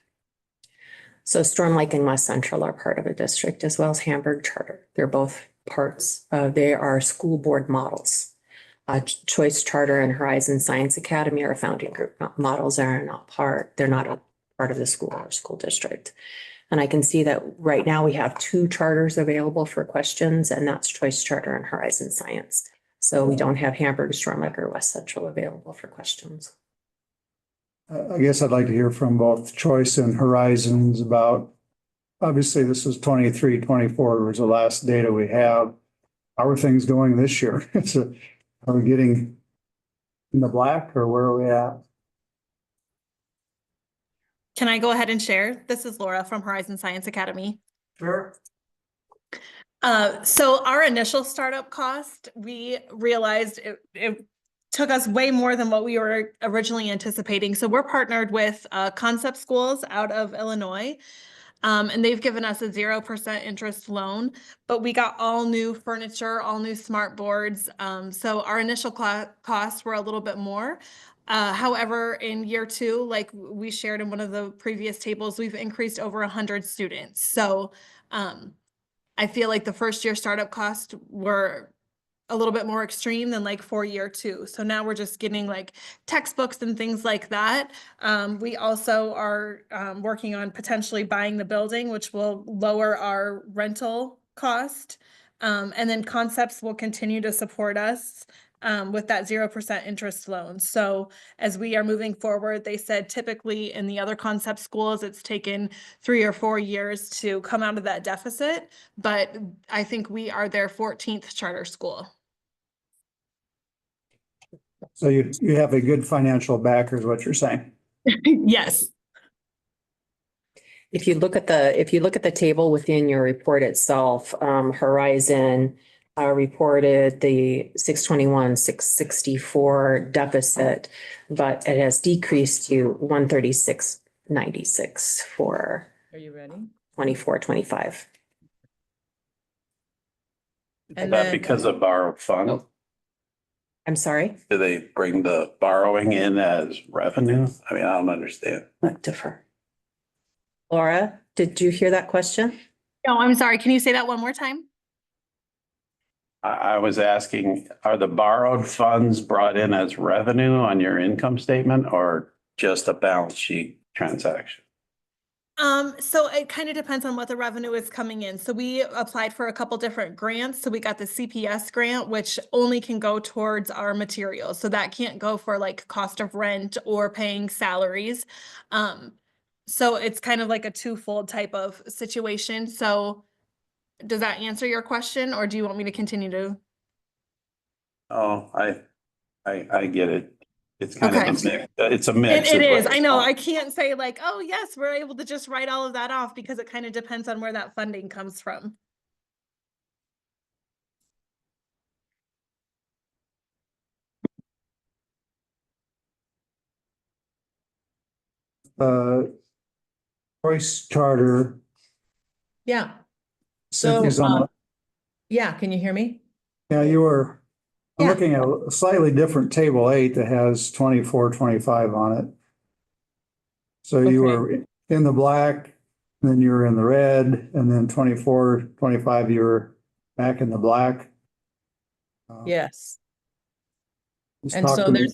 So Storm Lake and West Central are part of a district, as well as Hamburg Charter. They're both parts. They are school board models. Choice Charter and Horizon Science Academy are founding group models. They're not part of the school or school district. And I can see that right now we have 2 charters available for questions, and that's Choice Charter and Horizon Science. So we don't have Hamburg, Storm Lake, or West Central available for questions. I guess I'd like to hear from both Choice and Horizons about, obviously this is 23-24 was the last data we have. How are things going this year? Are we getting in the black or where are we at? Can I go ahead and share? This is Laura from Horizon Science Academy. Sure. So our initial startup cost, we realized it took us way more than what we were originally anticipating. So we're partnered with Concept Schools out of Illinois, and they've given us a 0% interest loan, but we got all new furniture, all new smart boards. So our initial costs were a little bit more. However, in year 2, like we shared in one of the previous tables, we've increased over 100 students. So I feel like the first year startup costs were a little bit more extreme than like for year 2. So now we're just getting like textbooks and things like that. We also are working on potentially buying the building, which will lower our rental cost. And then Concepts will continue to support us with that 0% interest loan. So as we are moving forward, they said typically in the other concept schools, it's taken 3 or 4 years to come out of that deficit. But I think we are their 14th charter school. So you have a good financial backer is what you're saying. Yes. If you look at the table within your report itself, Horizon reported the 621, 664 deficit, but it has decreased to 136.96 for Are you ready? 24, 25. Is that because of borrowed funds? I'm sorry? Do they bring the borrowing in as revenue? I mean, I don't understand. What differ? Laura, did you hear that question? No, I'm sorry. Can you say that one more time? I was asking, are the borrowed funds brought in as revenue on your income statement or just a balance sheet transaction? So it kind of depends on what the revenue is coming in. So we applied for a couple different grants. So we got the CPS grant, which only can go towards our materials. So that can't go for like cost of rent or paying salaries. So it's kind of like a twofold type of situation. So does that answer your question, or do you want me to continue to? Oh, I get it. It's kind of a Okay. mix. It's a mix. It what is. I it's know. called. I can't say like, oh, yes, we're able to just write all of that off because it kind of depends on where that funding comes from. Choice Charter. Yeah. Cynthia's on the- Yeah, can you hear me? Yeah, I'm Yeah. looking at a slightly different table 8 that has 24, 25 on it. So you were in the black, then you were in the red, and then 24, 25, you were back in the black. Yes. Just And talk so to me.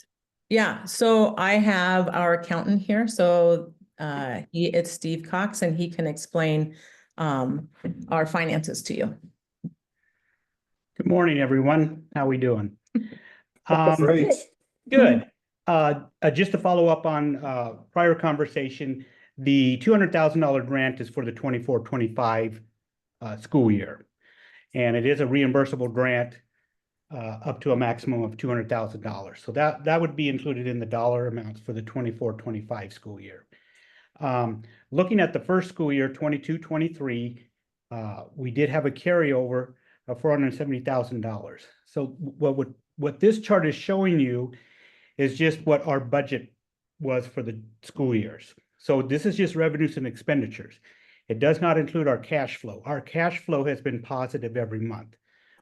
so I have our accountant here. So it's Steve Cox, and he can explain our finances to you. Good morning, everyone. How we doing? Great. Good. Just to follow up on prior conversation, the $200,000 grant is for the 24-25 school year. And it is a reimbursable grant up to a maximum of $200,000. So that would be included in the dollar amounts for the 24-25 school year. Looking at the first school year, 22-23, we did have a carryover of $470,000. So what this chart is showing you is just what our budget was for the school years. So this is just revenues and expenditures. It does not include our cash flow. Our cash flow has been positive every month.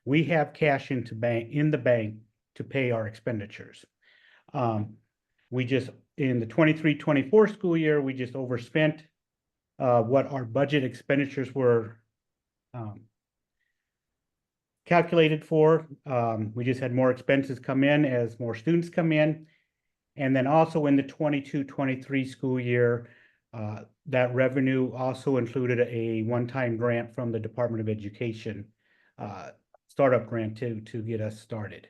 We have cash in the bank to pay our expenditures. We just, in the 23-24 school year, we just overspent what our budget expenditures were calculated for. We just had more expenses come in as more students come in. And then also in the 22-23 school year, that revenue also included a one-time grant from the Department of Education, startup grant to get us started.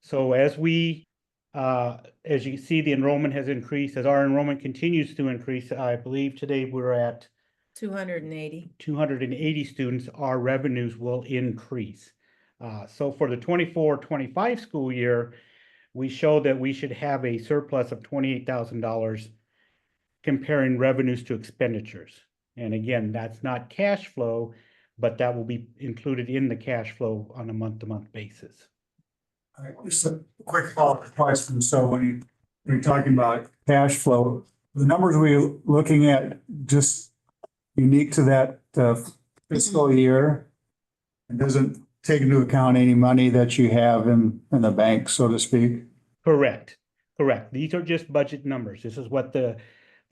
So as you can see, the enrollment has increased. As our enrollment continues to increase, I believe today we're at 280 students, our revenues will increase. So for the 24-25 school year, we show that we should have a surplus of $28,000 comparing revenues to expenditures. And again, that's not cash flow, but that will be included in the cash flow on a month-to-month basis. All right, just a quick follow-up question. So when you're talking about cash flow, the numbers we're looking at just unique to that fiscal year, it doesn't take into account any money that you have in the bank, so to speak? Correct. These are just budget numbers. This is what the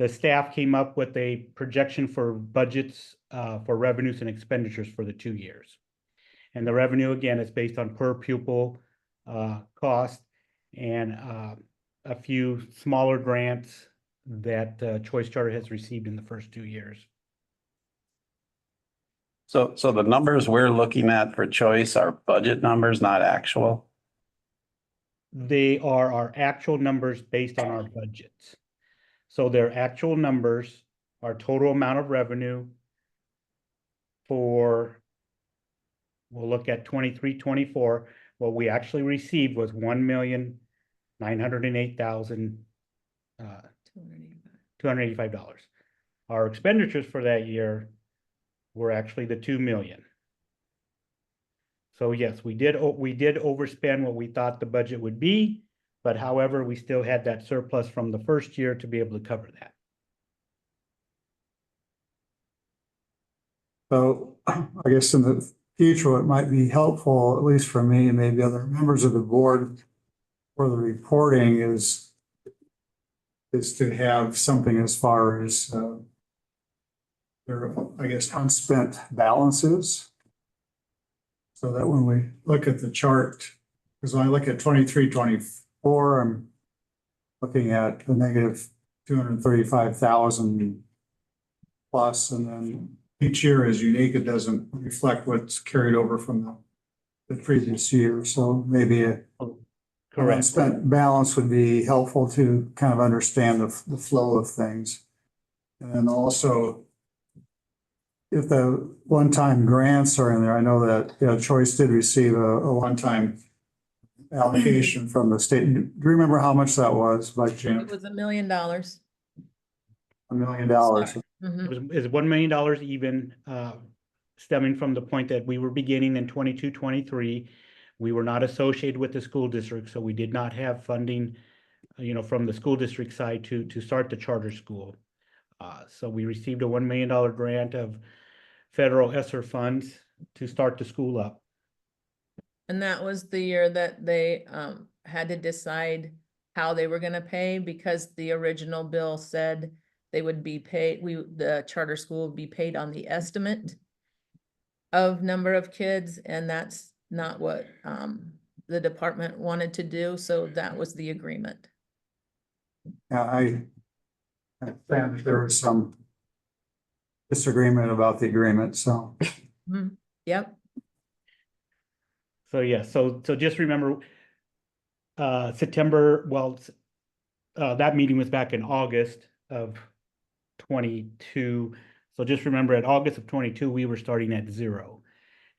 staff came up with, a projection for budgets for revenues and expenditures for the 2 years. And the revenue, again, is based on per pupil cost and a few smaller grants that Choice Charter has received in the first 2 years. So the numbers we're looking at for choice are budget numbers, not actual? they are our actual numbers based on our budgets. So their actual numbers, our total amount of revenue for, we'll look at 23-24. What we actually received was $1,908,285. Our expenditures for that year were actually the 2 million. So yes, we did overspend what we thought the budget would be, but however, we still had that surplus from the first year to be able to cover that. So I guess in the future, it might be helpful, at least for me and maybe other members of the board, for the reporting is to have something as far as their, I guess, unspent balances. So that when we look at the chart, because when I look at 23-24, I'm looking at the negative 235,000 plus, and then each year is unique. It doesn't reflect what's carried over from the previous year. So maybe an unspent balance would be helpful to kind of understand the flow of things. And then also, if the one-time grants are in there, I know that Choice did receive a one-time allocation from the state. Do you remember how much that was, like, Jim? It was $1 million. $1 million. It's $1 million even, stemming from the point that we were beginning in 22-23. We were not associated with the school district, so we did not have funding, from the school district side to start the charter school. So we received a $1 million grant of federal ESSER funds to start the school up. And that was the year that they had to decide how they were gonna pay, because the original bill said they would be paid, the charter school would be paid on the estimate of number of kids, and that's not what the department wanted to do, so that was the agreement. Yeah, I found there was some disagreement about the agreement, so. Yep. So yeah, so just remember, September, that meeting was back in August of 22. So just remember, at August of 22, we were starting at 0.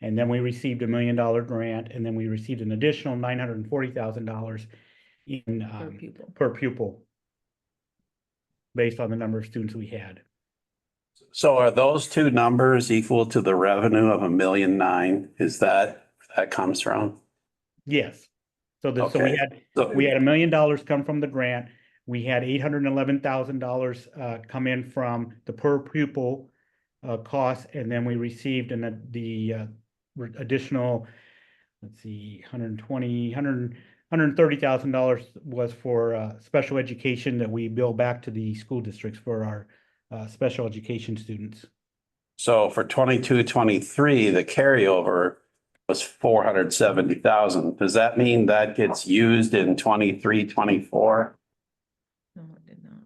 And then we received $1 million grant, and then we received an additional $940,000 in per pupil, based on the number of students we had. So are those two numbers equal to the revenue of $1.9 million? Is that comes from? Yes. So we Okay. had $1 million come from the grant. We had $811,000 come in from the per pupil cost, and then we received the additional, let's see, $130,000 was for special education that we bill back to the school districts for our special education students. So for 22-23, the carryover was 470,000. Does that mean that gets used in 23-24? No, it did not.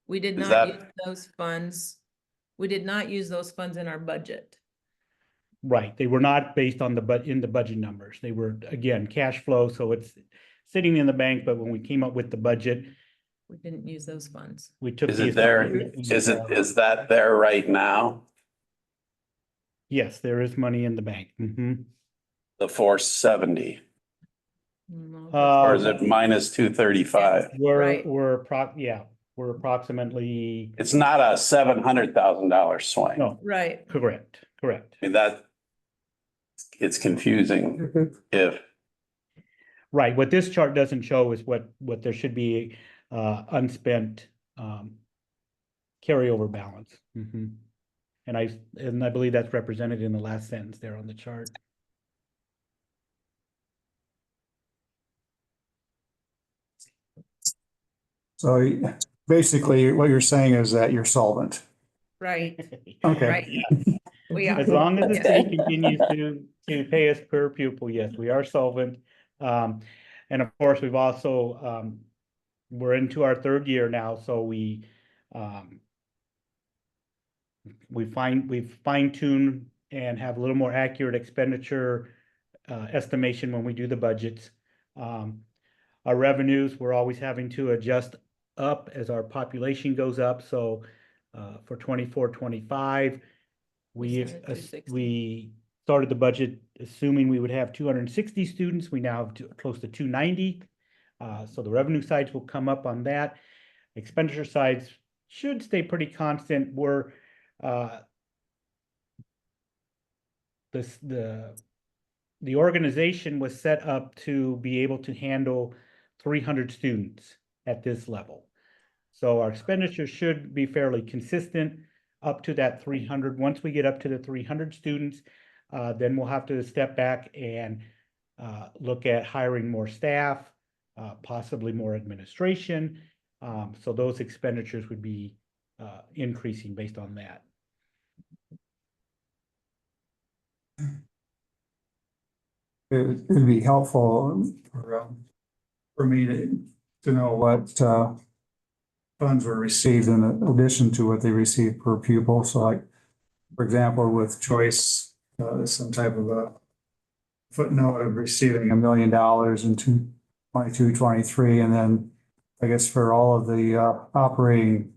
We did Is not that- use those funds. We did not use those funds in our budget. Right, they were not based on in the budget numbers. They were, again, cash flow, so it's sitting in the bank, but when we came up with the budget, We didn't use those funds. we took. Is it there? Is that there right now? Yes, there is money in the bank. The 470, No, or is it minus 235? We're approximately. It's not a $700,000 swing. No, right. Correct. I mean, it's confusing if. Right, what this chart doesn't show is what there should be unspent carryover balance. And I believe that's represented in the last sentence there on the chart. So basically what you're saying is that you're solvent. Right. Okay. Right. We are. As long as the Yes. state continues to pay us per pupil, yes, we are solvent. And of course, we've also, we're into our 3rd year now, so we've fine-tuned and have a little more accurate expenditure estimation when we do the budgets. Our revenues, we're always having to adjust up as our population goes up. So for 24-25, we started 260. we started the budget assuming we would have 260 students. We now have close to 290. So the revenue sides will come up on that. Expenditure sides should stay pretty constant. We're the organization was set up to be able to handle 300 students at this level. So our expenditures should be fairly consistent up to that 300. Once we get up to the 300 students, then we'll have to step back and look at hiring more staff, possibly more administration. So those expenditures would be increasing based on that. It'd be helpful for me to know what funds were received in addition to what they received per pupil. So like, for example, with Choice, some type of a footnote of receiving $1 million in 22-23, and then I guess for all of the operating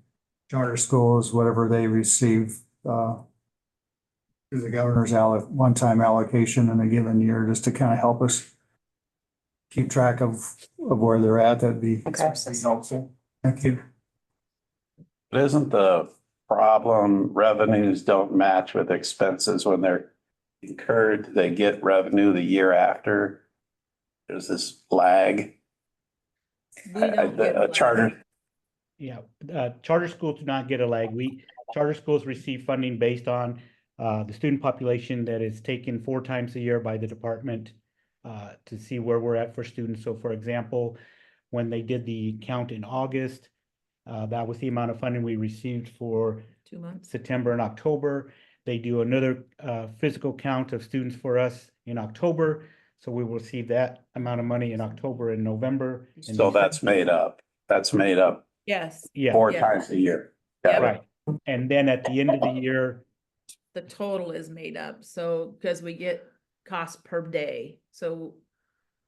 charter schools, whatever they receive through the governor's one-time allocation in a given year, just to kind of help us keep track of where they're at. That'd be helpful. Thank you. But isn't the problem revenues don't match with expenses when they're incurred? They get revenue the year after. There's this lag. We don't get A charter. Yeah, charter schools do not get a lag. Charter schools receive funding based on the student population that is taken 4 times a year by the department to see where we're at for students. So for example, when they did the count in August, that was the amount of funding we received for 2 months. September and October. They do another physical count of students for us in October. So we will receive that amount of money in October and November. And So that's made up. That's made up Yes, yeah, 4 Yeah. times a year. Got it. right. And then at the end of the year, the total is made up. So, because we get cost per day. So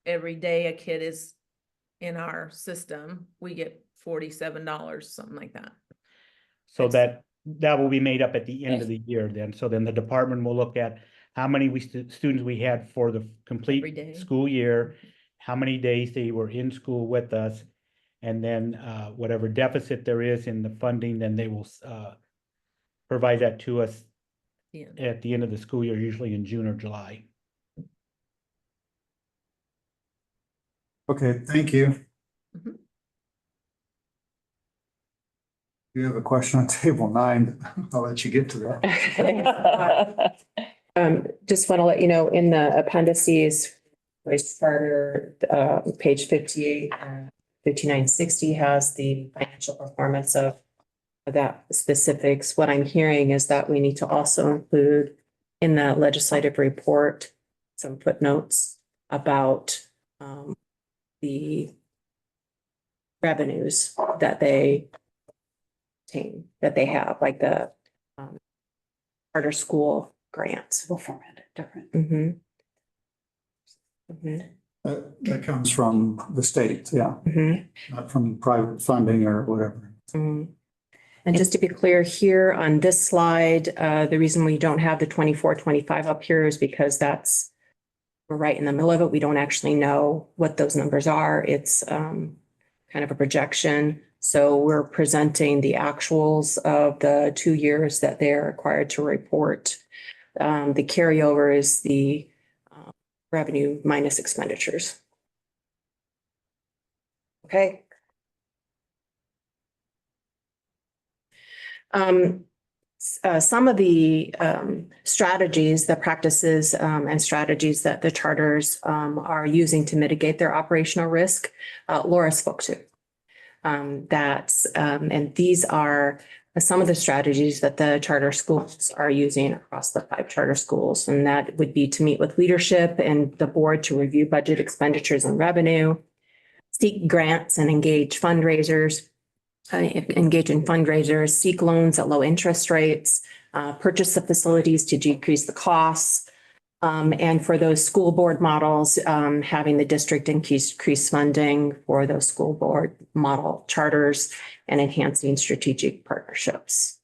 every day a kid is in our system, we get $47, something like that. so that will be made up at the end of the year then. So then the department will look at how many students we had for the Every complete day. school year, how many days they were in school with us, and then whatever deficit there is in the funding, then they will provide that to us Yeah. at the end of the school year, usually in June or July. Okay, thank you. Mhm. You have a question on table 9. I'll let you get to that. Just want to let you know, in the appendices, Voice Charter, page 58, 5960 has the financial performance of that specifics. What I'm hearing is that we need to also include in the legislative report some footnotes about the revenues that they obtain, that they have, like the charter school grants. We'll format it different. Mm-hmm. Mm-hmm. That comes from the state, yeah, Mm-hmm. not from private funding or whatever. Mm-hmm. And just to be clear here on this slide, the reason we don't have the 24-25 up here is because we're right in the middle of it. We don't actually know what those numbers are. It's kind of a projection. So we're presenting the actuals of the 2 years that they're required to report. The carryover is the revenue minus expenditures. Okay. Some of the strategies, the practices and strategies that the charters are using to mitigate their operational risk, Laura spoke to. And these are some of the strategies that the charter schools are using across the 5 charter schools. And that would be to meet with leadership and the board to review budget expenditures and revenue, seek grants and engage in fundraisers, seek loans at low interest rates, purchase the facilities to decrease the costs, And for those school board models, having the district increase funding for those school board model charters and enhancing strategic partnerships.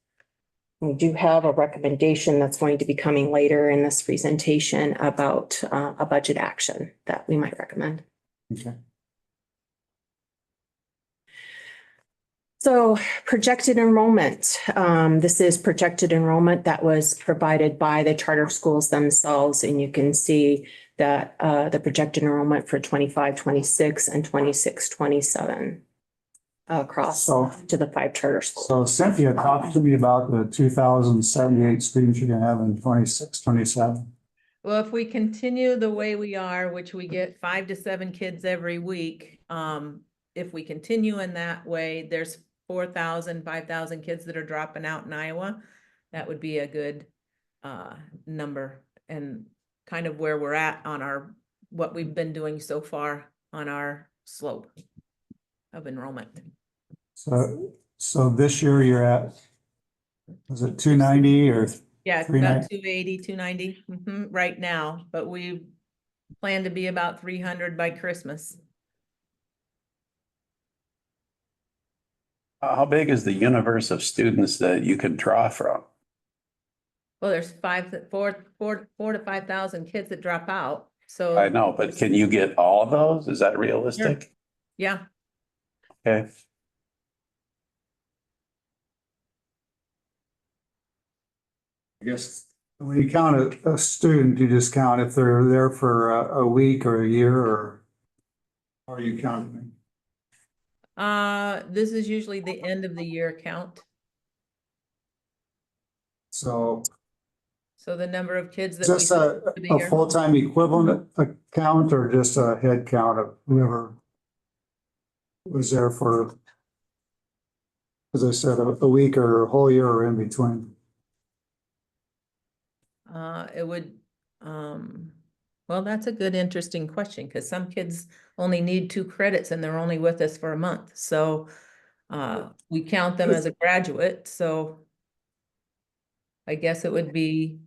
We do have a recommendation that's going to be coming later in this presentation about a budget action that we might recommend. Okay. So projected enrollment, this is projected enrollment that was provided by the charter schools themselves. And you can see that the projected enrollment for 25-26 and 26-27 across to the 5 charter schools. So Cynthia talked to me about the 2,078 students you're gonna have in 26-27. Well, if we continue the way we are, which we get 5 to 7 kids every week, if we continue in that way, there's 4,000, 5,000 kids that are dropping out in Iowa. That would be a good number and kind of where we're at on what we've been doing so far on our slope of enrollment. So this year you're at, was it 290 or? Yeah, it's 390? about 280, 290 right now, but we plan to be about 300 by Christmas. How big is the universe of students that you could draw from? Well, there's 4 to 5,000 kids that drop out. So I know, but can you get all of those? Is that realistic? yeah, Okay. I guess when you count a student, you just count if they're there for a week or a year, or are you counting? this is usually the end of the year count. So So the number of kids that is this we a for the year. full-time equivalent account or just a head count of whoever was there for, as I said, a week or a whole year or in between? It would, well, that's a good, interesting question, because some kids only need 2 credits and they're only with us for a month. So we count them as a graduate, so I guess it would be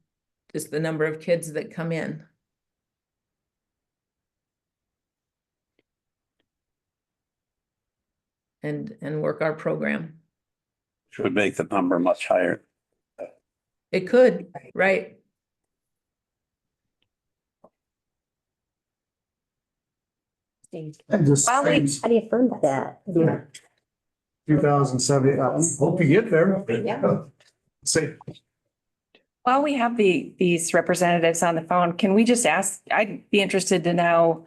just the number of kids that come in. And work our program. Which would make the number much higher. It could, right? And just How do you fund that? 2070, hope you get there. Yeah. Say, While we have these representatives on the phone, can we just ask, I'd be interested to know,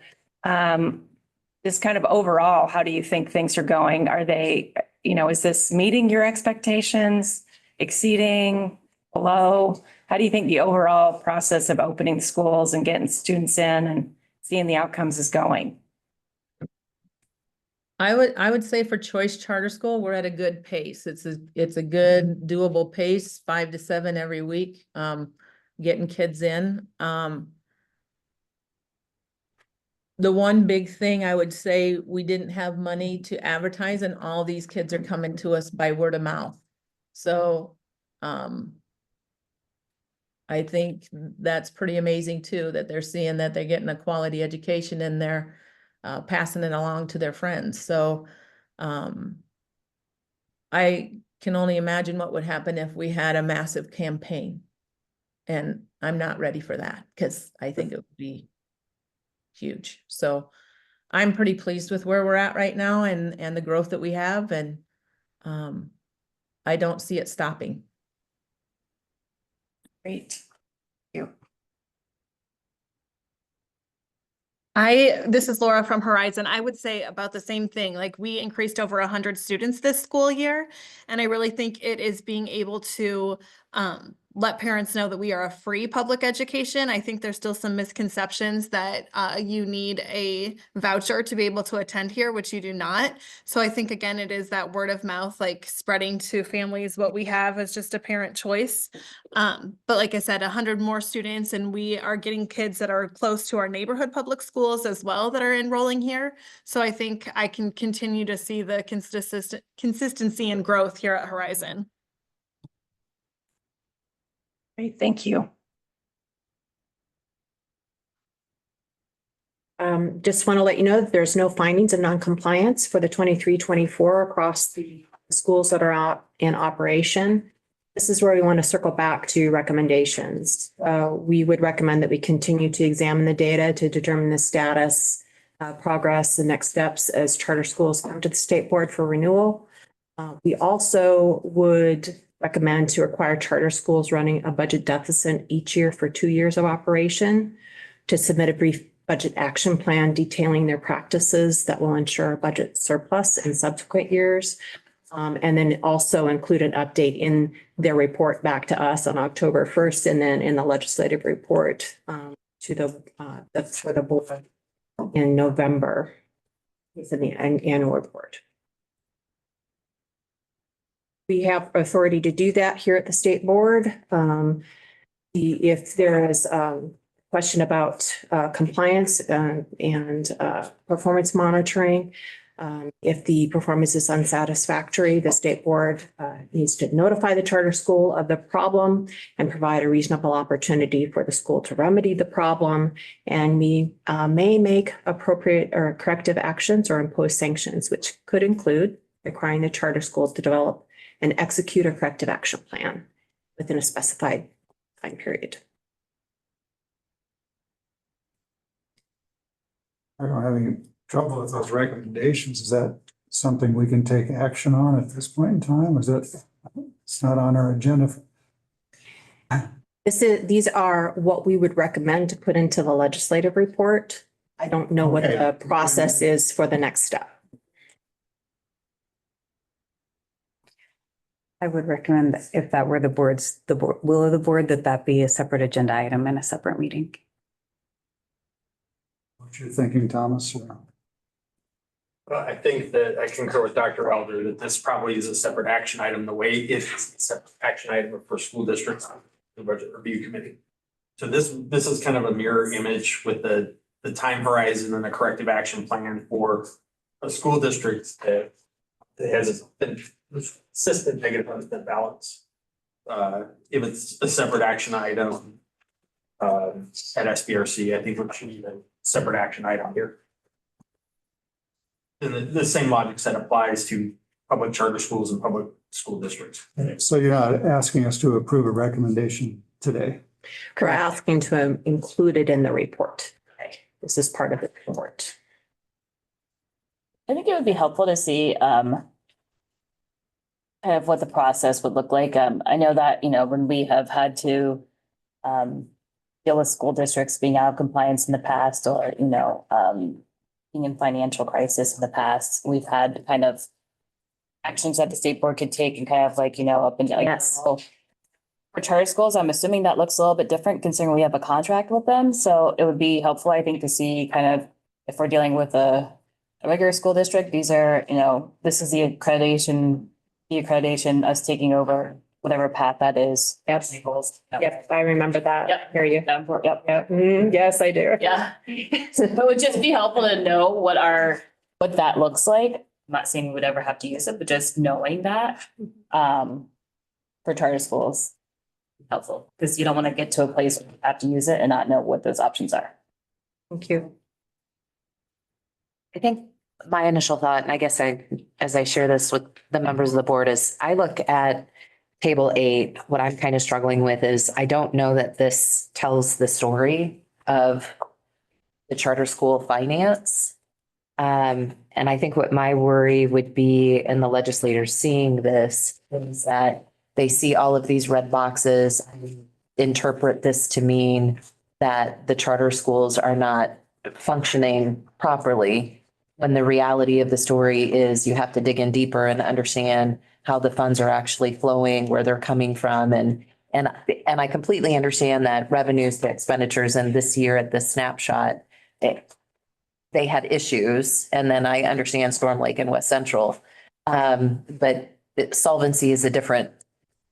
just kind of overall, how do you think things are going? Are they, is this meeting your expectations, exceeding, below? How do you think the overall process of opening schools and getting students in and seeing the outcomes is going? I would say for Choice Charter School, we're at a good pace. It's a good doable pace, 5 to 7 every week, getting kids in. The one big thing I would say, we didn't have money to advertise, and all these kids are coming to us by word of mouth. So, I think that's pretty amazing too, that they're seeing that they're getting a quality education and they're passing it along to their friends. So I can only imagine what would happen if we had a massive campaign. And I'm not ready for that, because I think it would be huge. So I'm pretty pleased with where we're at right now and the growth that we have. And I don't see it stopping. Great. Thank you. This is Laura from Horizon. I would say about the same thing. Like, we increased over 100 students this school year. And I really think it is being able to let parents know that we are a free public education. I think there's still some misconceptions that you need a voucher to be able to attend here, which you do not. So I think, again, it is that word of mouth, like spreading to families what we have as just a parent choice. But like I said, 100 more students, and we are getting kids that are close to our neighborhood public schools as well that are enrolling here. So I think I can continue to see the consistency and growth here at Horizon. Great, thank you. just want to let you know that there's no findings of noncompliance for the 23-24 across the schools that are out in operation. This is where we want to circle back to recommendations. We would recommend that we continue to examine the data to determine the status, progress, and next steps as charter schools come to the state board for renewal. We also would recommend to require charter schools running a budget deficit each year for 2 years of operation to submit a brief budget action plan detailing their practices that will ensure a budget surplus in subsequent years. And then also include an update in their report back to us on October 1st, and then in the legislative report to for the board in November. It's in the annual report. We have authority to do that here at the state board. If there is question about compliance and performance monitoring, if the performance is unsatisfactory, the state board needs to notify the charter school of the problem and provide a reasonable opportunity for the school to remedy the problem. And we may make appropriate or corrective actions or impose sanctions, which could include requiring the charter schools to develop and execute a corrective action plan within a specified time period. I don't have any trouble with those recommendations. Is that something we can take action on at this point in time? Is it, it's not on our agenda? These are what we would recommend to put into the legislative report. I don't know what the process is for the next step. I would recommend that if that were the will of the board, that be a separate agenda item in a separate meeting. What you're thinking, Thomas? I think that I concur with Dr. Elder that this probably is a separate action item, the way it's a separate action item for school districts, the budget review committee. So this is kind of a mirror image with the time horizon and the corrective action plan for a school district that has been consistent negative unspent balance. If it's a separate action item at SBRC, I think we should need a separate action item here. And the same logic set applies to public charter schools and public school districts. So you're not asking us to approve a recommendation today? We're asking to include it in the report. Okay. This is part of the report. I think it would be helpful to see kind of what the process would look like. I know that, when we have had to deal with school districts being out of compliance in the past, or, being in financial crisis in the past, we've had kind of actions that the state board could take and kind of up and down. Yes. So for charter schools, I'm assuming that looks a little bit different considering we have a contract with them. So it would be helpful, I think, to see kind of if we're dealing with a regular school district, these are, this is the accreditation, us taking over whatever path that is. Yep. Yep, I remember that. Yep. Hear you. Yep. Yes, I do. Yeah. So it would just be helpful to know what that looks like. I'm not saying we would ever have to use it, but just knowing that for charter schools, helpful, because you don't want to get to a place where you have to use it and not know what those options are. Thank you. I think my initial thought, and I guess as I share this with the members of the board, is I look at table 8, what I'm kind of struggling with is I don't know that this tells the story of the charter school finance. And I think what my worry would be, and the legislators seeing this, is that they see all of these red boxes and interpret this to mean that the charter schools are not functioning properly, when the reality of the story is you have to dig in deeper and understand how the funds are actually flowing, where they're coming from. And I completely understand that revenues to expenditures, and this year at this snapshot, they had issues. And then I understand Storm Lake and West Central. But solvency is a different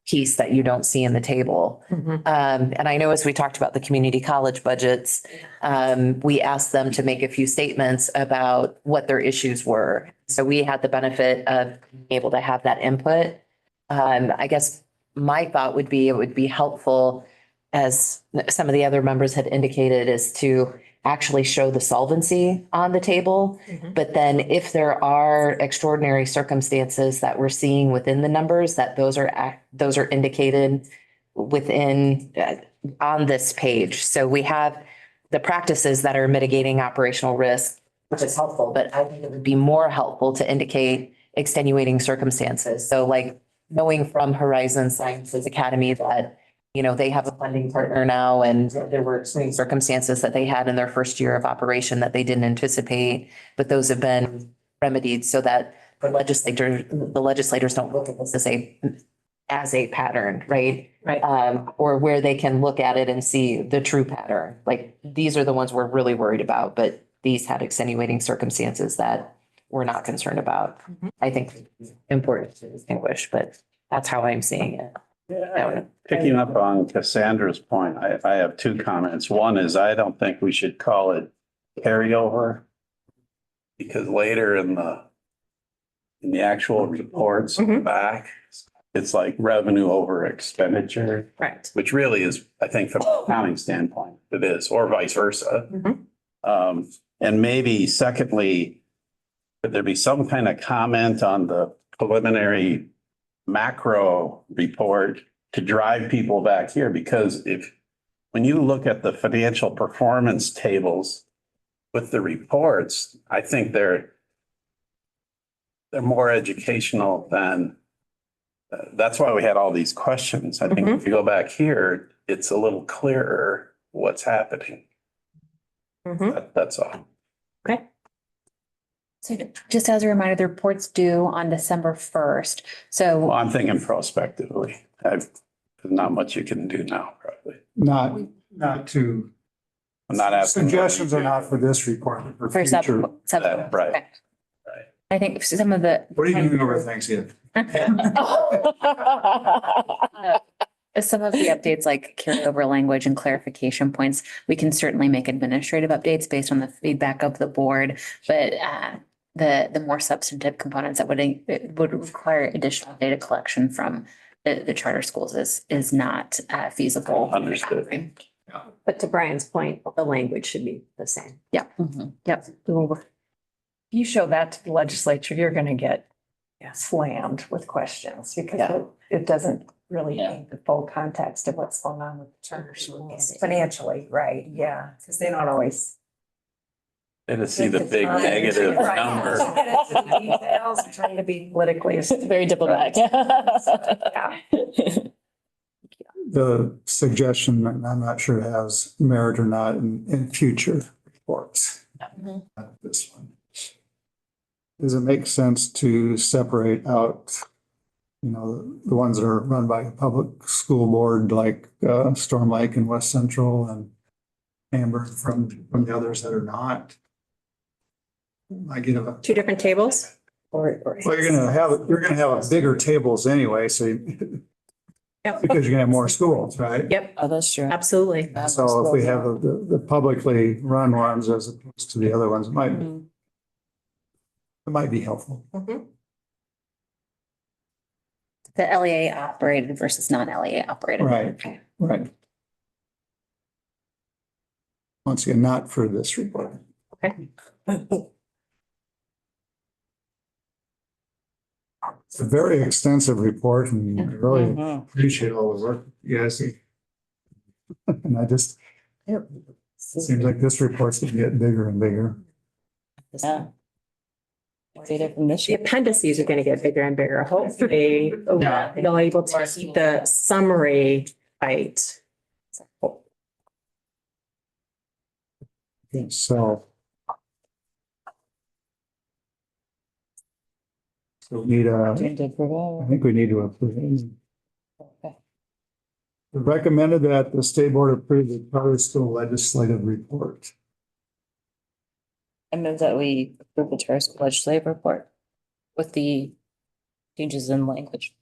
piece that you don't see in the table. And I know as we talked about the community college budgets, we asked them to make a few statements about what their issues were. So we had the benefit of being able to have that input. I guess my thought would be, it would be helpful, as some of the other members had indicated, is to actually show the solvency on the table. But then if there are extraordinary circumstances that we're seeing within the numbers, that those are indicated within, on this page. So we have the practices that are mitigating operational risk, which is helpful, but I think it would be more helpful to indicate extenuating circumstances. So like knowing from Horizon Sciences Academy that, you know, they have a funding partner now and there were extreme circumstances that they had in their first year of operation that they didn't anticipate, but those have been remedied so that the legislators don't look at this as a pattern, right? Right. Or where they can look at it and see the true pattern. Like, these are the ones we're really worried about, but these had extenuating circumstances that we're not concerned about. I think it's important to distinguish, but that's how I'm seeing it. Yeah, picking up on Cassandra's point, I have two comments. One is I don't think we should call it carryover, because later in the actual reports back, it's like revenue over expenditure. Right. Which really is, I think, from an accounting standpoint, it is, or vice versa. And maybe secondly, could there be some kind of comment on the preliminary macro report to drive people back here? Because when you look at the financial performance tables with the reports, I think they're more educational than, that's why we had all these questions. I think if you go back here, it's a little clearer what's happening. That's all. Okay. So just as a reminder, the report's due on December 1st. So Well, I'm thinking prospectively. There's not much you can do now, probably. Not to, I'm not asking. suggestions are not for this report, but for for sub, future. Right. okay. I think some of the. What are you doing over Thanksgiving? Some of the updates like carryover language and clarification points, we can certainly make administrative updates based on the feedback of the board. But the more substantive components that would require additional data collection from the charter schools is not feasible. Understood. But to Brian's point, the language should be the same. Yeah. Yep. If you show that to the legislature, you're gonna get slammed with questions because it doesn't really paint the full context of what's going on with the charter schools financially, right? Yeah, because they don't always. They just see the big negative Right. number. Details, trying to be politically. Very diplomatic. Yeah. The suggestion, and I'm not sure it has merit or not in future reports. Not this one. Does it make sense to separate out, you know, the ones that are run by a public school board like Storm Lake and West Central and Amber from the others that are not? I get a. Two different tables? Or. Well, you're gonna have bigger tables anyway, so Yep. because you're gonna have more schools, right? Yep, Oh, that's true. absolutely. So if we have the publicly run ones as opposed to the other ones, it might be helpful. The LEA operated versus non-LEA operated. Right. Okay. Right. Once again, not for this report. Okay. It's a very extensive report and I really appreciate all the work you guys do. And I just, it seems like this report's gonna get bigger and bigger. Yeah. Data from this The year. appendices are gonna get bigger and bigger. Hopefully, they'll able to keep the summary tight. So. So we need I think we need to approve. Okay. Recommended that the state board approve the charter school legislative report. I move that we approve the charter school legislative report with the changes in language.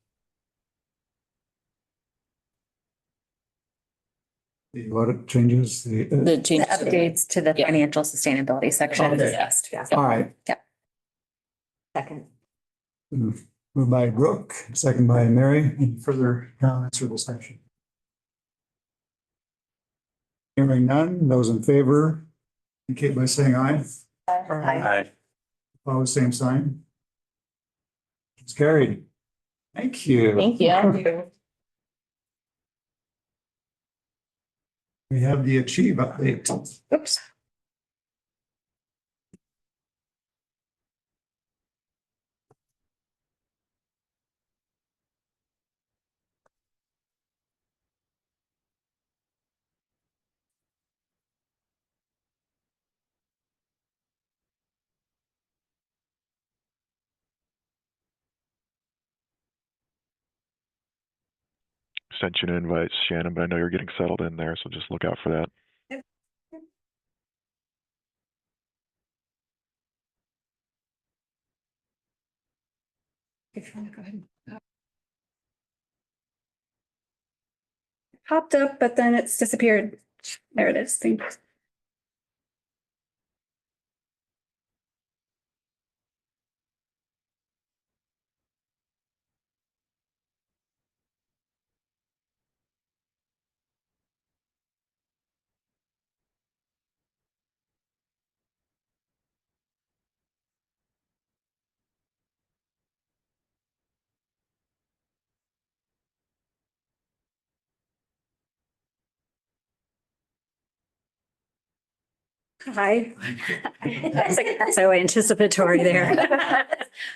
The what changes the. The The changes. updates to the financial sustainability section. Okay. Yes. All right. Second. Moved by Brooke, second by Mary. Any further comments or discussion? Hearing none, those in favor indicate by saying aye. Aye. Opposed, same sign. It's carried. Thank you. Thank you. We have the Achieve update. Oops. Sent you an invite, Shannon, but I know you're getting settled in there, so just look out for that. If you want to go ahead. Popped up, but then it's disappeared. There it is. Thanks. Hi. So anticipatory there.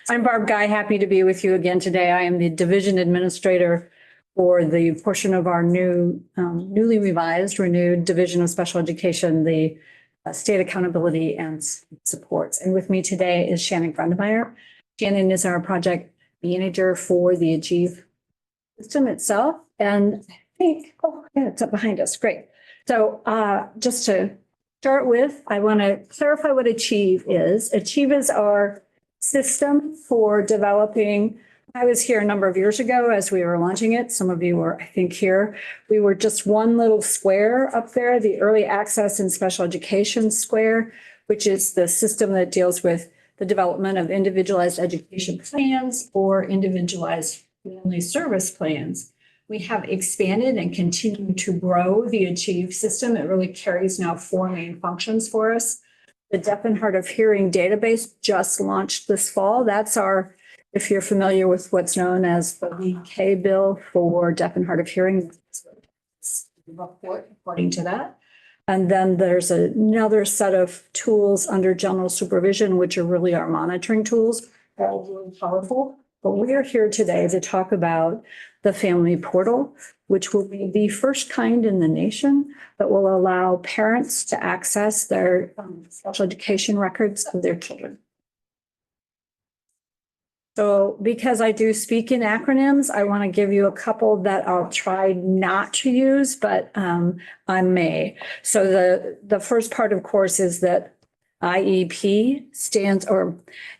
I'm Barb Guy, happy to be with you again today. I am the division administrator for the portion of our newly revised, renewed Division of Special Education, the State Accountability and Supports. And with me today is Shannon Grundemeyer. Shannon is our project manager for the Achieve system itself. And I think, oh, yeah, it's up behind us. Great. So just to start with, I want to clarify what Achieve is. Achieve is our system for developing. I was here a number of years ago as we were launching it. Some of you were, I think, here. We were just one little square up there, the Early Access and Special Education Square, which is the system that deals with the development of individualized education plans or individualized family service plans. We have expanded and continue to grow the Achieve system. It really carries now 4 main functions for us. The Deaf and Hard of Hearing database just launched this fall. That's our, if you're familiar with what's known as the VK bill for Deaf and Hard of Hearing, report according to that. And then there's another set of tools under general supervision, which are really our monitoring tools, all really powerful. But we're here today to talk about the Family Portal, which will be the first kind in the nation that will allow parents to access their special education records of their children. So because I do speak in acronyms, I want to give you a couple that I'll try not to use, but I may. So the first part, of course, is that IEP stands, or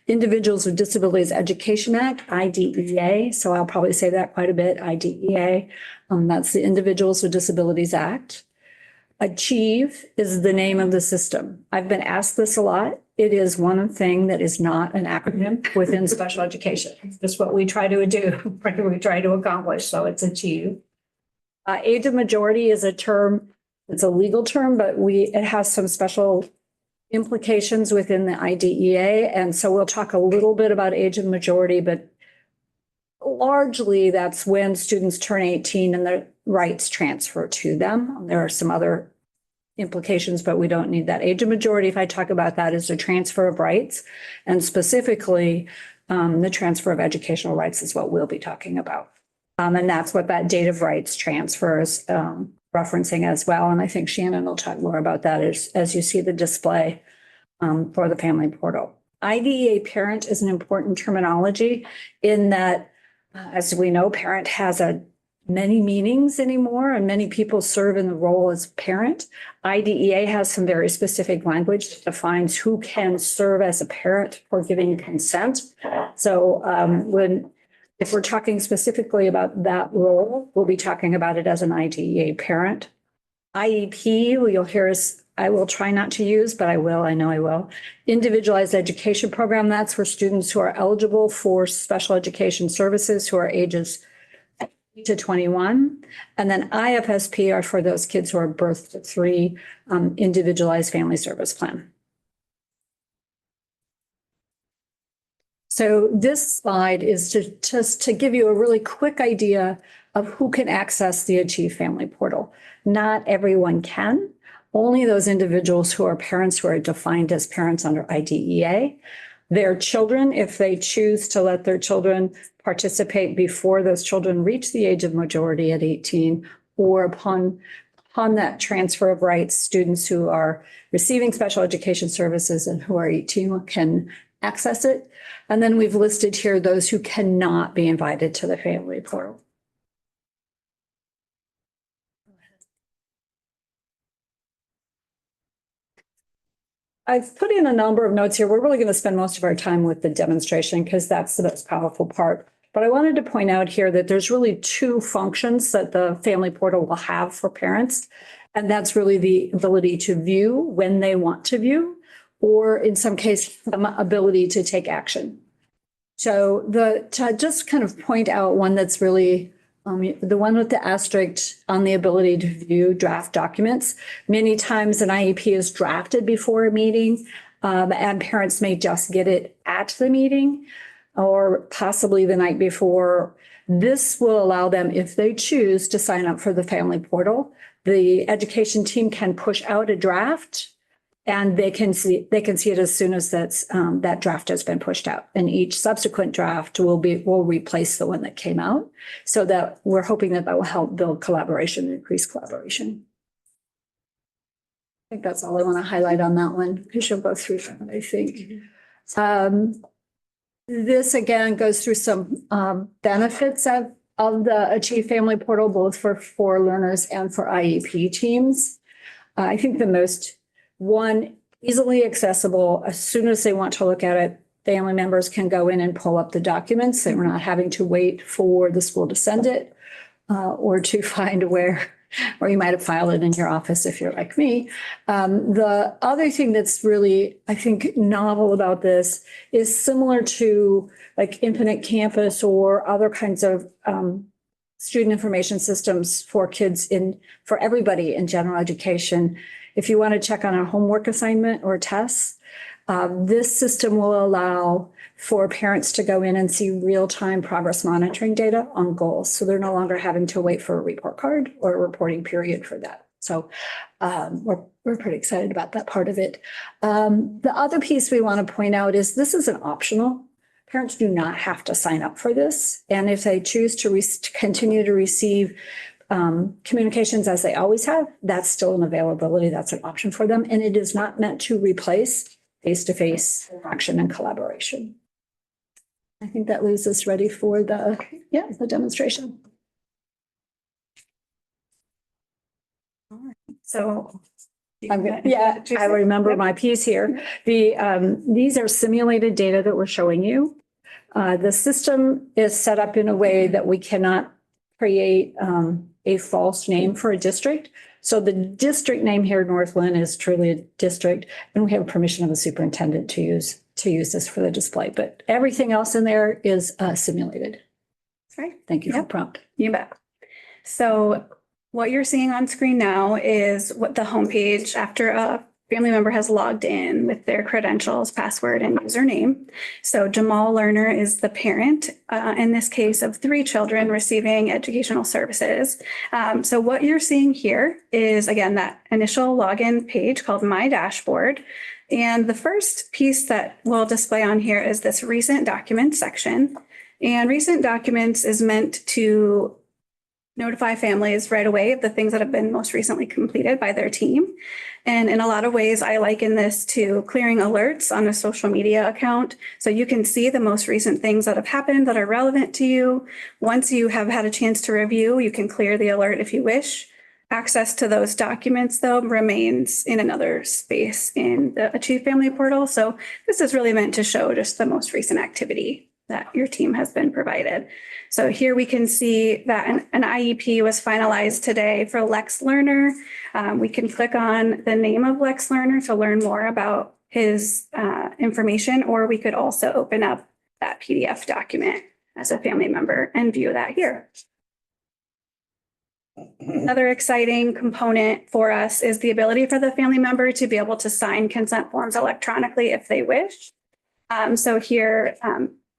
Individuals with Disabilities Education Act, IDEA. So I'll probably say that quite a bit, IDEA. That's the Individuals with Disabilities Act. Achieve is the name of the system. I've been asked this a lot. It is one thing that is not an acronym within special education. It's just what we try to do, what we try to accomplish. So it's Achieve. Age of majority is a term, it's a legal term, but it has some special implications within the IDEA. And so we'll talk a little bit about age of majority, but largely that's when students turn 18 and their rights transfer to them. There are some other implications, but we don't need that. Age of majority, if I talk about that, is the transfer of rights, and specifically the transfer of educational rights is what we'll be talking about. And that's what that date of rights transfers referencing as well. And I think Shannon will talk more about that as you see the display for the Family Portal. IDEA parent is an important terminology in that, as we know, parent has many meanings anymore, and many people serve in the role as parent. IDEA has some very specific language that defines who can serve as a parent for giving consent. So if we're talking specifically about that role, we'll be talking about it as an IDEA parent. IEP, you'll hear us, I will try not to use, but I will, I know I will. Individualized Education Program, that's for students who are eligible for special education services who are ages to 21. And then IFSP are for those kids who are birth to 3, individualized family service plan. So this slide is to give you a really quick idea of who can access the Achieve Family Portal. Not everyone can. Only those individuals who are parents who are defined as parents under IDEA. Their children, if they choose to let their children participate before those children reach the age of majority at 18, or upon that transfer of rights, students who are receiving special education services and who are 18 can access it. And then we've listed here those who cannot be invited to the family portal. I've put in a number of notes here. We're really going to spend most of our time with the demonstration because that's the most powerful part. But I wanted to point out here that there's really 2 functions that the family portal will have for parents. And that's really the ability to view when they want to view, or in some cases, the ability to take action. So to just kind of point out one that's really the one with the asterisk on the ability to view draft documents. Many times an IEP is drafted before a meeting, and parents may just get it at the meeting or possibly the night before. This will allow them, if they choose, to sign up for the family portal. The education team can push out a draft, and they can see it as soon as that draft has been pushed out. And each subsequent draft will replace the one that came out. So that we're hoping that will help build collaboration and increase collaboration. I think that's all I want to highlight on that one, because you'll go through that, I think. This again goes through some benefits of the Achieve Family Portal, both for learners and for IEP teams. I think the most one, easily accessible. As soon as they want to look at it, family members can go in and pull up the documents. They were not having to wait for the school to send it or to find where you might have filed it in your office if you're like me. The other thing that's really, I think, novel about this is similar to like Infinite Campus or other kinds of student information systems for kids for everybody in general education. If you want to check on a homework assignment or tests, this system will allow for parents to go in and see real-time progress monitoring data on goals. So they're no longer having to wait for a report card or a reporting period for that. So we're pretty excited about that part of it. The other piece we want to point out is this is an optional. Parents do not have to sign up for this. And if they choose to continue to receive communications as they always have, that's still an availability. That's an option for them. And it is not meant to replace face-to-face interaction and collaboration. I think that leaves us ready for the demonstration. All right. So I remember my piece here. These are simulated data that we're showing you. The system is set up in a way that we cannot create a false name for a district. So the district name here, Northland, is truly a district, and we have permission of the superintendent to use this for the display. But everything else in there is simulated. That's right. Thank you for the prompt. You bet. So what you're seeing on screen now is what the homepage after a family member has logged in with their credentials, password, and username. So Jamal Lerner is the parent, in this case, of 3 children receiving educational services. So what you're seeing here is, again, that initial login page called My Dashboard. And the first piece that we'll display on here is this recent documents section. And recent documents is meant to notify families right away of the things that have been most recently completed by their team. And in a lot of ways, I liken this to clearing alerts on a social media account. So you can see the most recent things that have happened that are relevant to you. Once you have had a chance to review, you can clear the alert if you wish. Access to those documents, though, remains in another space in the Achieve Family Portal. So this is really meant to show just the most recent activity that your team has been provided. So here we can see that an IEP was finalized today for Lex Lerner. We can click on the name of Lex Lerner to learn more about his information, or we could also open up that PDF document as a family member and view that here. Another exciting component for us is the ability for the family member to be able to sign consent forms electronically if they wish. So here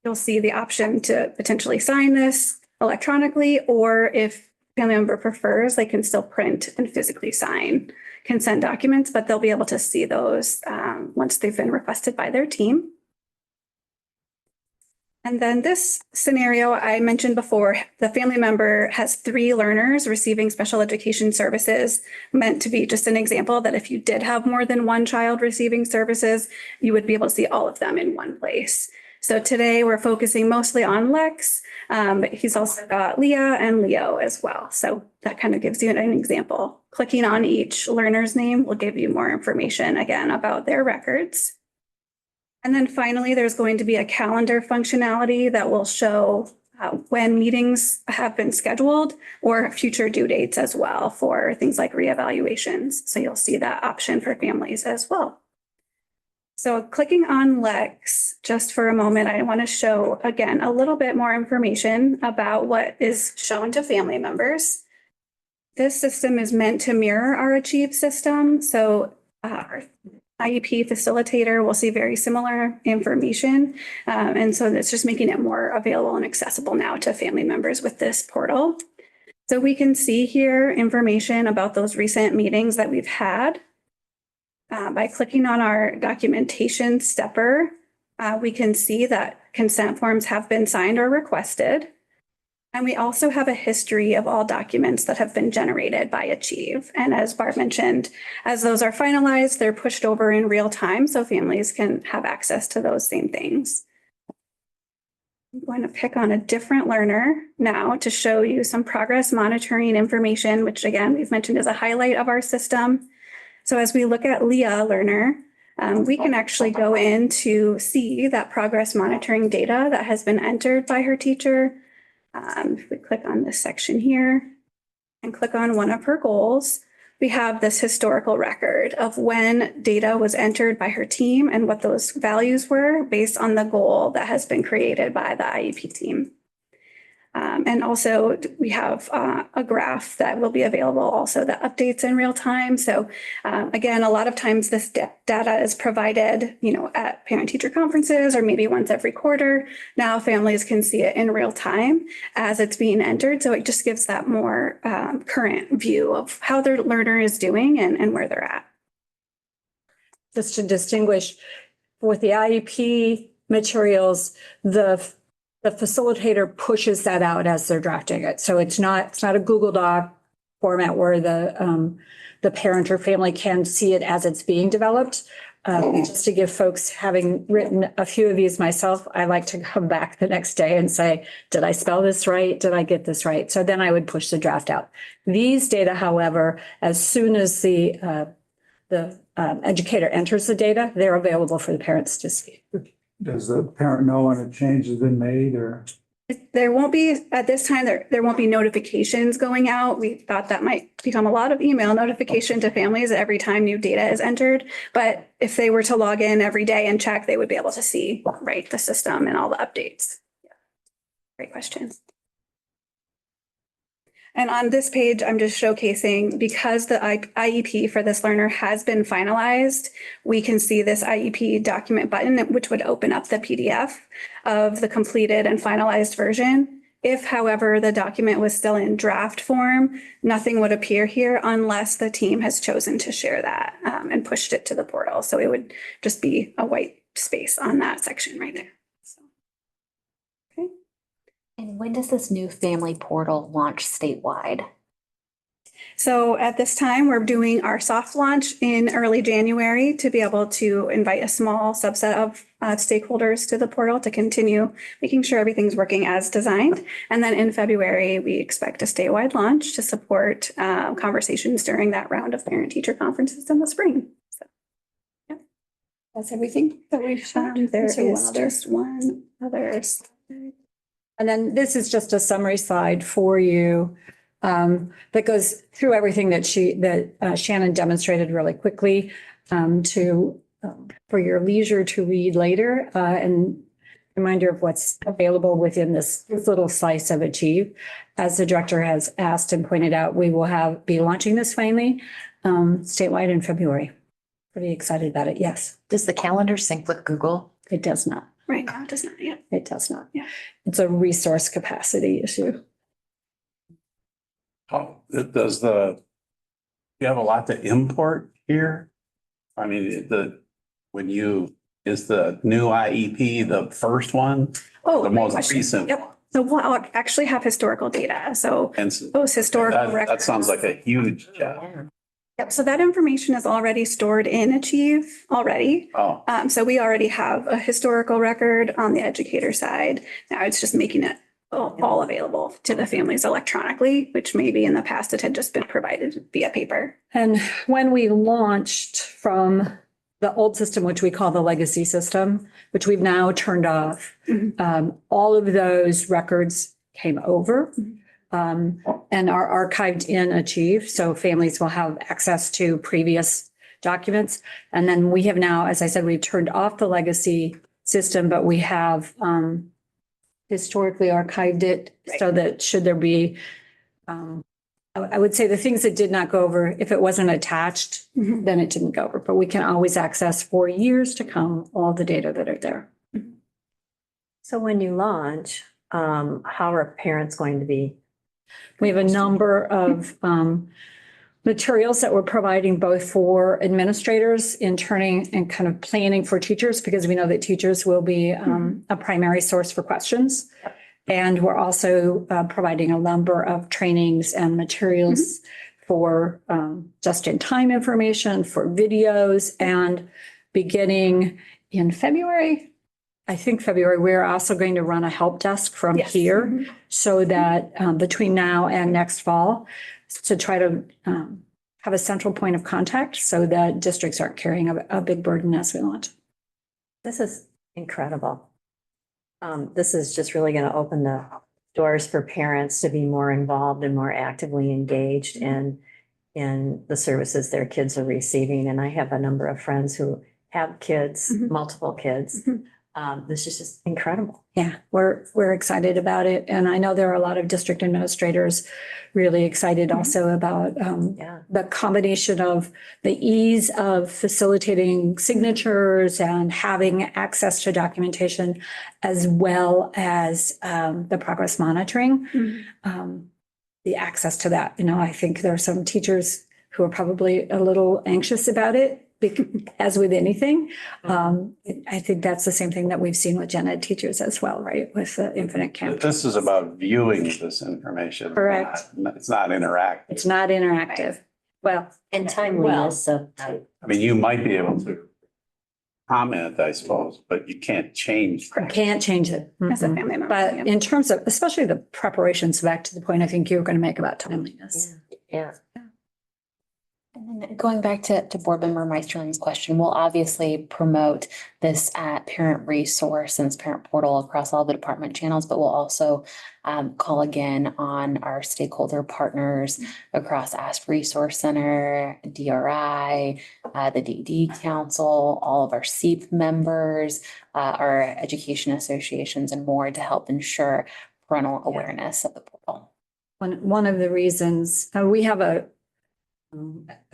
you'll see the option to potentially sign this electronically, or if family member prefers, they can still print and physically sign consent documents, but they'll be able to see those once they've been requested by their team. And then this scenario I mentioned before, the family member has 3 learners receiving special education services, meant to be just an example that if you did have more than 1 child receiving services, you would be able to see all of them in one place. So today we're focusing mostly on Lex, but he's also got Leah and Leo as well. So that kind of gives you an example. Clicking on each learner's name will give you more information again about their records. And then finally, there's going to be a calendar functionality that will show when meetings have been scheduled or future due dates as well for things like reevaluations. So you'll see that option for families as well. So clicking on Lex, just for a moment, I want to show again a little bit more information about what is shown to family members. This system is meant to mirror our Achieve system. So our IEP facilitator will see very similar information. And so it's just making it more available and accessible now to family members with this portal. So we can see here information about those recent meetings that we've had. By clicking on our documentation stepper, we can see that consent forms have been signed or requested. And we also have a history of all documents that have been generated by Achieve. And as Barb mentioned, as those are finalized, they're pushed over in real time so families can have access to those same things. I'm going to pick on a different learner now to show you some progress monitoring information, which again, we've mentioned is a highlight of our system. So as we look at Leah learner, we can actually go in to see that progress monitoring data that has been entered by her teacher. If we click on this section here and click on one of her goals, we have this historical record of when data was entered by her team and what those values were based on the goal that has been created by the IEP team. And also we have a graph that will be available also that updates in real time. So again, a lot of times this data is provided, at parent-teacher conferences or maybe once every quarter. Now families can see it in real time as it's being entered. So it just gives that more current view of how their learner is doing and where they're at. Just to distinguish, with the IEP materials, the facilitator pushes that out as they're drafting it. So it's not a Google Doc format where the parent or family can see it as it's being developed. Just to give folks, having written a few of these myself, I like to come back the next day and say, did I spell this right? Did I get this right? So then I would push the draft out. These data, however, as soon as the educator enters the data, they're available for the parents to see. Does the parent know when a change has been made or? There won't be, at this time, there won't be notifications going out. We thought that might become a lot of email notification to families every time new data is entered. But if they were to log in every day and check, they would be able to see, right, the system and all the updates. Yeah. Great question. And on this page, I'm just showcasing, because the IEP for this learner has been finalized, we can see this IEP document button, which would open up the PDF of the completed and finalized version. If, however, the document was still in draft form, nothing would appear here unless the team has chosen to share that and pushed it to the portal. So it would just be a white space on that section right there. And when does this new family portal launch statewide? So at this time, we're doing our soft launch in early January to be able to invite a small subset of stakeholders to the portal to continue making sure everything's working as designed. And then in February, we expect a statewide launch to support conversations during that round of parent-teacher conferences in the spring. So, yeah, that's everything that we've shown. There is just one other slide. And then this is just a summary slide for you that goes through everything that Shannon demonstrated really quickly for your leisure to read later. And reminder of what's available within this little slice of Achieve. As the director has asked and pointed out, we will be launching this finally statewide in February. Pretty excited about it. Yes. Does the calendar sync with Google? It does not. Right now, it does not yet. It does not. Yeah. It's a resource capacity issue. Oh, you have a lot to import here? I mean, is the new IEP the first one? Oh, The great most question. recent? Yep. So we'll actually have historical data. So And those historical that records. sounds like a huge job. Yep. So that information is already stored in Achieve already. Oh, So we already have a historical record on the educator side. Now it's just making it all available to the families electronically, which maybe in the past it had just been provided via paper. And when we launched from the old system, which we call the legacy system, which we've now turned off, all of those records came over and are archived in Achieve. So families will have access to previous documents. And then we have now, as I said, we've turned off the legacy system, but we have historically archived it so that should there be, I would say the things that did not go over, if it wasn't attached, then it didn't go over. But we can always access for years to come all the data that are there. So when you launch, how are parents going to be? We have a number of materials that we're providing both for administrators in turning and kind of planning for teachers, because we know that teachers will be a primary source for questions. And we're also providing a number of trainings and materials for just-in-time information, for videos, and beginning in February, I think February, we're also going to run a help desk from here so that between now and next fall, to try to have a central point of contact so that districts aren't carrying a big burden as we launch. This is incredible. This is just really going to open the doors for parents to be more involved and more actively engaged in the services their kids are receiving. And I have a number of friends who have kids, multiple kids. This is just incredible. Yeah, we're excited about it. And I know there are a lot of district administrators really excited also about the combination of the ease of facilitating signatures and having access to documentation, as well as the progress monitoring, the access to that. You know, I think there are some teachers who are probably a little anxious about it, as with anything. I think that's the same thing that we've seen with gen ed teachers as well, right? With the Infinite Camp. this is about viewing this information. Correct. It's not interactive. It's not interactive. Well, and timeliness. So I mean, you might be able to comment, I suppose, but you can't change. you can't change it. As a family member. But in terms of, especially the preparations, back to the point I think you were going to make about timeliness. Yeah. And then going back to Board Member Meisterlin's question, we'll obviously promote this at Parent Resource and its Parent Portal across all the department channels, but we'll also call again on our stakeholder partners across Ask Resource Center, DRI, the DD Council, all of our SEEP members, our education associations, and more to help ensure parental awareness of the portal. One of the reasons we have a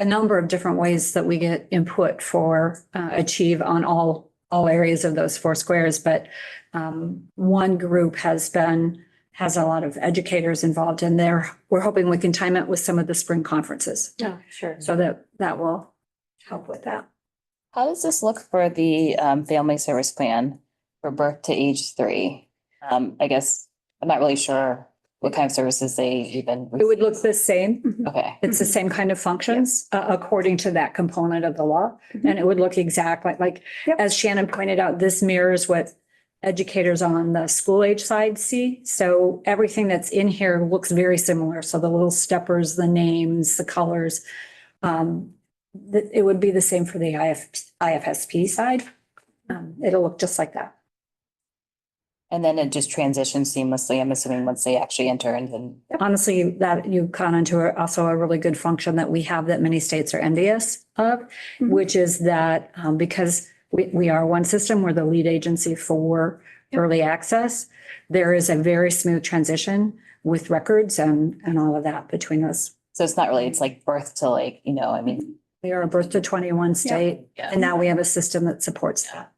number of different ways that we get input for Achieve on all areas of those four squares. But one group has a lot of educators involved in there. We're hoping we can time it with some of the spring conferences. Yeah, sure. So that will help with that. How does this look for the family service plan for birth to age 3? I guess I'm not really sure what kind of services they even. It would look the same. Okay. It's the same kind of functions according to that component of the law. And it would look exactly like, as Shannon pointed out, this mirrors what educators on the school age side see. So everything that's in here looks very similar. So the little steppers, the names, the colors. It would be the same for the IFSP side. It'll look just like that. And then it just transitions seamlessly, I'm assuming, once they actually enter and then. Honestly, that you caught into also a really good function that we have that many states are envious of, which is that because we are one system, we're the lead agency for early access, there is a very smooth transition with records and all of that between us. So it's not really, it's like birth to like, you know, I mean. We are a birth to 21 state, Yeah. and now we have a system that supports that.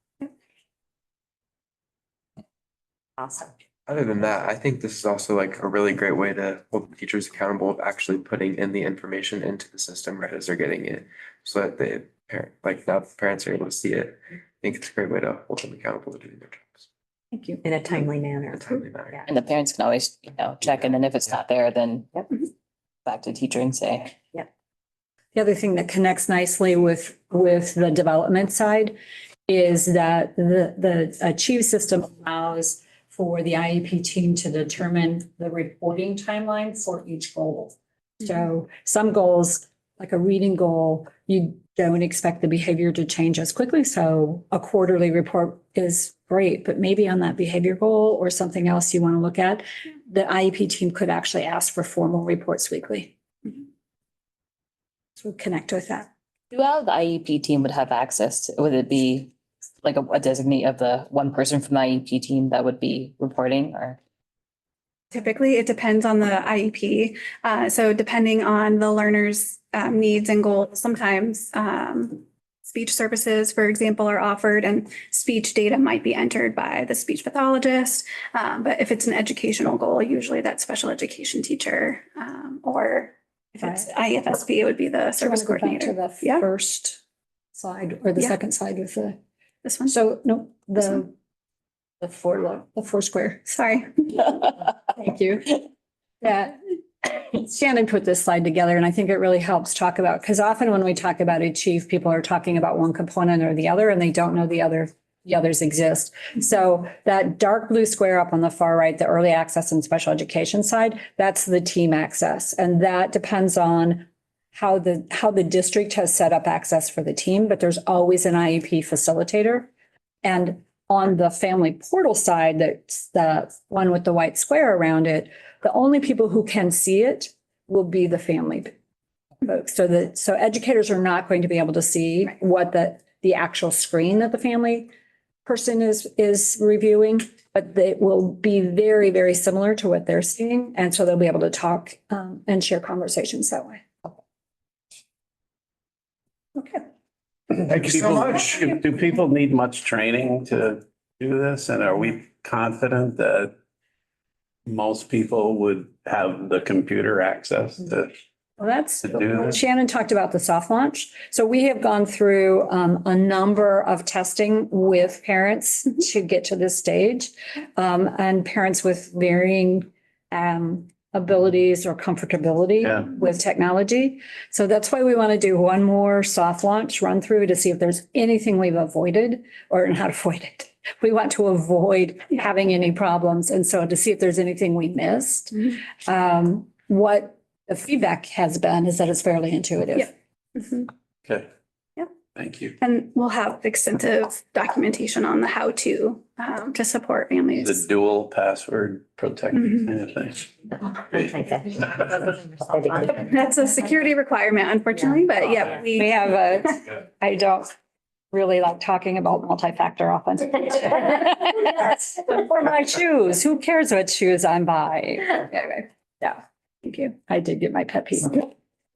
Awesome. Other than that, I think this is also like a really great way to hold teachers accountable of actually putting in the information into the system right as they're getting it. So that the parent, like now the parents are able to see it. I think it's a great way to hold them accountable to doing their jobs. Thank you. In a timely manner. In a timely manner. And the parents can always, you know, check, and then if it's not there, then back to teacher and say. The other thing that connects nicely with the development side is that the Achieve system allows for the IEP team to determine the reporting timeline for each goal. So some goals, like a reading goal, you don't expect the behavior to change as quickly. So a quarterly report is great, but maybe on that behavior goal or something else you want to look at, the IEP team could actually ask for formal reports weekly. So connect with that. Who the IEP team would have access to, would it be like a designee of the one person from the IEP team that would be reporting, or? Typically, it depends on the IEP. So depending on the learner's needs and goals, sometimes speech services, for example, are offered and speech data might be entered by the speech pathologist. But if it's an educational goal, usually that special education teacher or if it's IFSP, it would be the service coordinator. To the Yeah. first slide or the Yeah. second slide with This one. so no, This one. the four square. Sorry. Thank you. Yeah. Shannon put this slide together and I think it really helps talk about, because often when we talk about Achieve, people are talking about one component or the other and they don't know the others exist. So that dark blue square up on the far right, the early access and special education side, that's the team access. And that depends on how the district has set up access for the team, but there's always an IEP facilitator. And on the family portal side, that's the one with the white square around it, the only people who can see it will be the family folks. So educators are not going to be able to see what the actual screen that the family person is reviewing, but it will be very, very similar to what they're seeing. And so they'll be able to talk and share conversations that way. Okay. Thank you so much. Do people need much training to do this? And are we confident that most people would have the computer access to? Well, that's, to do this? Shannon talked about the soft launch. So we have gone through a number of testing with parents to get to this stage. And parents with varying abilities or comfortability with technology. So that's why we want to do one more soft launch run through to see if there's anything we've avoided or not avoided. We want to avoid having any problems. And so to see if there's anything we missed. What the feedback has been is that it's fairly intuitive. Okay. Yep. Thank you. And we'll have extensive documentation on the how-to support families. The dual password protected kind of thing. That's a security requirement, unfortunately, but yeah, We have I don't really like talking about multi-factor often. For my shoes, who cares what shoes I'm buying? Anyway, yeah, thank you. I did get my pet peeve.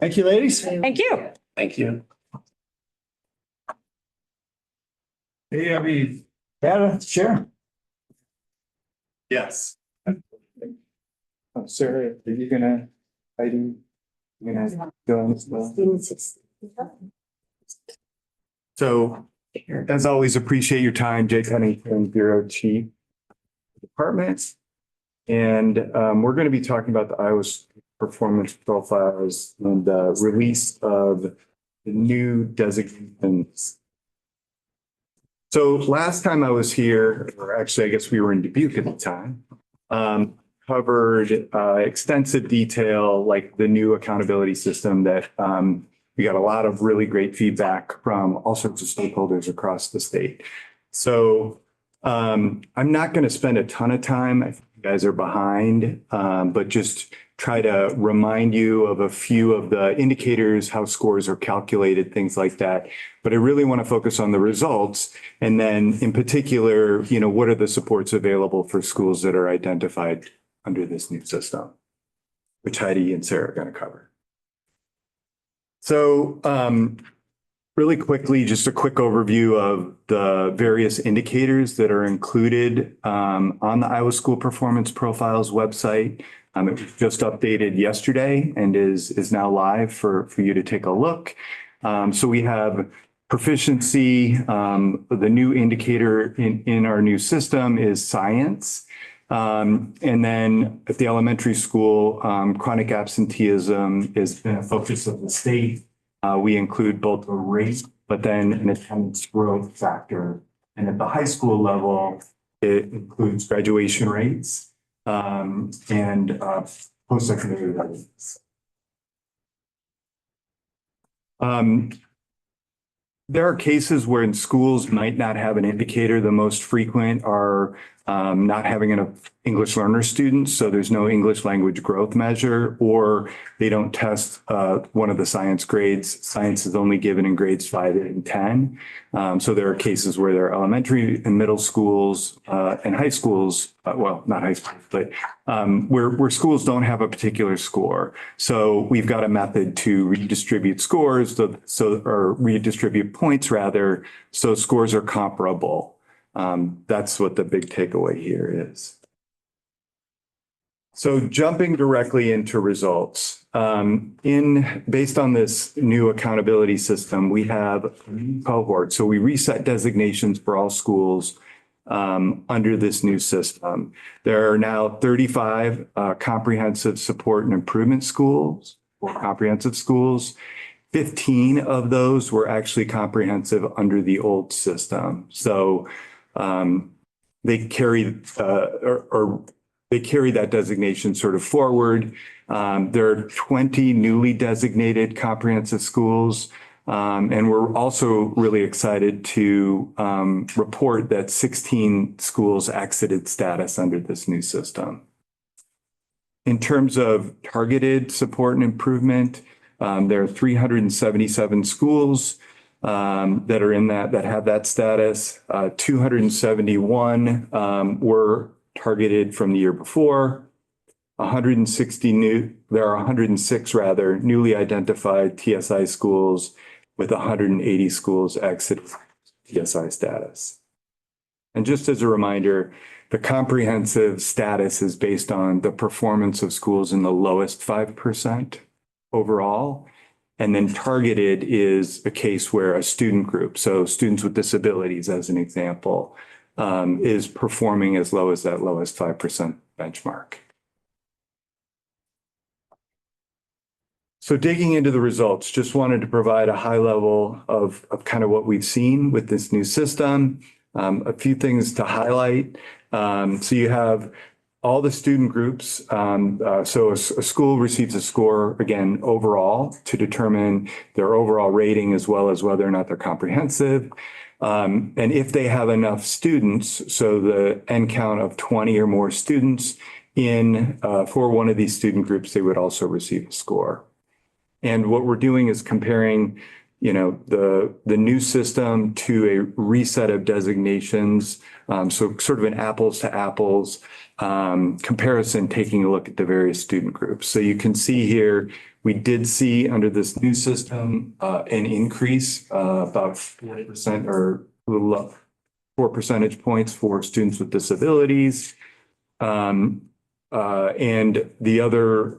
Thank you, ladies. Thank you. Thank you. Hey, Abby, data, share. Yes. Sarah, are you gonna, Heidi, you gonna go on as well? So, as always, appreciate your time, Jay Pennington, Bureau Chief Department. And we're going to be talking about the Iowa performance profiles and the release of the new designations. So last time I was here, or actually, I guess we were in Dubuque at the time, covered extensive detail, like the new accountability system that we got a lot of really great feedback from all sorts of stakeholders across the state. So I'm not going to spend a ton of time. I think you guys are behind, but just try to remind you of a few of the indicators, how scores are calculated, things like that. But I really want to focus on the results. And then in particular, what are the supports available for schools that are identified under this new system, which Heidi and Sarah are going to cover. So really quickly, just a quick overview of the various indicators that are included on the Iowa School Performance Profiles website. It was just updated yesterday and is now live for you to take a look. So we have proficiency. The new indicator in our new system is science. And then at the elementary school, chronic absenteeism is a focus of the state. We include both a rate, but then an attendance growth factor. And at the high school level, it includes graduation rates and post-secondary readiness. There are cases where in schools might not have an indicator. The most frequent are not having enough English learner students, so there's no English language growth measure, or they don't test one of the science grades. Science is only given in grades 5 and 10. So there are cases where there are elementary and middle schools and high schools, well, not high schools, but where schools don't have a particular score. So we've got a method to redistribute scores, or redistribute points rather, so scores are comparable. That's what the big takeaway here is. So jumping directly into results, based on this new accountability system, we have a new cohort. So we reset designations for all schools under this new system. There are now 35 comprehensive support and improvement schools, or comprehensive schools. 15 of those were actually comprehensive under the old system. So they carry they carry that designation sort of forward. There are 20 newly designated comprehensive schools. And we're also really excited to report that 16 schools exited status under this new system. In terms of targeted support and improvement, there are 377 schools that are in that have that status. 271 were targeted from the year before. 160 there are 106 rather newly identified TSI schools, with 180 schools exit TSI status. And just as a reminder, the comprehensive status is based on the performance of schools in the lowest 5% overall. And then targeted is a case where a student group, so students with disabilities as an example, is performing as low as that lowest 5% benchmark. So digging into the results, just wanted to provide a high level of kind of what we've seen with this new system. A few things to highlight. So you have all the student groups. So a school receives a score, again, overall to determine their overall rating as well as whether or not they're comprehensive. And if they have enough students, so the N count of 20 or more students for one of these student groups, they would also receive a score. And what we're doing is comparing, the new system to a reset of designations. So sort of an apples to apples comparison, taking a look at the various student groups. So you can see here, we did see under this new system an increase about 4% or a little up 4 percentage points for students with disabilities. And the other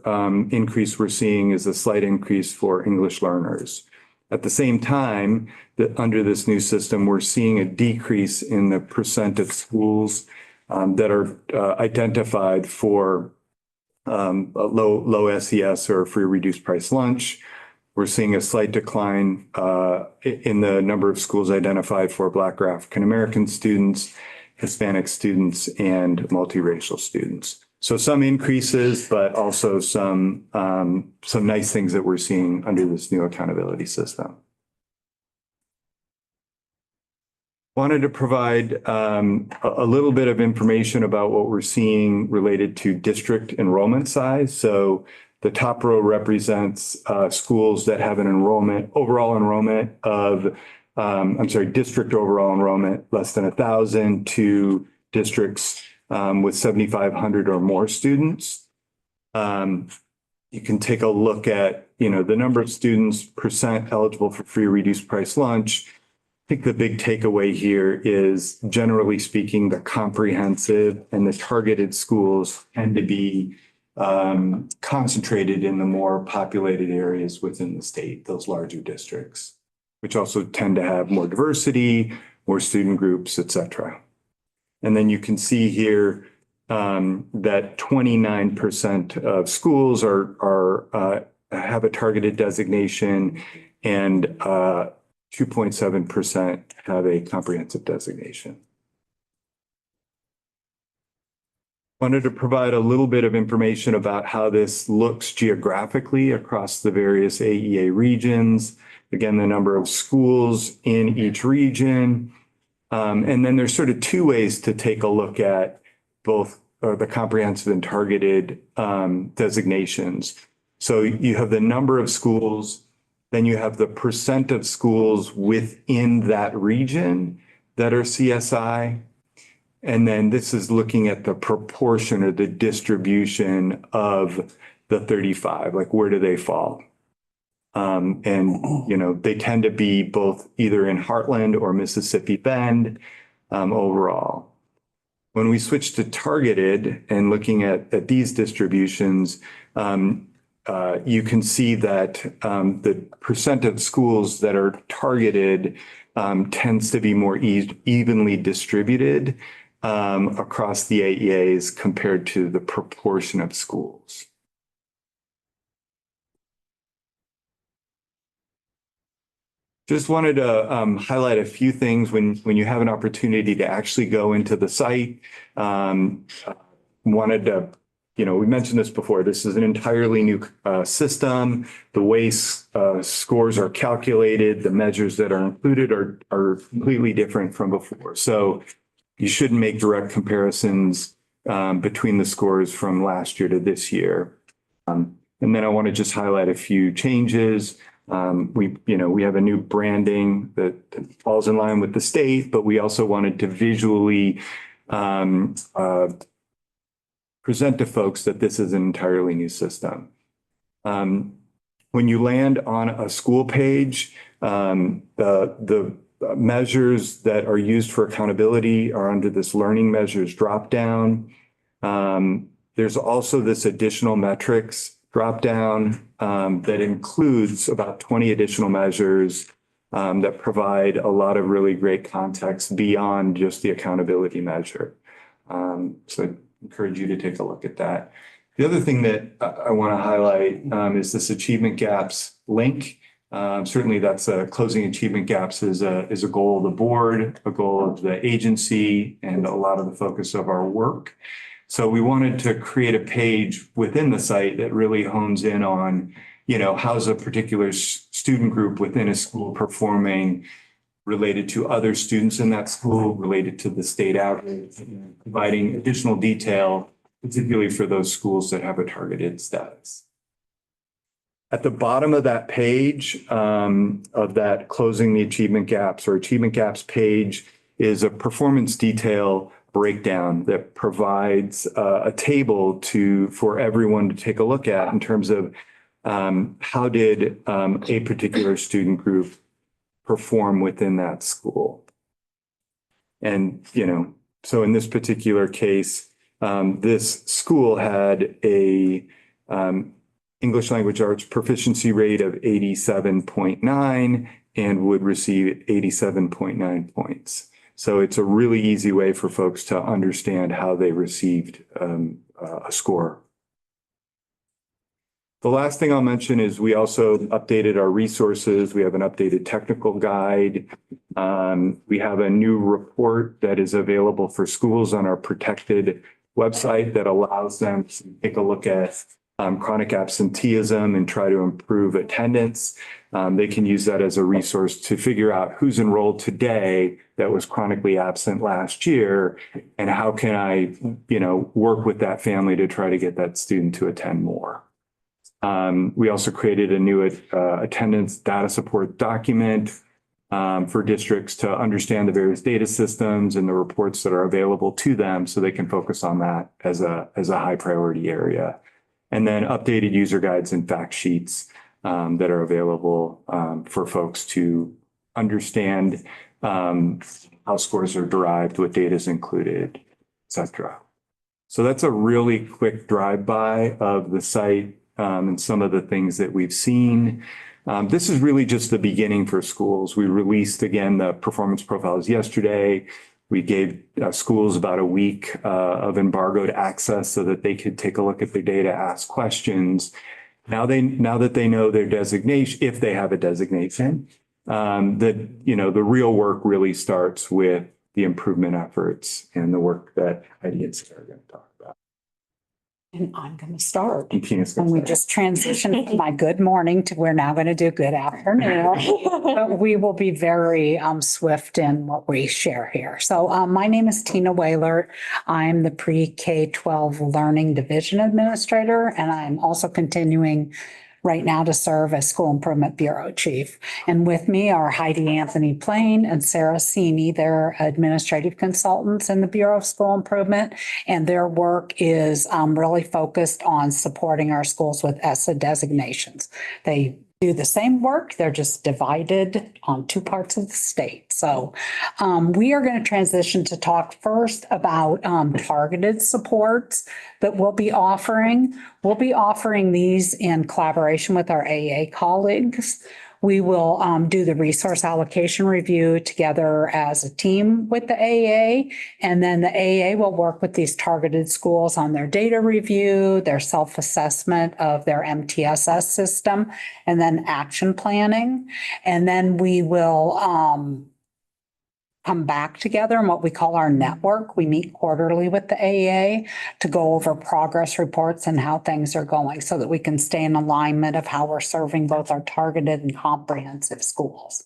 increase we're seeing is a slight increase for English learners. At the same time, under this new system, we're seeing a decrease in the percent of schools that are identified for low SES or free reduced price lunch. We're seeing a slight decline in the number of schools identified for Black or African American students, Hispanic students, and multiracial students. So some increases, but also some nice things that we're seeing under this new accountability system. Wanted to provide a little bit of information about what we're seeing related to district enrollment size. So the top row represents schools that have an overall enrollment of, district overall enrollment less than 1,000 to districts with 7,500 or more students. You can take a look at, the number of students, percent eligible for free reduced price lunch. I think the big takeaway here is, generally speaking, the comprehensive and the targeted schools tend to be concentrated in the more populated areas within the state, those larger districts, which also tend to have more diversity, more student groups, et cetera. And then you can see here that 29% of schools have a targeted designation, and 2.7% have a comprehensive designation. Wanted to provide a little bit of information about how this looks geographically across the various AEA regions. Again, the number of schools in each region. And then there's sort of two ways to take a look at both the comprehensive and targeted designations. So you have the number of schools, then you have the percent of schools within that region that are CSI. And then this is looking at the proportion or the distribution of the 35, like where do they fall? And, they tend to be both either in Heartland or Mississippi Bend overall. When we switch to targeted and looking at these distributions, you can see that the percent of schools that are targeted tends to be more evenly distributed across the AEAs compared to the proportion of schools. Just wanted to highlight a few things when you have an opportunity to actually go into the site. Wanted to, we mentioned this before, this is an entirely new system. The way scores are calculated, the measures that are included are completely different from before. So you shouldn't make direct comparisons between the scores from last year to this year. And then I want to just highlight a few changes. We have a new branding that falls in line with the state, but we also wanted to visually present to folks that this is an entirely new system. When you land on a school page, the measures that are used for accountability are under this learning measures dropdown. There's also this additional metrics dropdown that includes about 20 additional measures that provide a lot of really great context beyond just the accountability measure. So I encourage you to take a look at that. The other thing that I want to highlight is this achievement gaps link. Certainly that's closing achievement gaps is a goal of the board, a goal of the agency, and a lot of the focus of our work. So we wanted to create a page within the site that really hones in on, how's a particular student group within a school performing related to other students in that school, related to the state average, providing additional detail, particularly for those schools that have a targeted status. At the bottom of that page, of that closing the achievement gaps or achievement gaps page, is a performance detail breakdown that provides a table for everyone to take a look at in terms of how did a particular student group perform within that school. And, so in this particular case, this school had a English language arts proficiency rate of 87.9 and would receive 87.9 points. So it's a really easy way for folks to understand how they received a score. The last thing I'll mention is we also updated our resources. We have an updated technical guide. We have a new report that is available for schools on our protected website that allows them to take a look at chronic absenteeism and try to improve attendance. They can use that as a resource to figure out who's enrolled today that was chronically absent last year, and how can I, work with that family to try to get that student to attend more. We also created a new attendance data support document for districts to understand the various data systems and the reports that are available to them, so they can focus on that as a high priority area. And then updated user guides and fact sheets that are available for folks to understand how scores are derived, what data is included, et cetera. So that's a really quick drive-by of the site and some of the things that we've seen. This is really just the beginning for schools. We released, again, the performance profiles yesterday. We gave schools about a week of embargoed access so that they could take a look at their data, ask questions. Now that they know their designation, if they have a designation, the real work really starts with the improvement efforts and the work that Heidi and Sarah are going to talk about. And I'm going to start. And Tina's And going we to just transitioned from my good morning to we're now going to do good afternoon. But we will be very swift in what we share here. So my name is Tina Whalert. I'm the Pre-K-12 Learning Division Administrator, and I'm also continuing right now to serve as School Improvement Bureau Chief. And with me are Heidi Anthony Plain and Sarah Sini. They're administrative consultants in the Bureau of School Improvement, and their work is really focused on supporting our schools with ESSA designations. They do the same work, they're just divided on two parts of the state. So we are going to transition to talk first about targeted supports that we'll be offering. We'll be offering these in collaboration with our AA colleagues. We will do the resource allocation review together as a team with the AA, and then the AA will work with these targeted schools on their data review, their self-assessment of their MTSS system, and then action planning. And then we will come back together in what we call our network. We meet quarterly with the AA to go over progress reports and how things are going so that we can stay in alignment of how we're serving both our targeted and comprehensive schools.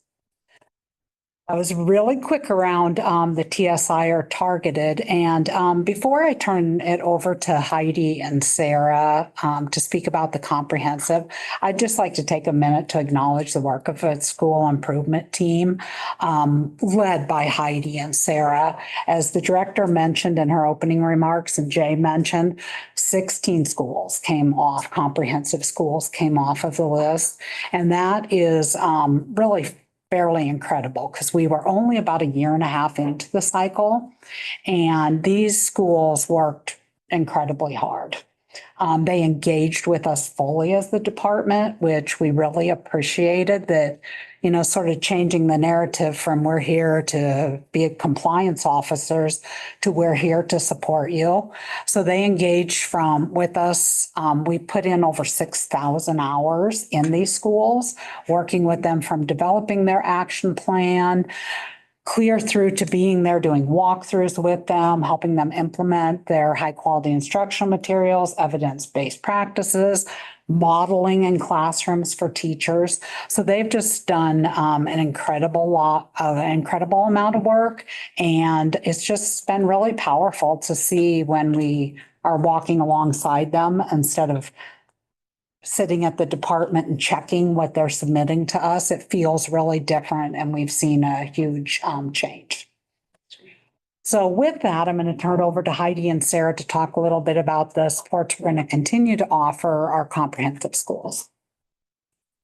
I was really quick around the TSI or targeted. And before I turn it over to Heidi and Sarah to speak about the comprehensive, I'd just like to take a minute to acknowledge the work of a school improvement team led by Heidi and Sarah. As the director mentioned in her opening remarks and Jay mentioned, 16 schools came off, comprehensive schools came off of the list. And that is really fairly incredible because we were only about a year and a half into the cycle, and these schools worked incredibly hard. They engaged with us fully as the department, which we really appreciated, that, sort of changing the narrative from we're here to be compliance officers to we're here to support you. So they engaged with us. We put in over 6,000 hours in these schools, working with them from developing their action plan, clear through to being there, doing walkthroughs with them, helping them implement their high quality instructional materials, evidence-based practices, modeling in classrooms for teachers. So they've just done an incredible amount of work. And it's just been really powerful to see when we are walking alongside them instead of sitting at the department and checking what they're submitting to us. It feels really different, and we've seen a huge change. So with that, I'm going to turn it over to Heidi and Sarah to talk a little bit about the supports we're going to continue to offer our comprehensive schools.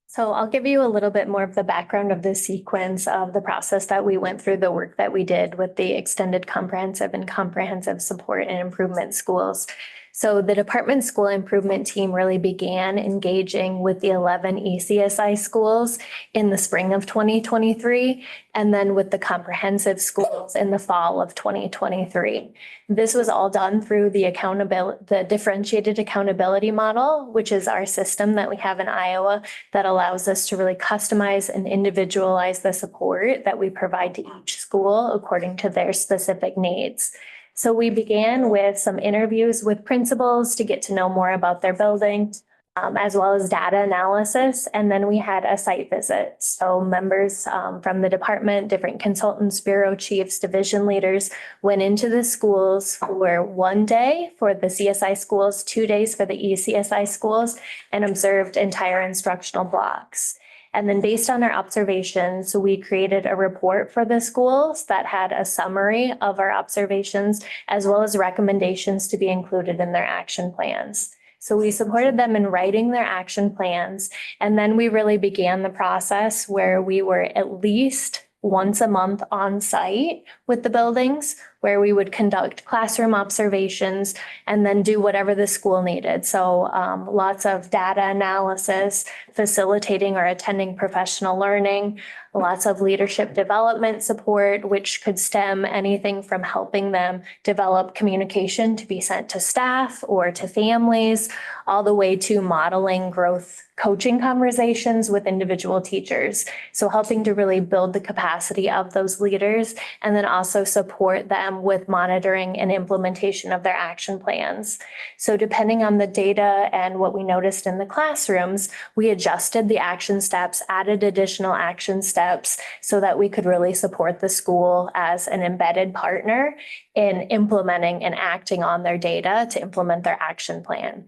So I'll give you a little bit more of the background of the sequence of the process that we went through, the work that we did with the extended comprehensive and comprehensive support and improvement schools. So the department school improvement team really began engaging with the 11 ECSI schools in the spring of 2023, and then with the comprehensive schools in the fall of 2023. This was all done through the differentiated accountability model, which is our system that we have in Iowa that allows us to really customize and individualize the support that we provide to each school according to their specific needs. So we began with some interviews with principals to get to know more about their building, as well as data analysis. And then we had a site visit. So members from the department, different consultants, bureau chiefs, division leaders went into the schools for 1 day for the CSI schools, 2 days for the ECSI schools, and observed entire instructional blocks. And then based on our observations, we created a report for the schools that had a summary of our observations, as well as recommendations to be included in their action plans. So we supported them in writing their action plans. And then we really began the process where we were at least once a month on site with the buildings, where we would conduct classroom observations and then do whatever the school needed. So lots of data analysis, facilitating or attending professional learning, lots of leadership development support, which could stem anything from helping them develop communication to be sent to staff or to families, all the way to modeling growth coaching conversations with individual teachers. So helping to really build the capacity of those leaders and then also support them with monitoring and implementation of their action plans. So depending on the data and what we noticed in the classrooms, we adjusted the action steps, added additional action steps so that we could really support the school as an embedded partner in implementing and acting on their data to implement their action plan.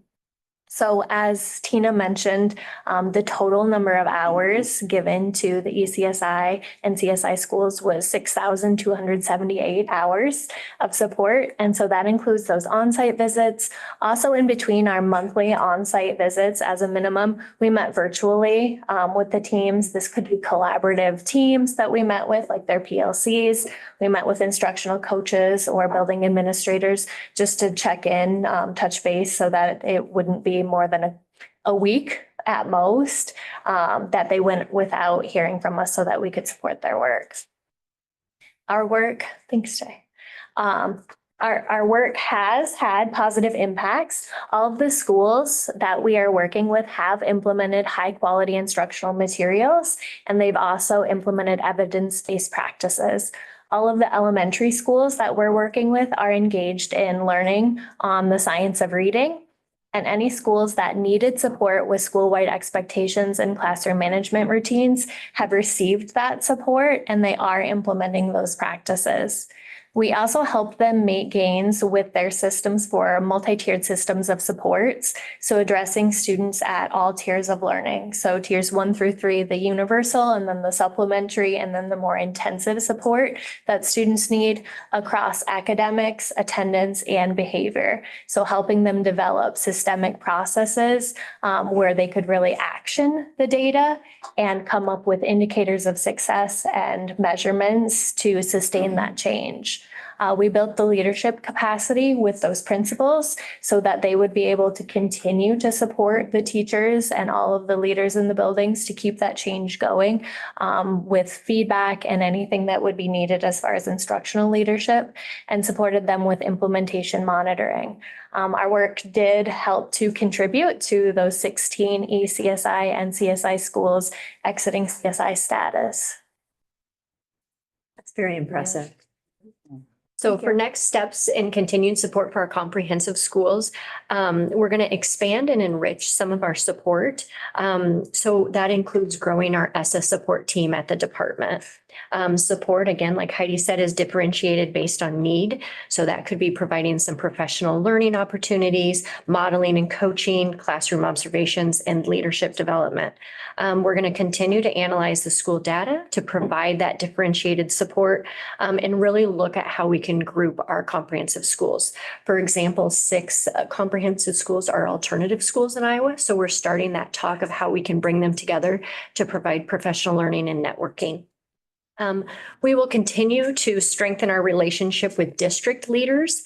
So as Tina mentioned, the total number of hours given to the ECSI and CSI schools was 6,278 hours of support. And so that includes those on-site visits. Also in between our monthly on-site visits, as a minimum, we met virtually with the teams. This could be collaborative teams that we met with, like their PLCs. We met with instructional coaches or building administrators just to check in, touch base so that it wouldn't be more than a week at most, that they went without hearing from us so that we could support their work. Our work, thanks, Jay. Our work has had positive impacts. All of the schools that we are working with have implemented high quality instructional materials, and they've also implemented evidence-based practices. All of the elementary schools that we're working with are engaged in learning on the science of reading. And any schools that needed support with school-wide expectations and classroom management routines have received that support, and they are implementing those practices. We also help them make gains with their systems for multi-tiered systems of supports. So addressing students at all tiers of learning. So tiers 1 through 3, the universal, and then the supplementary, and then the more intensive support that students need across academics, attendance, and behavior. So helping them develop systemic processes where they could really action the data and come up with indicators of success and measurements to sustain that change. We built the leadership capacity with those principals so that they would be able to continue to support the teachers and all of the leaders in the buildings to keep that change going with feedback and anything that would be needed as far as instructional leadership, and supported them with implementation monitoring. Our work did help to contribute to those 16 ECSI and CSI schools exiting CSI status. That's very impressive. So for next steps in continued support for our comprehensive schools, we're going to expand and enrich some of our support. So that includes growing our SS support team at the department. Support, again, like Heidi said, is differentiated based on need. So that could be providing some professional learning opportunities, modeling and coaching, classroom observations, and leadership development. We're going to continue to analyze the school data to provide that differentiated support and really look at how we can group our comprehensive schools. For example, 6 comprehensive schools are alternative schools in Iowa. So we're starting that talk of how we can bring them together to provide professional learning and networking. We will continue to strengthen our relationship with district leaders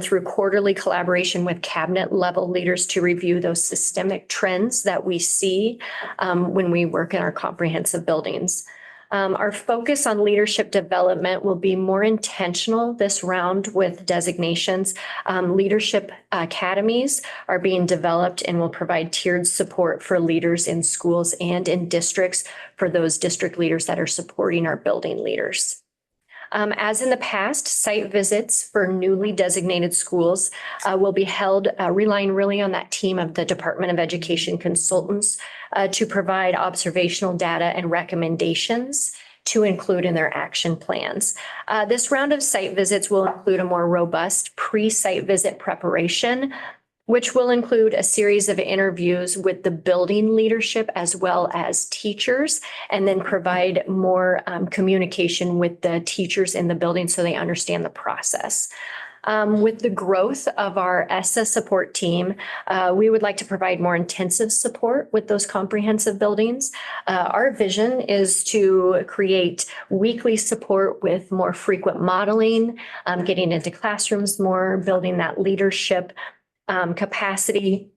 through quarterly collaboration with cabinet level leaders to review those systemic trends that we see when we work in our comprehensive buildings. Our focus on leadership development will be more intentional this round with designations. Leadership academies are being developed and will provide tiered support for leaders in schools and in districts for those district leaders that are supporting our building leaders. As in the past, site visits for newly designated schools will be held, relying really on that team of the Department of Education consultants to provide observational data and recommendations to include in their action plans. This round of site visits will include a more robust pre-site visit preparation, which will include a series of interviews with the building leadership as well as teachers, and then provide more communication with the teachers in the building so they understand the process. With the growth of our ESSA support team, we would like to provide more intensive support with those comprehensive buildings. Our vision is to create weekly support with more frequent modeling, getting into classrooms more, building that leadership capacity,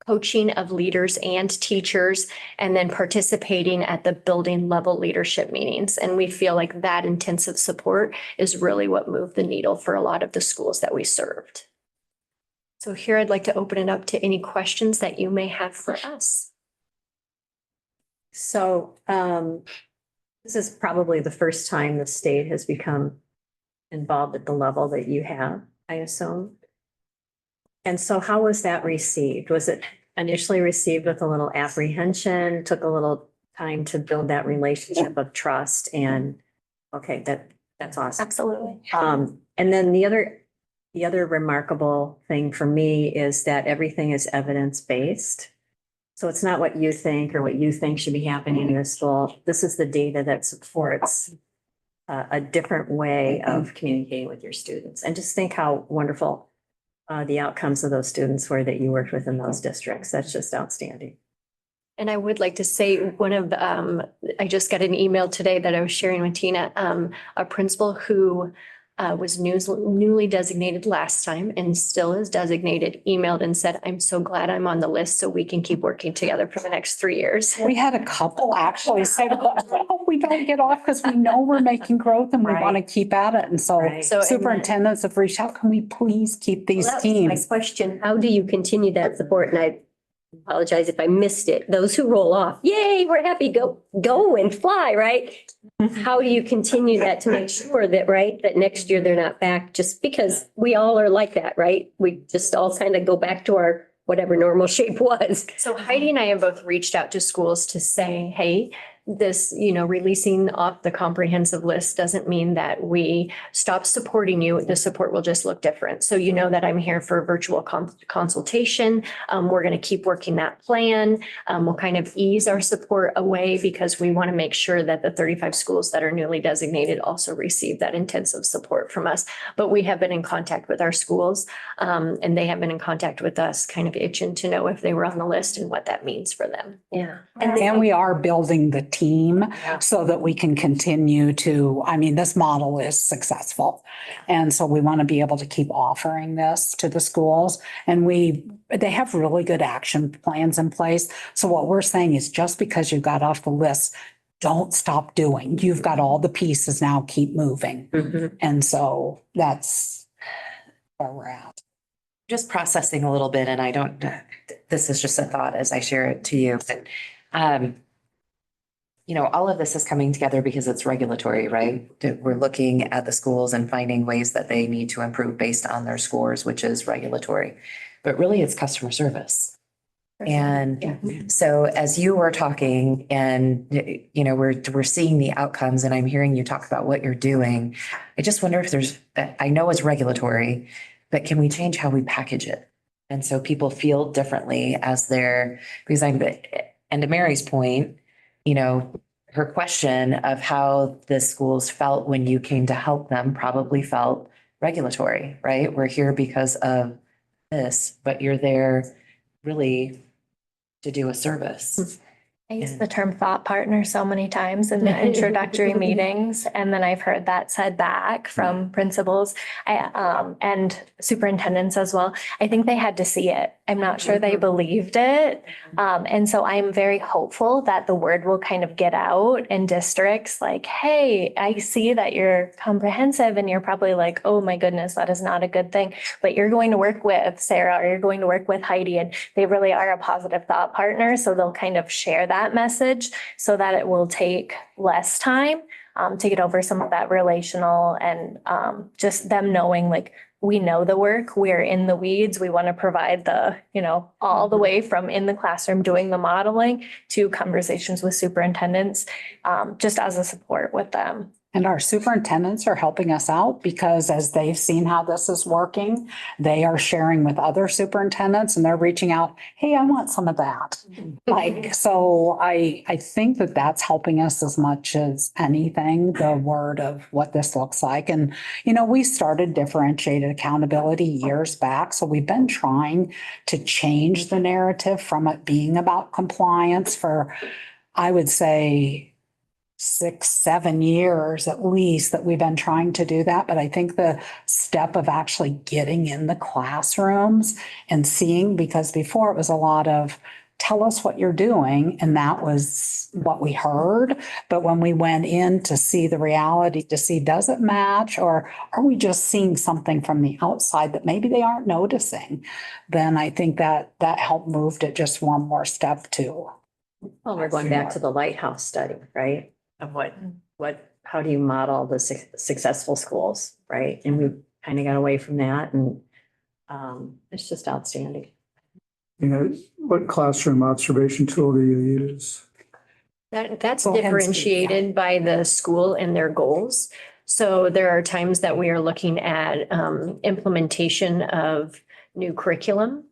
coaching of leaders and teachers, and then participating at the building level leadership meetings. And we feel like that intensive support is really what moved the needle for a lot of the schools that we served. So here I'd like to open it up to any questions that you may have for us. So this is probably the first time the state has become involved at the level that you have, I assume. And so how was that received? Was it initially received with a little apprehension, took a little time to build that relationship of trust and, okay, that's awesome. Absolutely. And then the other remarkable thing for me is that everything is evidence-based. So it's not what you think or what you think should be happening in the school. This is the data that supports a different way of communicating with your students. And just think how wonderful the outcomes of those students were that you worked with in those districts. That's just outstanding. And I would like to say I just got an email today that I was sharing with Tina, a principal who was newly designated last time and still is designated, emailed and said, I'm so glad I'm on the list so we can keep working together for the next 3 years. We had a couple actually say, "Oh, we don't get off because we know we're making growth and we want to keep at it." And so So, and superintendents have reached out, can we please keep these Well, that was my teams? question, how do you continue that support? And I apologize if I missed it. Those who roll off, yay, we're happy, go and fly, right? How do you continue that to make sure that, right, that next year they're not back just because we all are like that, right? We just all kind of go back to our whatever normal shape was. So Heidi and I have both reached out to schools to say, hey, this, releasing off the comprehensive list doesn't mean that we stop supporting you. The support will just look different. So you know that I'm here for virtual consultation. We're going to keep working that plan. We'll kind of ease our support away because we want to make sure that the 35 schools that are newly designated also receive that intensive support from us. But we have been in contact with our schools and they have been in contact with us, kind of itching to know if they were on the list and what that means for them. Yeah. And we are building the team so that we can continue to, this model is successful. And so we want to be able to keep offering this to the schools. And they have really good action plans in place. So what we're saying is just because you got off the list, don't stop doing. You've got all the pieces now, keep moving. And so that's where we're at. Just processing a little bit, and this is just a thought as I share it to you, but all of this is coming together because it's regulatory, right? We're looking at the schools and finding ways that they need to improve based on their scores, which is regulatory. But really, it's customer service. And so as you were talking and, we're seeing the outcomes and I'm hearing you talk about what you're doing, I just wonder if I know it's regulatory, but can we change how we package it? And so people feel differently because and to Mary's point, her question of how the schools felt when you came to help them probably felt regulatory, right? We're here because of this, but you're there really to do a service. I use the term thought partner so many times in the introductory meetings, and then I've heard that said back from principals and superintendents as well. I think they had to see it. I'm not sure they believed it. And so I'm very hopeful that the word will kind of get out in districts like, hey, I see that you're comprehensive and you're probably like, oh my goodness, that is not a good thing. But you're going to work with Sarah or you're going to work with Heidi, and they really are a positive thought partner. So they'll kind of share that message so that it will take less time. to get over some of that relational and just them knowing like, we know the work, we're in the weeds, we want to provide the, all the way from in the classroom doing the modeling to conversations with superintendents, just as a support with them. And our superintendents are helping us out because as they've seen how this is working, they are sharing with other superintendents and they're reaching out, hey, I want some of that. So I think that that's helping us as much as anything, the word of what this looks like. And, we started differentiated accountability years back. So we've been trying to change the narrative from it being about compliance for, I would say, 6, 7 years at least that we've been trying to do that. But I think the step of actually getting in the classrooms and seeing, because before it was a lot of tell us what you're doing. And that was what we heard. But when we went in to see the reality, to see, does it match? Or are we just seeing something from the outside that maybe they aren't noticing? Then I think that helped moved it just one more step too. Well, we're going back to the Lighthouse study, right? Of how do you model the successful schools, right? And we kind of got away from that and it's just outstanding. What classroom observation tool do you use? That's differentiated by the school and their goals. So there are times that we are looking at implementation of new curriculum.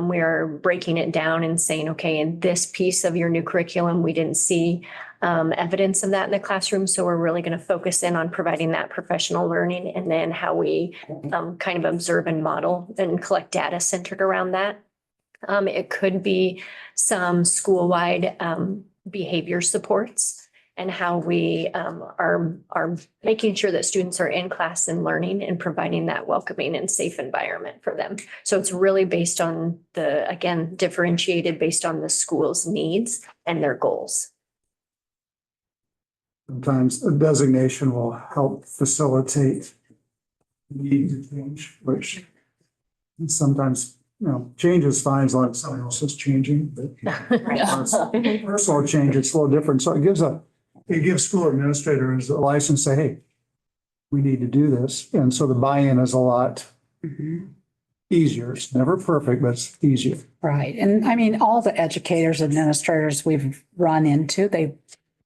We are breaking it down and saying, okay, in this piece of your new curriculum, we didn't see evidence of that in the classroom. So we're really going to focus in on providing that professional learning and then how we kind of observe and model and collect data centered around that. It could be some school-wide behavior supports and how we are making sure that students are in class and learning and providing that welcoming and safe environment for them. So it's really based on differentiated based on the school's needs and their goals. Sometimes a designation will help facilitate need to change, which sometimes, change is fine as long as someone else is changing, but personal change, it's a little different. So it gives school administrators a license to say, hey, we need to do this. And so the buy-in is a lot easier. It's never perfect, but it's easier. Right. And I mean, all the educators, administrators we've run into, they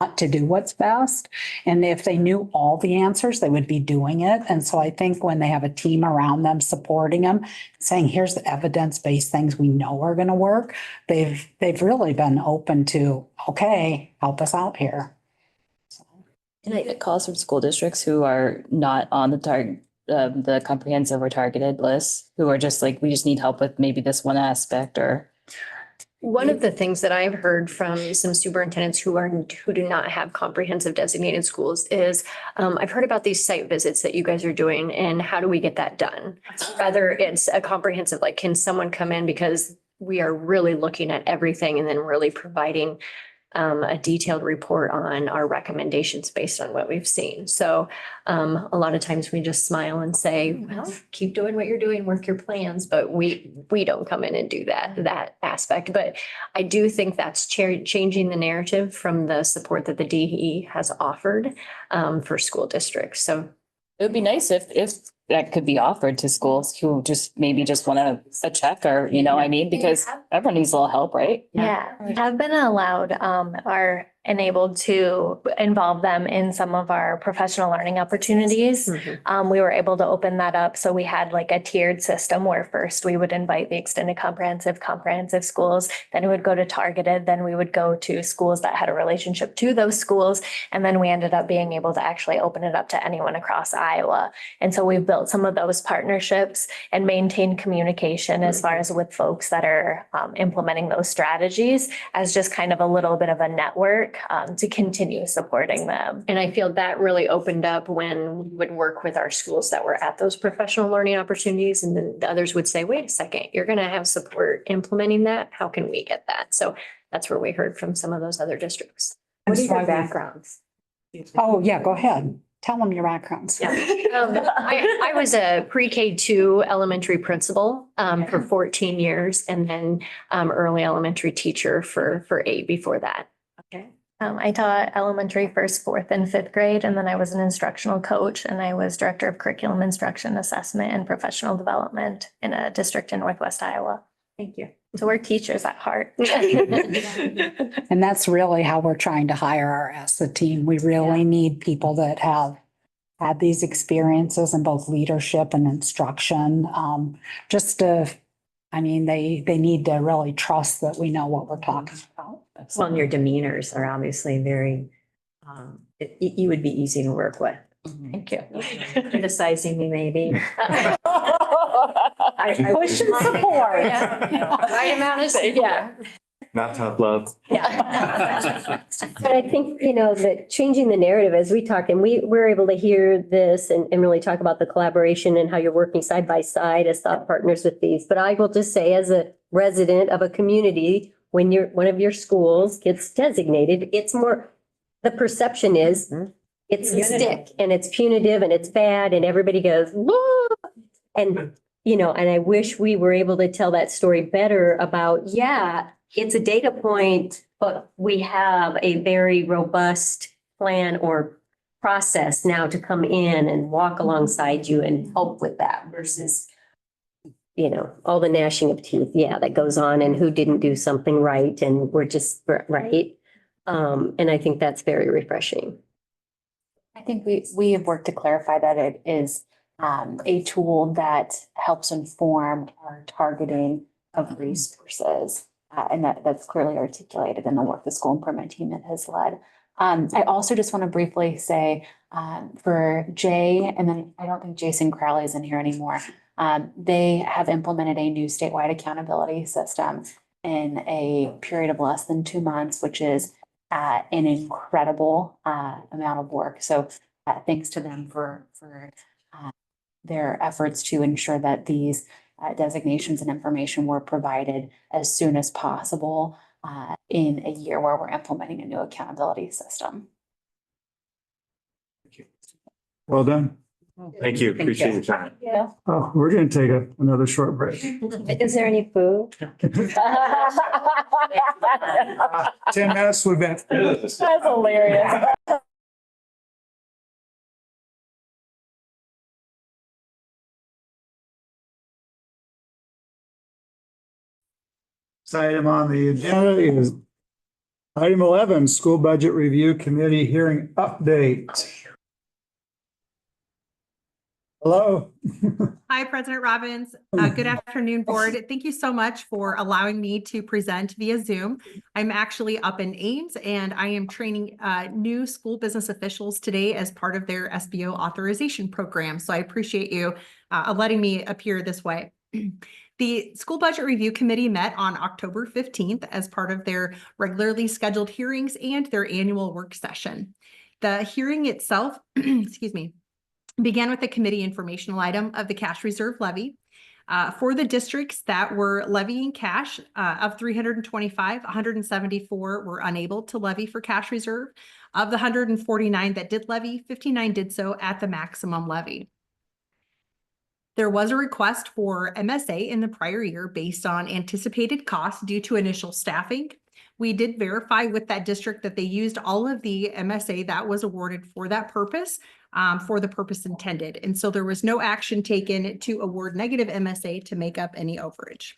want to do what's best. And if they knew all the answers, they would be doing it. And so I think when they have a team around them supporting them, saying, here's the evidence-based things we know are going to work, they've really been open to, okay, help us out here. And I get calls from school districts who are not on the comprehensive or targeted list, who are just like, we just need help with maybe this one aspect or. One of the things that I've heard from some superintendents who do not have comprehensive designated schools is I've heard about these site visits that you guys are doing and how do we get that done? Whether it's a comprehensive, like can someone come in because we are really looking at everything and then really providing a detailed report on our recommendations based on what we've seen. So a lot of times we just smile and say, well, keep doing what you're doing, work your plans, but we don't come in and do that aspect. But I do think that's changing the narrative from the support that the DE has offered for school districts. So it would be nice if that could be offered to schools who just maybe just want a check or, because everyone needs a little help, right? Yeah, we have been allowed are enabled to involve them in some of our professional learning opportunities. We were able to open that up. So we had like a tiered system where first we would invite the extended comprehensive schools, then it would go to targeted, then we would go to schools that had a relationship to those schools. And then we ended up being able to actually open it up to anyone across Iowa. And so we've built some of those partnerships and maintained communication as far as with folks that are implementing those strategies as just kind of a little bit of a network to continue supporting them. And I feel that really opened up when we would work with our schools that were at those professional learning opportunities. And then the others would say, wait a second, you're going to have support implementing that. How can we get that? So that's where we heard from some of those other districts. What are your backgrounds? Oh, yeah, go ahead. Tell them your backgrounds. Yeah. I was a pre-K 2 elementary principal for 14 years and then early elementary teacher for 8 before that. Okay. I taught elementary first, fourth, and fifth grade, and then I was an instructional coach, and I was director of curriculum instruction, assessment, and professional development in a district in Northwest Iowa. Thank you. So we're teachers at heart. And that's really how we're trying to hire our ESSA team. We really need people that have had these experiences in both leadership and instruction. They need to really trust that we know what we're talking about. Well, and your demeanors are obviously very, you would be easy to work with. Thank you. Criticizing me maybe. Push and support. Right amount of, yeah. Not tough love. But I think, that changing the narrative as we talk, and we're able to hear this and really talk about the collaboration and how you're working side by side as thought partners with these. But I will just say, as a resident of a community, when one of your schools gets designated, it's more, the perception is it's a stick and it's punitive and it's bad and everybody goes, whoa. And I wish we were able to tell that story better about, yeah, it's a data point, but we have a very robust plan or process now to come in and walk alongside you and help with that versus, all the gnashing of teeth, that goes on and who didn't do something right and we're just right. And I think that's very refreshing. I think we have worked to clarify that it is a tool that helps inform our targeting of resources. And that's clearly articulated in the work the school improvement team has led. I also just want to briefly say for Jay, and then I don't think Jason Crowley is in here anymore. They have implemented a new statewide accountability system in a period of less than 2 months, which is an incredible amount of work. So thanks to them for their efforts to ensure that these designations and information were provided as soon as possible in a year where we're implementing a new accountability system. Well done. Thank you. Appreciate your time. Yeah. Oh, we're going to take another short break. Is there any food? 10 minutes, we've been. That's hilarious. This item on the agenda is item 11, School Budget Review Committee Hearing Update. Hello. Hi, President Robbins. Good afternoon, board. Thank you so much for allowing me to present via Zoom. I'm actually up in Ames and I am training new school business officials today as part of their SBO authorization program. So I appreciate you letting me appear this way. The School Budget Review Committee met on October 15th as part of their regularly scheduled hearings and their annual work session. The hearing itself, excuse me, began with the committee informational item of the cash reserve levy. For the districts that were levying cash of 325, 174 were unable to levy for cash reserve. Of the 149 that did levy, 59 did so at the maximum levy. There was a request for MSA in the prior year based on anticipated costs due to initial staffing. We did verify with that district that they used all of the MSA that was awarded for that purpose, for the purpose intended. And so there was no action taken to award negative MSA to make up any overage.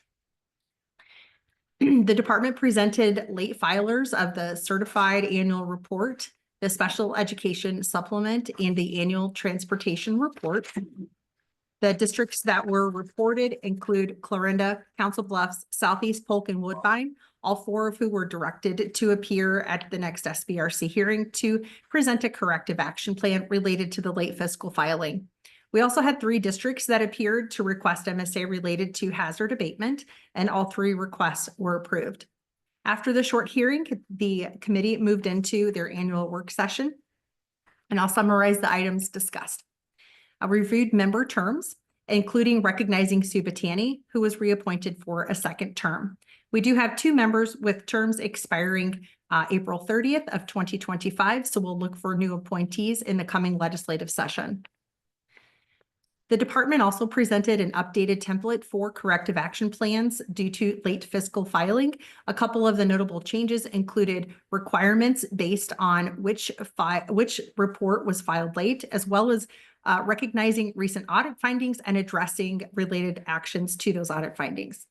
The department presented late filers of the certified annual report, the special education supplement, and the annual transportation report. The districts that were reported include Clarinda, Council Bluffs, Southeast Polk, and Woodbine, all 4 of who were directed to appear at the next SBRC hearing to present a corrective action plan related to the late fiscal filing. We also had 3 districts that appeared to request MSA related to hazard abatement, and all 3 requests were approved. After the short hearing, the committee moved into their annual work session, and I'll summarize the items discussed. I reviewed member terms, including recognizing Sue Batani, who was reappointed for a second term. We do have 2 members with terms expiring April 30th of 2025, so we'll look for new appointees in the coming legislative session. The department also presented an updated template for corrective action plans due to late fiscal filing. A couple of the notable changes included requirements based on which report was filed late, as well as recognizing recent audit findings and addressing related actions to those audit findings.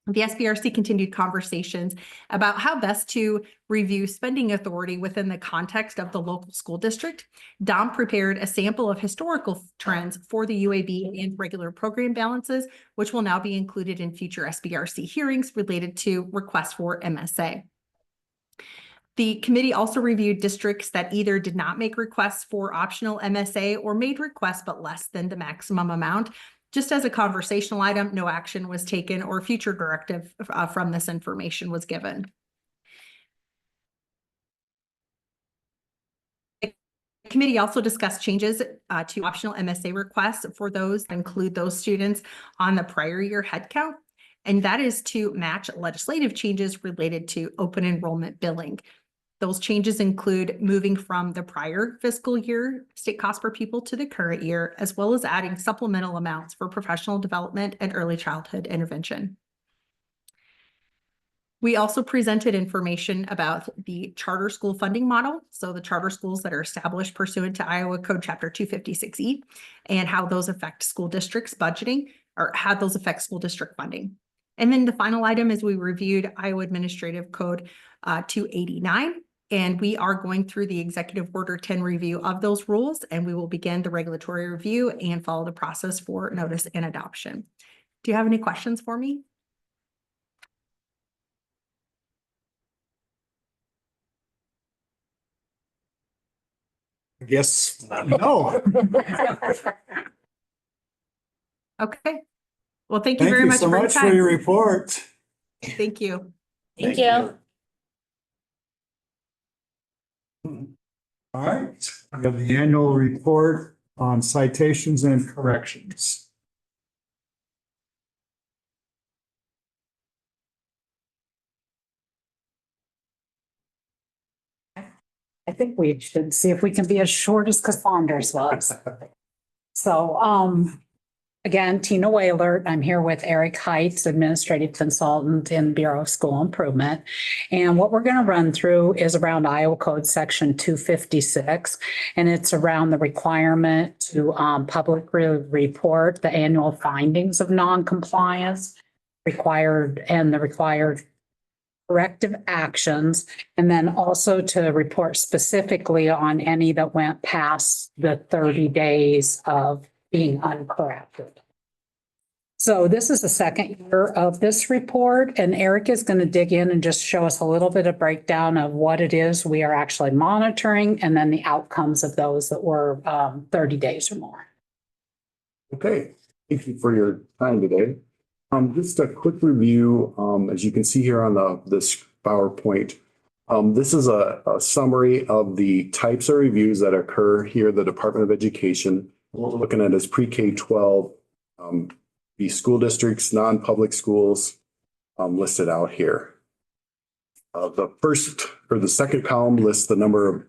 The SBRC continued conversations about how best to review spending authority within the context of the local school district. Dom prepared a sample of historical trends for the UAB and regular program balances, which will now be included in future SBRC hearings related to requests for MSA. The committee also reviewed districts that either did not make requests for optional MSA or made requests but less than the maximum amount. Just as a conversational item, no action was taken or future directive from this information was given. The committee also discussed changes to optional MSA requests for those that include those students on the prior year headcount, and that is to match legislative changes related to open enrollment billing. Those changes include moving from the prior fiscal year state cost per pupil to the current year, as well as adding supplemental amounts for professional development and early childhood intervention. We also presented information about the charter school funding model. So the charter schools that are established pursuant to Iowa Code Chapter 256E and how those affect school districts budgeting or how those affect school district funding. And then the final item is we reviewed Iowa Administrative Code 289. And we are going through the Executive Order 10 review of those rules, and we will begin the regulatory review and follow the process for notice and adoption. Do you have any questions for me? I guess no. Okay. Well, thank you very much so for your much for time. your report. Thank you. Thank you. All right, we have the annual report on citations and corrections. I think we should see if we can be as short as Cassandra's was. So, again, Tina Waylert. I'm here with Eric Heights, Administrative Consultant in Bureau of School Improvement. And what we're going to run through is around Iowa Code Section 256. And it's around the requirement to publicly report the annual findings of noncompliance required and the required corrective actions, and then also to report specifically on any that went past the 30 days of being uncorrected. So this is the second year of this report, and Eric is going to dig in and just show us a little bit of breakdown of what it is we are actually monitoring and then the outcomes of those that were 30 days or more. Okay, thank you for your time today. Just a quick review, as you can see here on this PowerPoint. This is a summary of the types of reviews that occur here at the Department of Education. What we're looking at is pre-K-12, the school districts, non-public schools listed out here. The first or the second column lists the number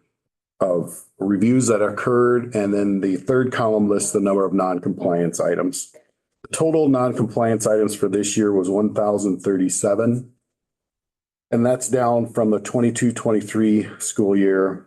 of reviews that occurred, and then the third column lists the number of non-compliance items. The total non-compliance items for this year was 1,037. And that's down from the 22-23 school year.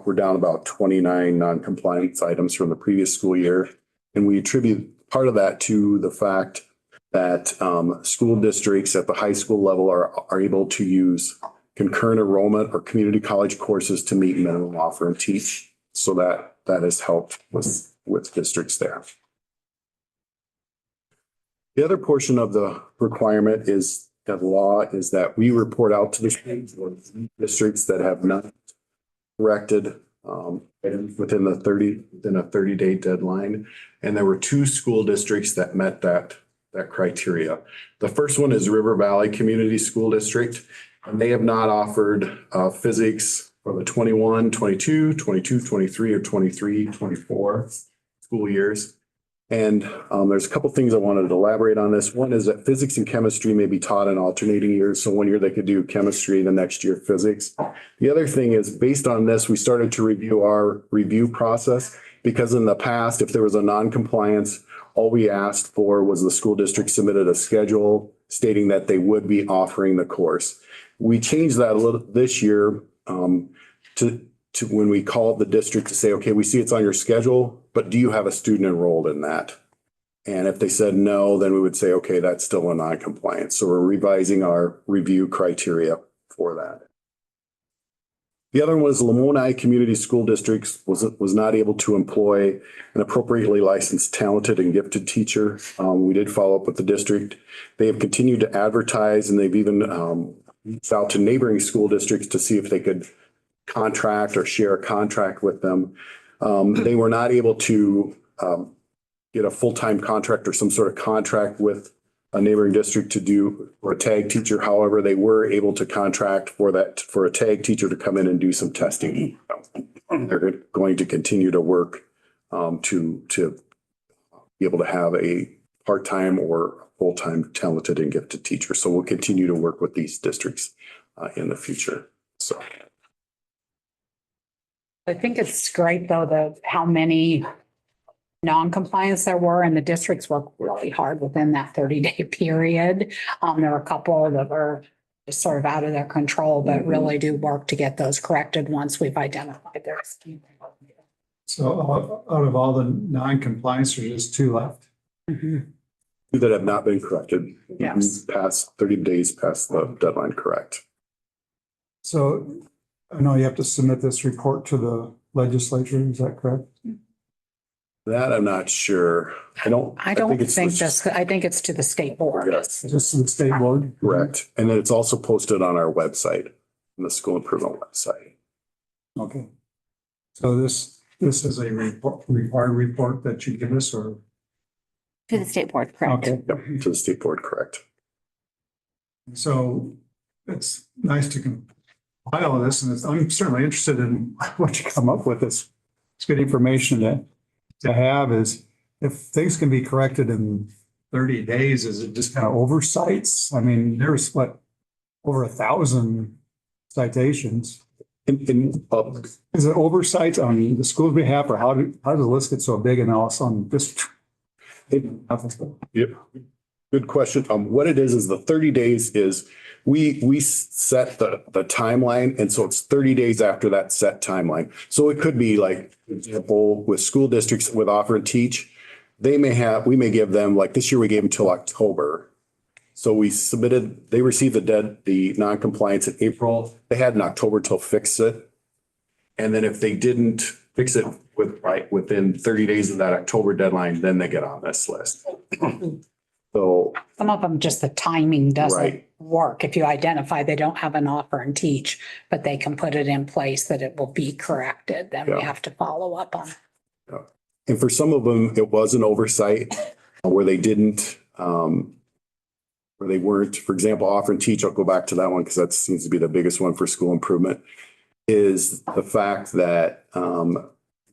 We're down about 29 non-compliance items from the previous school year. And we attribute part of that to the fact that school districts at the high school level are able to use concurrent enrollment or community college courses to meet minimum offer and teach. So that has helped with districts there. The other portion of the requirement is that law is that we report out to the districts that have not corrected within a 30-day deadline. And there were 2 school districts that met that criteria. The first one is River Valley Community School District, and they have not offered physics for the 21, 22, 22, 23, or 23, 24 school years. And there's a couple things I wanted to elaborate on this. One is that physics and chemistry may be taught in alternating years. So one year they could do chemistry, the next year physics. The other thing is, based on this, we started to review our review process, because in the past, if there was a non-compliance, all we asked for was the school district submitted a schedule stating that they would be offering the course. We changed that a little this year to when we called the district to say, okay, we see it's on your schedule, but do you have a student enrolled in that? And if they said no, then we would say, okay, that's still a non-compliance. So we're revising our review criteria for that. The other one was Lamoni Community School Districts was not able to employ an appropriately licensed, talented, and gifted teacher. We did follow up with the district. They have continued to advertise, and they've even reached out to neighboring school districts to see if they could contract or share a contract with them. They were not able to get a full-time contract or some sort of contract with a neighboring district to do, or a tag teacher. However, they were able to contract for a tag teacher to come in and do some testing. They're going to continue to work to be able to have a part-time or full-time talented and gifted teacher. So we'll continue to work with these districts in the future. So I think it's great though, how many non-compliance there were, and the districts worked really hard within that 30-day period. There were a couple that were just sort of out of their control, but really do work to get those corrected once we've identified their. So out of all the non-compliance, there's just 2 left. Two that have not been corrected. Yes. Past 30 days past the deadline, correct. So I know you have to submit this report to the legislature, is that correct? That I'm not sure. I don't think it's to the state board. Yes. Just to the state board? Correct. And then it's also posted on our website, on the school improvement website. Okay. So this is a required report that you give us, or? To the state board, correct? Okay. Yep, to the state board, correct. So it's nice to compile this, and I'm certainly interested in what you come up with. It's good information to have. Is if things can be corrected in 30 days, is it just kind of oversights? I mean, there's over 1,000 citations. Is it oversights on the school's behalf, or how does the list get so big and all of a sudden just? Yep. Good question. What it is the 30 days is we set the timeline. And so it's 30 days after that set timeline. So it could be like, for example, with school districts with Offer and Teach, we may give them, like this year, we gave them till October. So they received the non-compliance in April. They had in October to fix it. And then if they didn't fix it within 30 days of that October deadline, then they get on this list. So some of them, just the timing doesn't work. If you identify they don't have an Offer and Teach, but they can put it in place that it will be corrected, then we have to follow up on it. And for some of them, it was an oversight where they didn't, where they weren't, for example, Offer and Teach, I'll go back to that one because that seems to be the biggest one for school improvement, is the fact that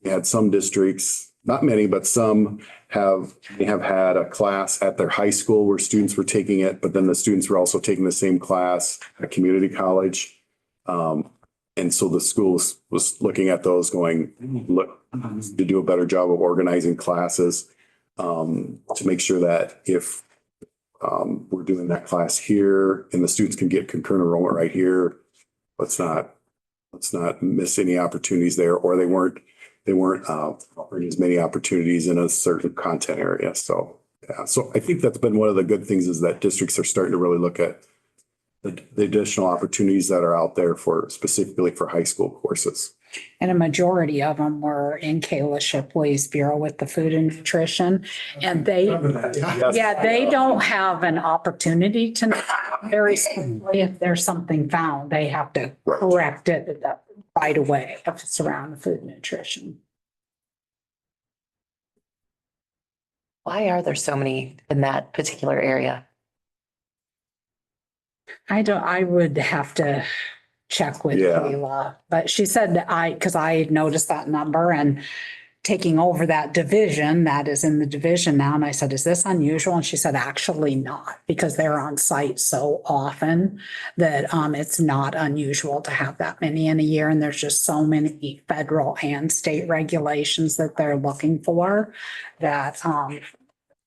we had some districts, not many, but some have had a class at their high school where students were taking it, but then the students were also taking the same class at community college. And so the school was looking at those going, look, to do a better job of organizing classes to make sure that if we're doing that class here and the students can get concurrent enrollment right here, let's not miss any opportunities there, or they weren't offering as many opportunities in a certain content area. So, yeah, so I think that's been one of the good things, is that districts are starting to really look at the additional opportunities that are out there specifically for high school courses. And a majority of them were in Kayla Shipley's Bureau with the Food and Nutrition. And they don't have an opportunity to know very simply if there's something found, they have to correct it right away if it's around the food and nutrition. Why are there so many in that particular area? I would have to check with Kayla, but she said because I noticed that number, and taking over that division that is in the division now. And I said, is this unusual? And she said, actually not, because they're on site so often that it's not unusual to have that many in a year. And there's just so many federal and state regulations that they're looking for that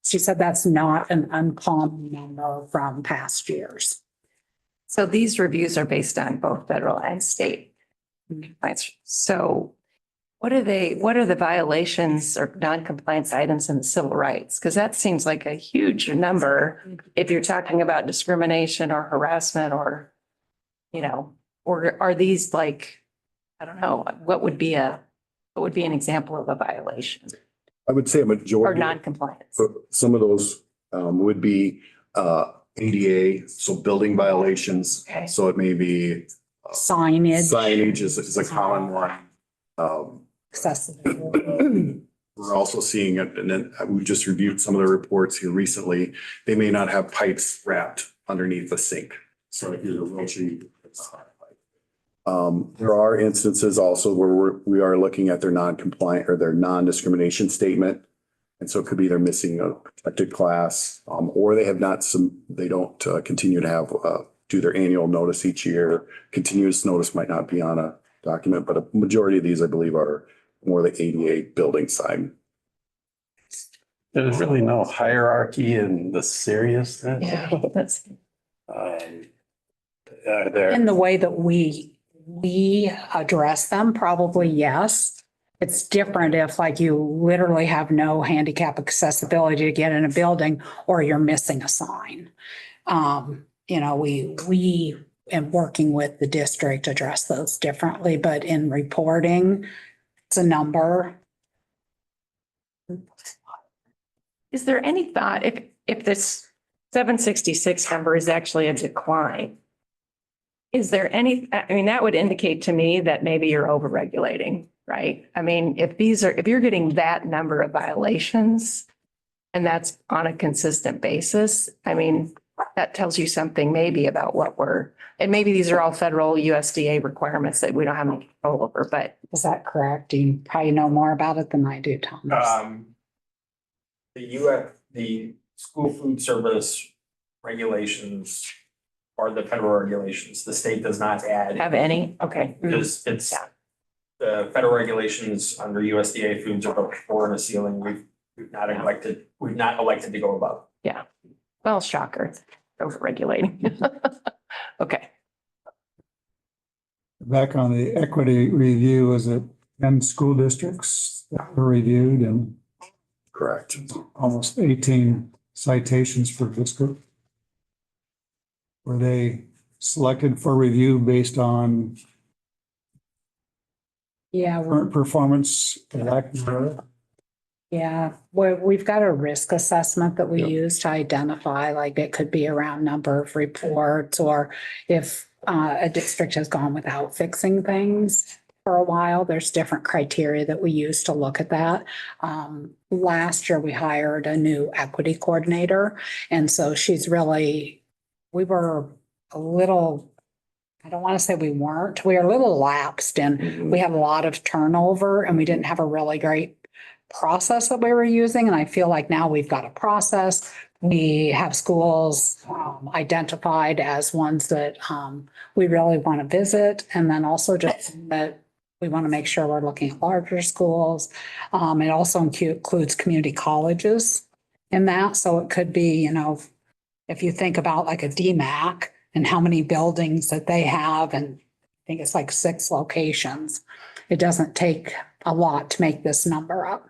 she said that's not an uncommon number from past years. So these reviews are based on both federal and state compliance. So what are the violations or non-compliance items in the civil rights? Because that seems like a huge number if you're talking about discrimination or harassment or, or are these like, I don't know, what would be an example of a violation I would say a or majority. non-compliance? Some of those would be ADA, so building violations. Okay. So it may be Signage. signage is a common one. Accessibility. We're also seeing it, and then we just reviewed some of the reports here recently. They may not have pipes wrapped underneath the sink. So if you're wheelchair. There are instances also where we are looking at their non-compliant or their non-discrimination statement. And so it could be they're missing a protected class, or they don't continue to have, do their annual notice each year. Continuous notice might not be on a document, but a majority of these, I believe, are more the ADA building side. There's really no hierarchy in the seriousness. Yeah, that's. In the way that we address them, probably yes. It's different if like you literally have no handicap accessibility to get in a building or you're missing a sign. We and working with the district address those differently, but in reporting, it's a number. Is there any thought if this 766 number is actually a decline? Is there any, that would indicate to me that maybe you're over-regulating, right? If you're getting that number of violations and that's on a consistent basis, that tells you something maybe about and maybe these are all federal USDA requirements that we don't have any control over, but. Is that correct? You probably know more about it than I do, Thomas. The school food service regulations are the federal regulations. The state does not add. Have any? Okay. It's the federal regulations under USDA foods are about floor and a ceiling. We've not elected to go above. Yeah. Well, shocker. Over-regulating. Okay. Back on the equity review, was it 10 school districts that were reviewed and Correct. almost 18 citations per district? Were they selected for review based on Yeah, current performance? yeah, we've got a risk assessment that we use to identify, like it could be around number of reports or if a district has gone without fixing things for a while, there's different criteria that we use to look at that. Last year, we hired a new equity coordinator. And so we were a little, I don't want to say we were a little lapsed and we had a lot of turnover and we didn't have a really great process that we were using. And I feel like now we've got a process. We have schools identified as ones that we really want to visit. And then also just that we want to make sure we're looking at larger schools. It also includes community colleges in that. So it could be, if you think about like a DMAC and how many buildings that they have, and I think it's like 6 locations, it doesn't take a lot to make this number up.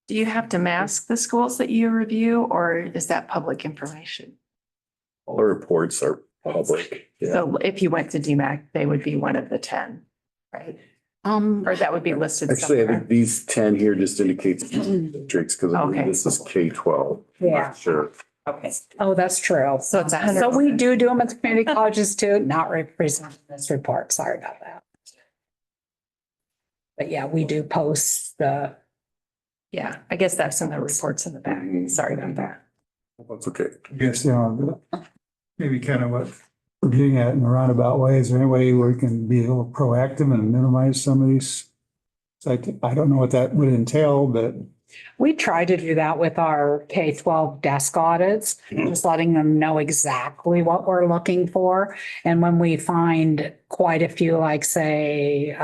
Do you have to mask the schools that you review or is that public information? All the reports are public. Yeah. So if you went to DMAC, they would be one of the 10, right? Or that would be listed Actually, I somewhere. think these 10 here just indicates districts because Okay. this is K-12. Yeah. Sure. Okay. Oh, that's true. So it's 100. So we do them at the community colleges too, not represented in this report. Sorry about that. But yeah, we do post the. Yeah, I guess that's in the reports in the back. Sorry about that. That's okay. Yes, maybe kind of what we're getting at in a roundabout way. Is there any way we can be a little proactive and minimize some of these So I don't know what that would entail, but We try to do that with our K-12 desk audits, just letting them know exactly what we're looking for. And when we find quite a few, like say,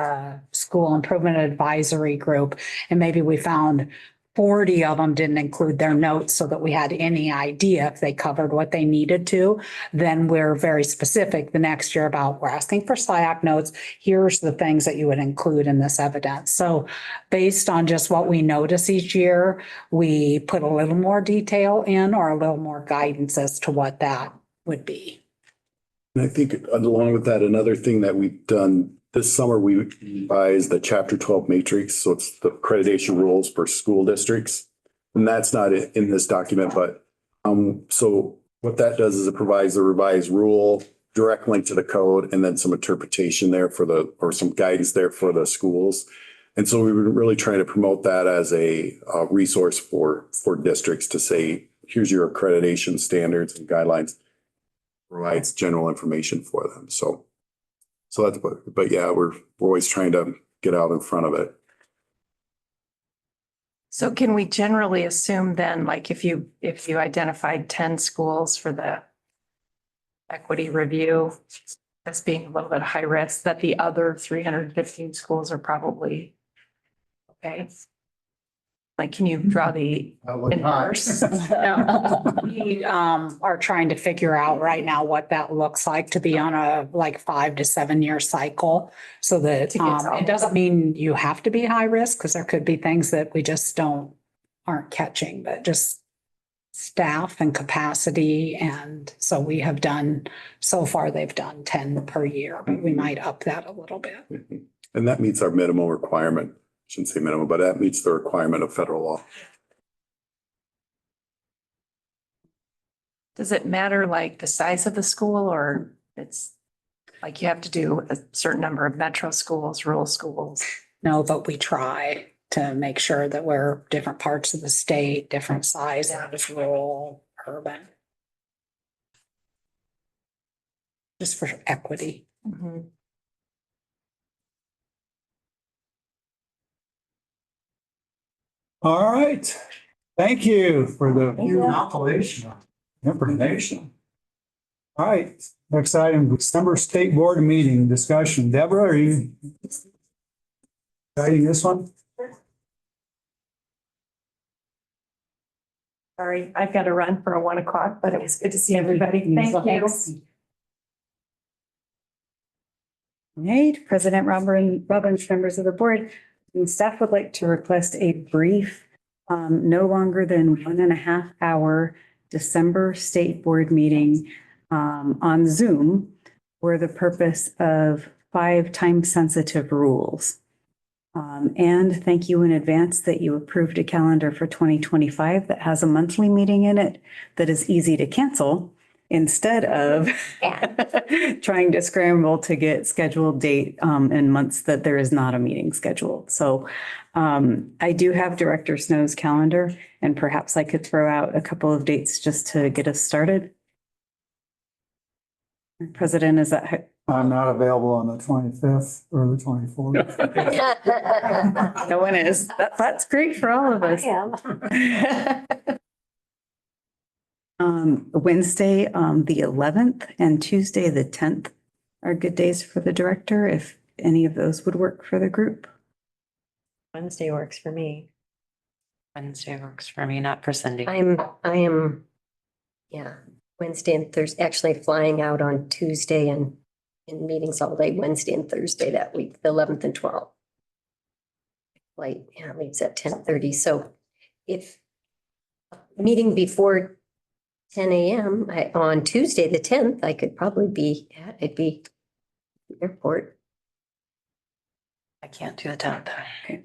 school improvement advisory group, and maybe we found 40 of them didn't include their notes so that we had any idea if they covered what they needed to, then we're very specific the next year about, we're asking for SIAC notes. Here's the things that you would include in this evidence. So based on just what we notice each year, we put a little more detail in or a little more guidance as to what that would be. And I think along with that, another thing that we've done this summer, we revised the Chapter 12 matrix. So it's the accreditation rules for school districts. And that's not in this document, but so what that does is it provides the revised rule, direct link to the code, and then some interpretation there or some guidance there for the schools. And so we were really trying to promote that as a resource for districts to say, here's your accreditation standards and guidelines, provides general information for them. So that's but yeah, we're always trying to get out in front of it. So can we generally assume then, like if you identified 10 schools for the equity review as being a little bit high risk, that the other 315 schools are probably okay? Like, can you draw the inverse? We are trying to figure out right now what that looks like to be on a 5 to 7 year cycle. So that it doesn't mean you have to be high risk, because there could be things that we just aren't catching, but just staff and capacity. And so we have done, so far they've done 10 per year, but we might up that a little bit. And that meets our minimum requirement. Shouldn't say minimum, but that meets the requirement of federal law. Does it matter like the size of the school, or it's like you have to do a certain number of metro schools, rural schools? No, but we try to make sure that we're different parts of the state, different sizes, rural, urban. Just for equity. Mm-hmm. all right. Thank you for the compilation of information. All right, next item, December State Board meeting discussion. Deborah, are you guiding this one? Sorry, I've got to run for a 1 o'clock, but it was good to see everybody. Thank you. Right, President Robbins, members of the board, and staff would like to request a brief, no longer than 1.5 hour December State Board meeting on Zoom for the purpose of 5 time-sensitive rules. And thank you in advance that you approved a calendar for 2025 that has a monthly meeting in it that is easy to cancel instead of trying to scramble to get scheduled date in months that there is not a meeting scheduled. So I do have Director Snow's calendar, and perhaps I could throw out a couple of dates just to get us started. President, is that? I'm not available on the 25th or the 24th. No one is. That's great for all of us. Wednesday, the 11th and Tuesday, the 10th are good days for the director, if any of those would work for the group. Wednesday works for me. Wednesday works for me, not for Cindy. I am, Wednesday and Thursday, actually flying out on Tuesday and in meetings all day, Wednesday and Thursday that week, the 11th and 12th. Flight, leaves at 10:30. So if meeting before 10 a.m. on Tuesday, the 10th, I could probably be at the airport. I can't do the 10th. Okay.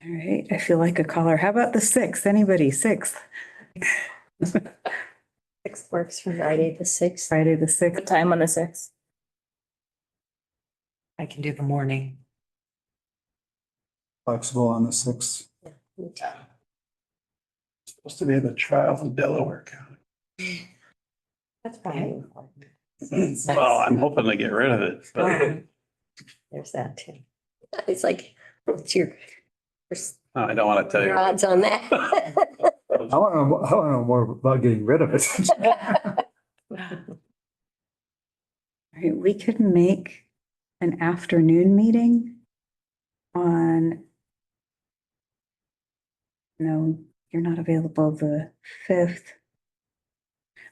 All right, I feel like a caller. How about the 6th? Anybody? 6th? 6th works for Friday the 6th. Friday the 6th. What time on the 6th? I can do the morning. Flexible on the 6th. Supposed to be the trial in Delaware County. That's fine. Well, I'm hoping to get rid of it, but There's that too. It's like, what's your I don't want to tell you. odds on that? I want to know more about getting rid of it. All right, we could make an afternoon meeting on. No, you're not available the 5th.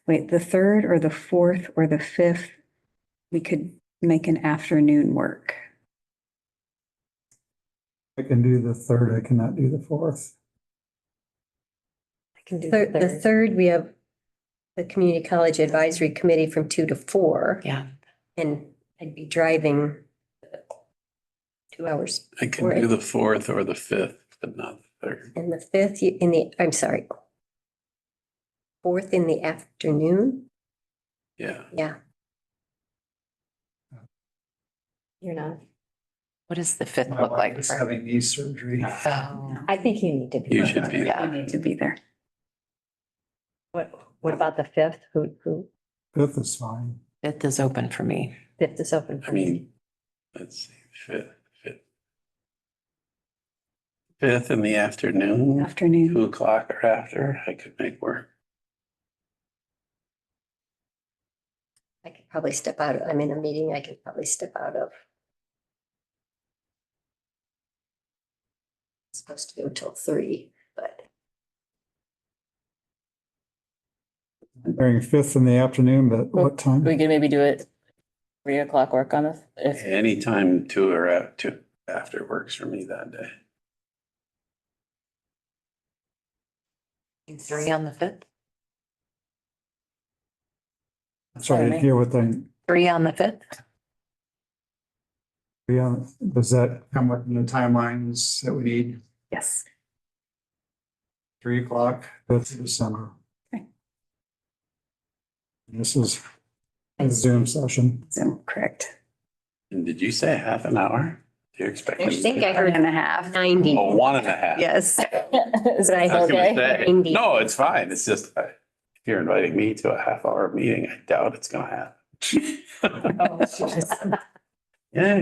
Wait, the 3rd or the 4th or the 5th, we could make an afternoon work. I can do the 3rd, I cannot do the 4th. I can do the third, we have the Community College Advisory Committee from 2 to 4. Yeah. And I'd be driving 2 hours. I can do the 4th or the 5th, but not the 3rd. And the 5th I'm sorry. 4th in the afternoon? Yeah. Yeah. You're not? What does the 5th My look wife like? is having knee surgery. I think you need to be. You should be. I need to be there. What about the 5th? Who? 5th is fine. 5th is open for me. 5th is open I for me. mean, let's see, 5th in the afternoon, Afternoon. 2 o'clock or after, I could make work. I could probably step out. I'm in a meeting. I could probably step out of. It's supposed to go till 3, but. During 5th in the afternoon, but what time? We could maybe do it 3 o'clock work on this, if, Anytime 2 or 2 after works for me that day. 3 on the 5th? Sorry, I didn't hear what they, 3 on the 5th? does that come within the timelines that we need? Yes. 3 o'clock, 5th of December. Okay. This is a Zoom session. Zoom, correct. And did you say half an hour? Do you expect? I think I heard 1.5. 90. Oh, 1.5. Yes. Is what I I was gonna heard. say, 90. no, it's fine. It's just, if you're inviting me to a half-hour meeting, I doubt it's gonna happen. Yeah.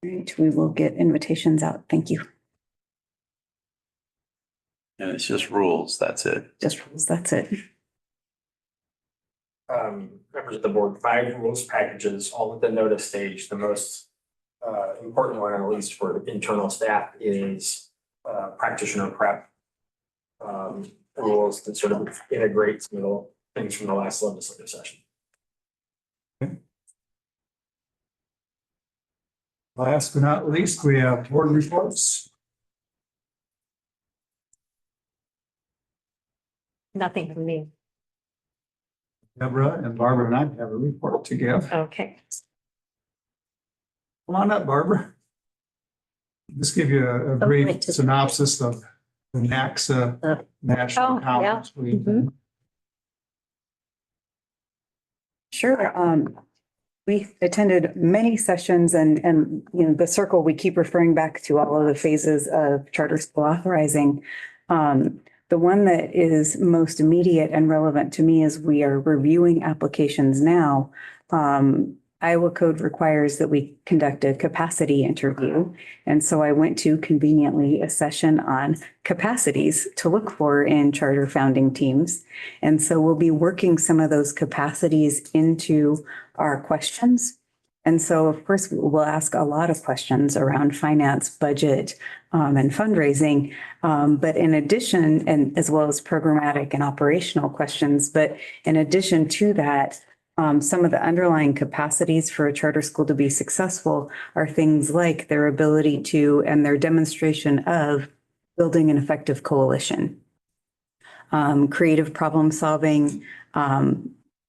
Right, we will get invitations out. Thank you. And it's just rules, that's it. Just rules, that's it. Members of the board, 5 rules packages, all at the notice stage. The most important one, at least for internal staff, is practitioner prep rules that sort of integrate some of the things from the last legislative session. Last but not least, we have board reports. Nothing from me. Deborah and Barbara and I have a report to give. Okay. Come on up, Barbara. Just give you a brief right, just- synopsis of the NACSA National yeah. Conference. Mhm. Sure. We attended many sessions and, you know, the circle, we keep referring back to all of the phases of charter school authorizing. The one that is most immediate and relevant to me is we are reviewing applications now. Iowa code requires that we conduct a capacity interview. And so I went to conveniently a session on capacities to look for in charter founding teams. And so we'll be working some of those capacities into our questions. And so, of course, we'll ask a lot of questions around finance, budget, and fundraising. But in addition, and as well as programmatic and operational questions, but in addition to that, some of the underlying capacities for a charter school to be successful are things like their ability to and their demonstration of building an effective coalition, creative problem solving.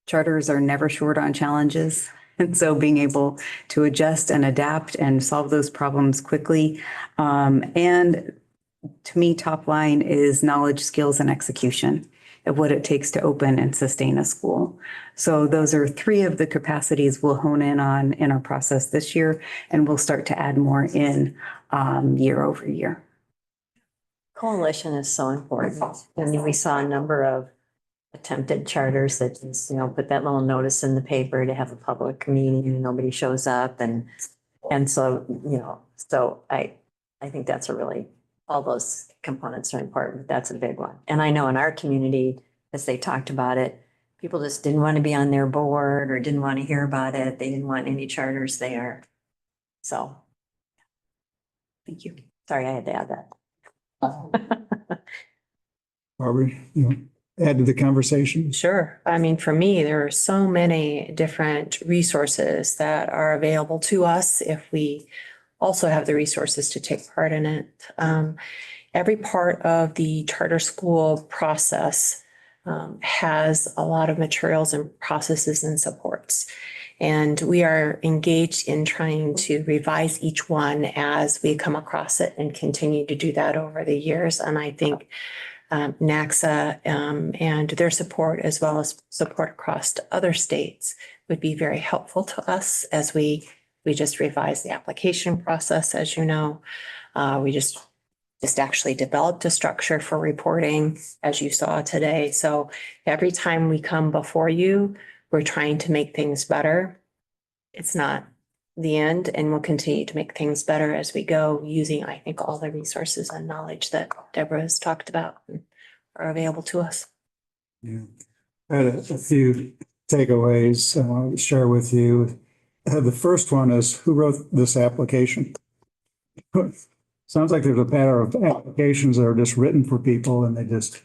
Charters are never short on challenges. And so being able to adjust and adapt and solve those problems quickly. And to me, top line is knowledge, skills, and execution of what it takes to open and sustain a school. So those are 3 of the capacities we'll hone in on in our process this year, and we'll start to add more in year over year. Coalition is so important. And we saw a number of attempted charters that just, put that little notice in the paper to have a public meeting and nobody shows up and so, so I think that's all those components are important. That's a big one. And I know in our community, as they talked about it, people just didn't want to be on their board or didn't want to hear about it. They didn't want any charters there. So. Thank you. Sorry, I had to add that. Barbara, add to the conversation? Sure. I mean, for me, there are so many different resources that are available to us if we also have the resources to take part in it. Every part of the charter school process has a lot of materials and processes and supports. And we are engaged in trying to revise each one as we come across it and continue to do that over the years. And I think NACSA and their support, as well as support across to other states, would be very helpful to us as we just revised the application process, as you know. We just actually developed a structure for reporting, as you saw today. So every time we come before you, we're trying to make things better. It's not the end, and we'll continue to make things better as we go, using, I think, all the resources and knowledge that Deborah has talked about and are available to us. Yeah. I had a few takeaways I want to share with you. The first one is, who wrote this application? Sounds like there's a pattern of applications that are just written for people and they just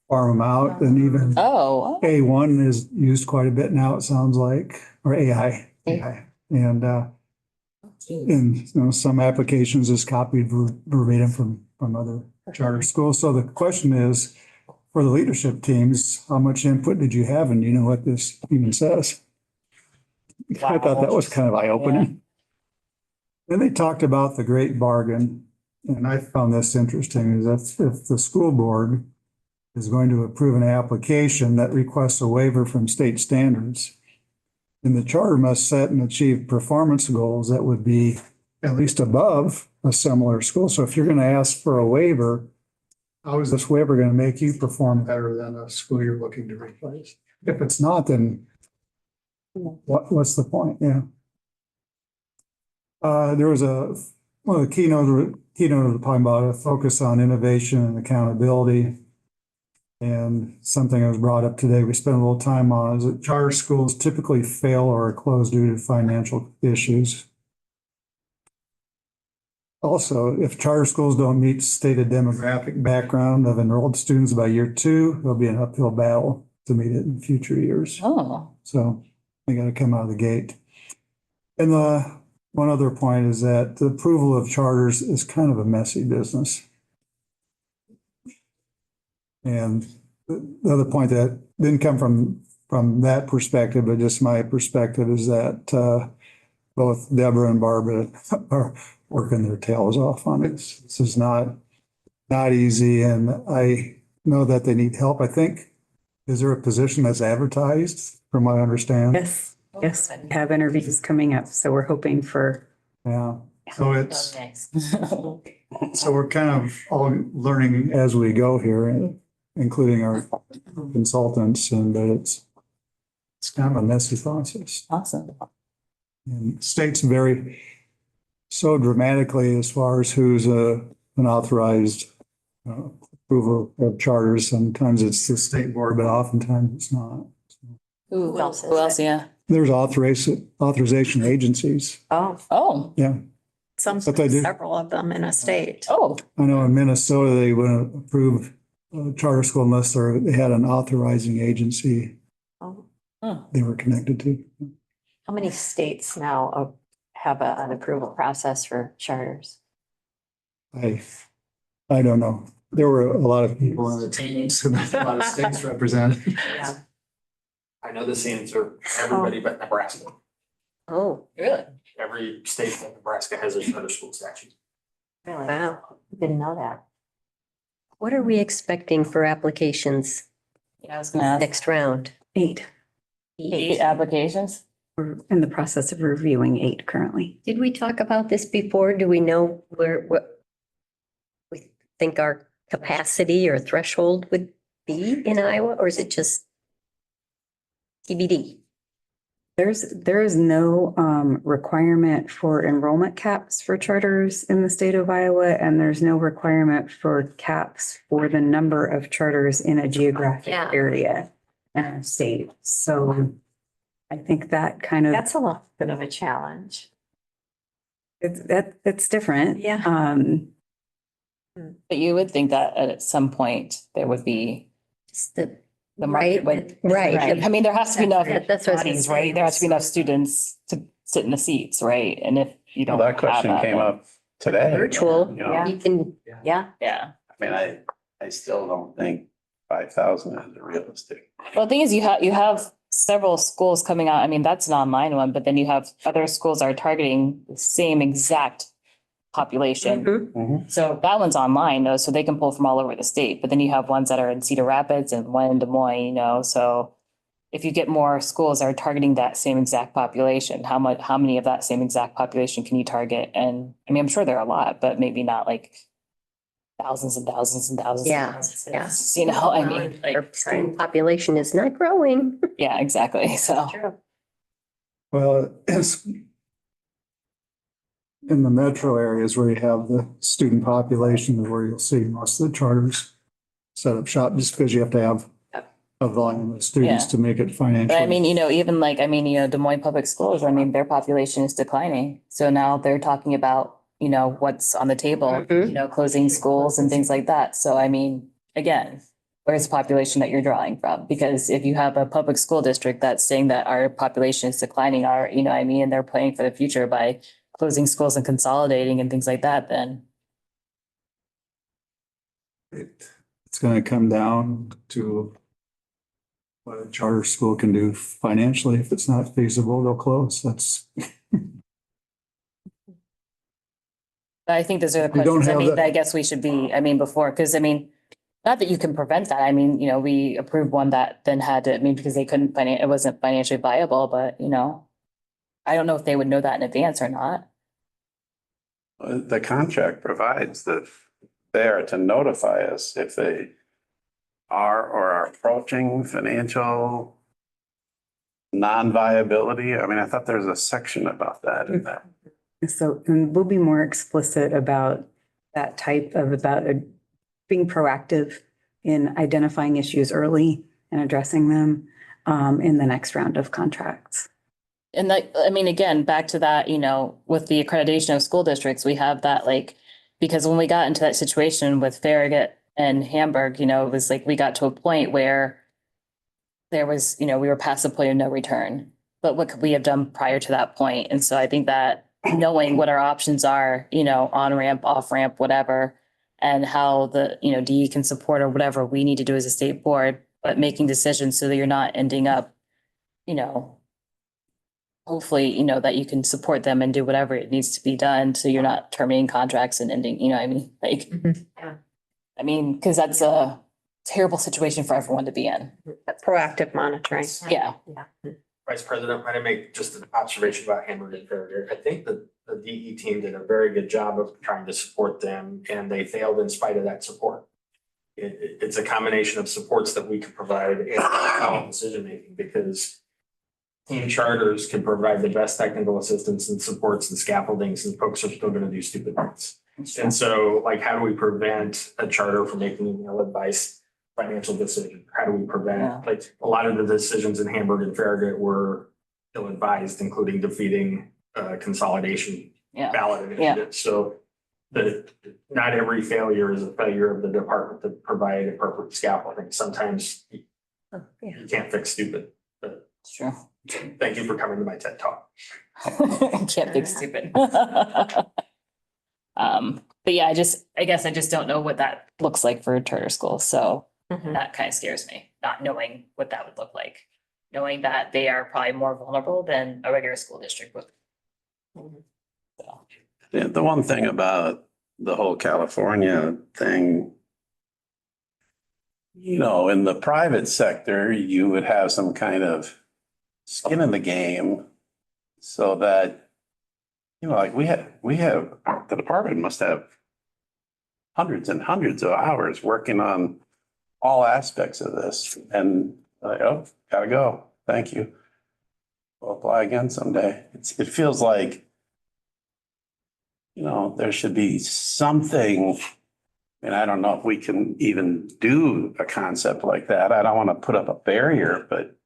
farm them out, and even A1 is used quite a bit now, it sounds like, or AI. And some applications is copied verbatim from other charter schools. So the question is, for the leadership teams, how much input did you have? And you know what this even says? I thought that was kind of eye-opening. Then they talked about the great bargain, and I found this interesting, is that if the school board is going to approve an application that requests a waiver from state standards, then the charter must set and achieve performance goals that would be at least above a similar school. So if you're going to ask for a waiver, how is this waiver going to make you perform better than a school you're looking to replace? If it's not, then what's the point? Yeah. There was one of the keynote talking about a focus on innovation and accountability. And something that was brought up today, we spent a little time on, is that charter schools typically fail or are closed due to financial issues. Also, if charter schools don't meet stated demographic background of enrolled students by year 2, there'll be an uphill battle to meet it in future years. So they got to come out of the gate. And one other point is that the approval of charters is kind of a messy business. And the other point that didn't come from that perspective, but just my perspective, is that both Deborah and Barbara are working their tails off on it. This is not easy, and I know that they need help. I think, is there a position that's advertised, from what I understand? Yes, we have interviews coming up, so we're hoping for. Yeah, so we're kind of all learning as we go here, including our consultants, but it's kind of a messy process. Awesome. And states vary so dramatically as far as who's an authorized approval of charters. Sometimes it's the state board, but oftentimes it's not. Who else? Yeah. There's authorization agencies. Oh. Yeah. But they do. Several of them in a state. I know in Minnesota, they wouldn't approve a charter school unless they had an authorizing agency they were connected to. How many states now have an approval process for charters? I don't know. There were a lot of people on the teams and a lot of states represented. Yeah. I know this answer, everybody but Nebraska. Oh, really? Every state but Nebraska has a charter school statute. Really? Wow. Didn't know that. What are we expecting for applications? Yeah, I was gonna ask. Next round? 8. 8 applications? We're in the process of reviewing 8 currently. Did we talk about this before? Do we know what we think our capacity or threshold would be in Iowa, or is it just TBD. There is no requirement for enrollment caps for charters in the state of Iowa, and there's no requirement for caps for the number of charters in a geographic Yeah. area in our state. So I think that kind of. That's a little bit of a challenge. It's different. Yeah. But you would think that at some point there would be the market would. Right. I mean, there has to be enough That's what I was gonna bodies, say. right? There has to be enough students to sit in the seats, right? And if you don't. Well, that question have came then- up today. Virtual, You know, you can, yeah. Yeah. I mean, I still don't think 5,000 is realistic. Well, the thing is, you have several schools coming out. I mean, that's an online one, but then you have other schools that are targeting the same exact population. Mm-hmm. So that one's online though, so they can pull from all over the state. But then you have ones that are in Cedar Rapids and one in Des Moines, so if you get more schools that are targeting that same exact population, how many of that same exact population can you target? And I mean, I'm sure there are a lot, but maybe not like thousands and thousands and thousands. Yeah, Yeah. You know, I mean, like, Our student population is not growing. yeah, exactly. So. Well, it's in the metro areas where you have the student population is where you'll see most of the charters set up shop just because you have to have a volume of students Yeah. to make it financially. But I mean, even like, Des Moines Public Schools, their population is declining. So now they're talking about, what's on the table, closing schools and things like that. So I mean, again, where's the population that you're drawing from? Because if you have a public school district that's saying that our population is declining, and they're planning for the future by closing schools and consolidating and things like that, then. It's gonna come down to what a charter school can do financially. If it's not feasible, they'll close. That's. But I think those are the We don't questions, have that I guess we should be, before, because not that you can prevent that. We approved one that then had to, because they couldn't it wasn't financially viable, but, I don't know if they would know that in advance or not. The contract provides that they are to notify us if they are or are approaching financial non-viability. I thought there was a section about that in there. So, and we'll be more explicit about that about being proactive in identifying issues early and addressing them in the next round of contracts. And again, back to that, with the accreditation of school districts, we have that because when we got into that situation with Farragut and Hamburg, it was like we got to a point where there was, we were past the point of no return. But what could we have done prior to that point? And so I think that knowing what our options are, on ramp, off ramp, whatever, and how the, DE can support or whatever we need to do as a state board, but making decisions so that you're not ending up, hopefully, that you can support them and do whatever it needs to be done. So you're not terminating contracts and ending, because that's a terrible situation for everyone to be in. Proactive monitoring. Yeah. Vice President, might I make just an observation about Hamburg and Farragut? I think that the DE team did a very good job of trying to support them, and they failed in spite of that support. It's a combination of supports that we can provide and decision-making, because team charters can provide the best technical assistance and supports and scaffoldings, and folks are still gonna do stupid things. And so, how do we prevent a charter from making ill-advised financial decision? How do we prevent, a lot of the decisions in Hamburg and Farragut were ill-advised, including defeating consolidation ballot initiatives. So not every failure is a failure of the department to provide appropriate scaffolding. Sometimes you can't fix stupid. But it's true. Thank you for coming to my TED Talk. Can't fix stupid. But yeah, I guess I just don't know what that looks like for a charter school. So that kind of scares me, not knowing what that would look like, knowing that they are probably more vulnerable than a regular school district would. The one thing about the whole California thing, in the private sector, you would have some kind of skin in the game so that, we have, the department must have hundreds and hundreds of hours working on all aspects of this, and gotta go. Thank you. We'll apply again someday. It feels like, there should be something. And I don't know if we can even do a concept like that. I don't want to put up a barrier, but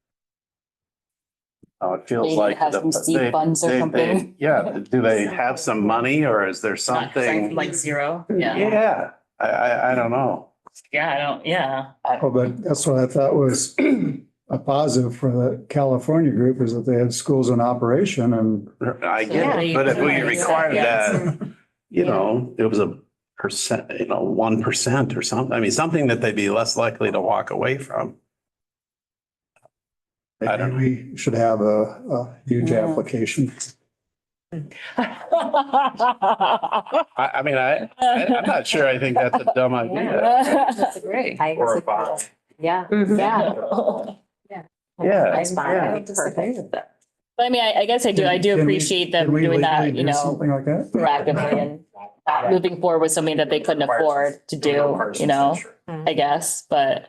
it feels Maybe like. have some seed funds or something. Yeah, do they have some money or is there something? Like zero, yeah. Yeah, I don't know. Yeah, I don't, yeah. Oh, but that's what I thought was a positive for the California group is that they had schools in operation and. I get it, but if we required that, it was a percent, 1% or something. I mean, something that they'd be less likely to walk away from. I don't know. We should have a huge application. I'm not sure. I think that's a dumb idea. That's great. Or a bot. Yeah, yeah. Yeah. That's fine. Perfect. But I mean, I guess I do Can we- appreciate them Can we doing that, legally do Something like that? proactively and moving forward with something that they couldn't afford to do, I guess, but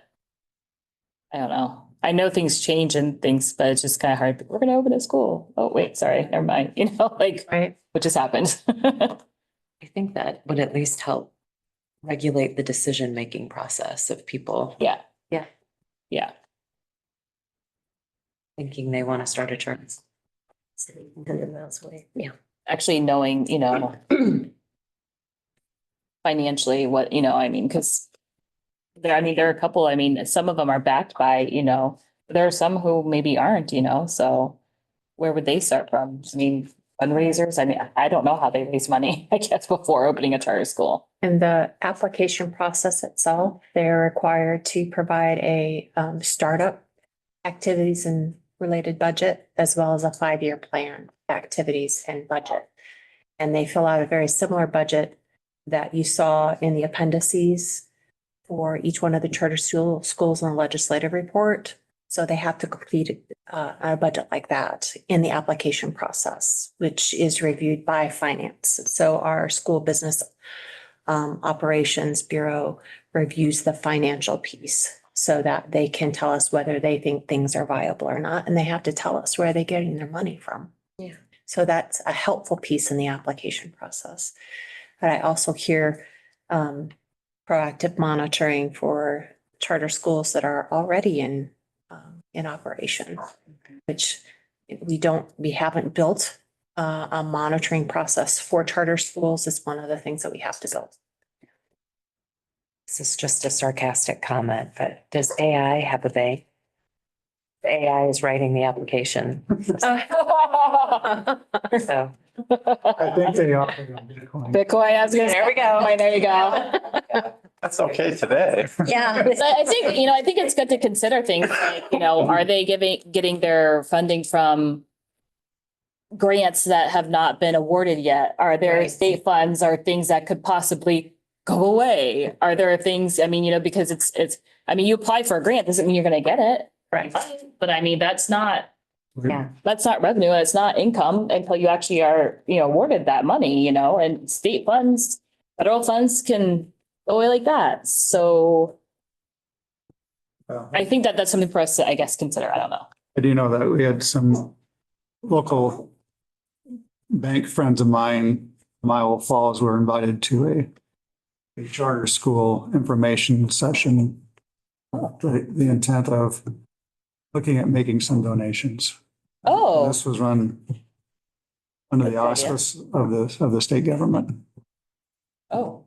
I don't know. I know things change and things, but it's just kind of hard. We're gonna open a school. Oh, wait, sorry, never mind. What just happened? I think that would at least help regulate the decision-making process of people. Yeah. Yeah. Yeah. Thinking they want to start a church. 100 miles away. Yeah. Actually knowing, financially what, because there are a couple, some of them are backed by, there are some who maybe aren't, so where would they start from? Fundraisers, I don't know how they raise money, I guess, before opening a charter school. In the application process itself, they're required to provide a startup activities and related budget, as well as a 5-year plan, activities and budget. And they fill out a very similar budget that you saw in the appendices for each one of the charter schools in the legislative report. So they have to complete a budget like that in the application process, which is reviewed by finance. So our school business operations bureau reviews the financial piece so that they can tell us whether they think things are viable or not. And they have to tell us where they're getting their money from. Yeah. So that's a helpful piece in the application process. But I also hear proactive monitoring for charter schools that are already in operation, which we haven't built a monitoring process for charter schools. It's one of the things that we have to build. This is just a sarcastic comment, but does AI have a bank? AI is writing the application. So. I think they offer Bitcoin. Bitcoin, I was gonna say, there we go. There you go. That's okay today. Yeah, so I think it's good to consider things like, are they getting their funding from grants that have not been awarded yet? Are there state funds or things that could possibly go away? Are there things, because it's, you apply for a grant, doesn't mean you're gonna get it. Right. But that's not revenue, it's not income until you actually are, awarded that money, and state funds, federal funds can go away like that. So I think that's something for us to, I guess, consider. I don't know. I do know that we had some local bank friends of mine from Iowa Falls were invited to a charter school information session. The intent of looking at making some donations. Oh. This was run under the auspice of the state government. Oh.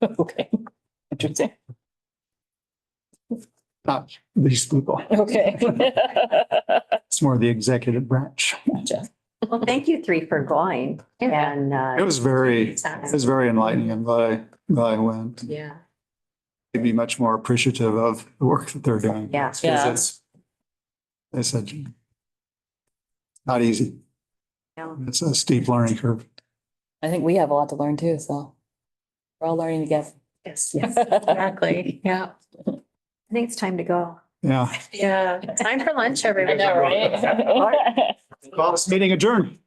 Okay. Interesting. Not these people. Okay. It's more the executive branch. Gotcha. Well, thank you three for going. And It was very enlightening. I'm glad I went. yeah. To be much more appreciative of the work that they're doing. Yeah. 'Cause Yeah. they said, not easy. Yeah. It's a steep learning curve. I think we have a lot to learn too, so we're all learning together. Yes, exactly. Yeah. I think it's time to go. Yeah. Yeah. Time for lunch, I everybody. know, right? Call this meeting adjourned.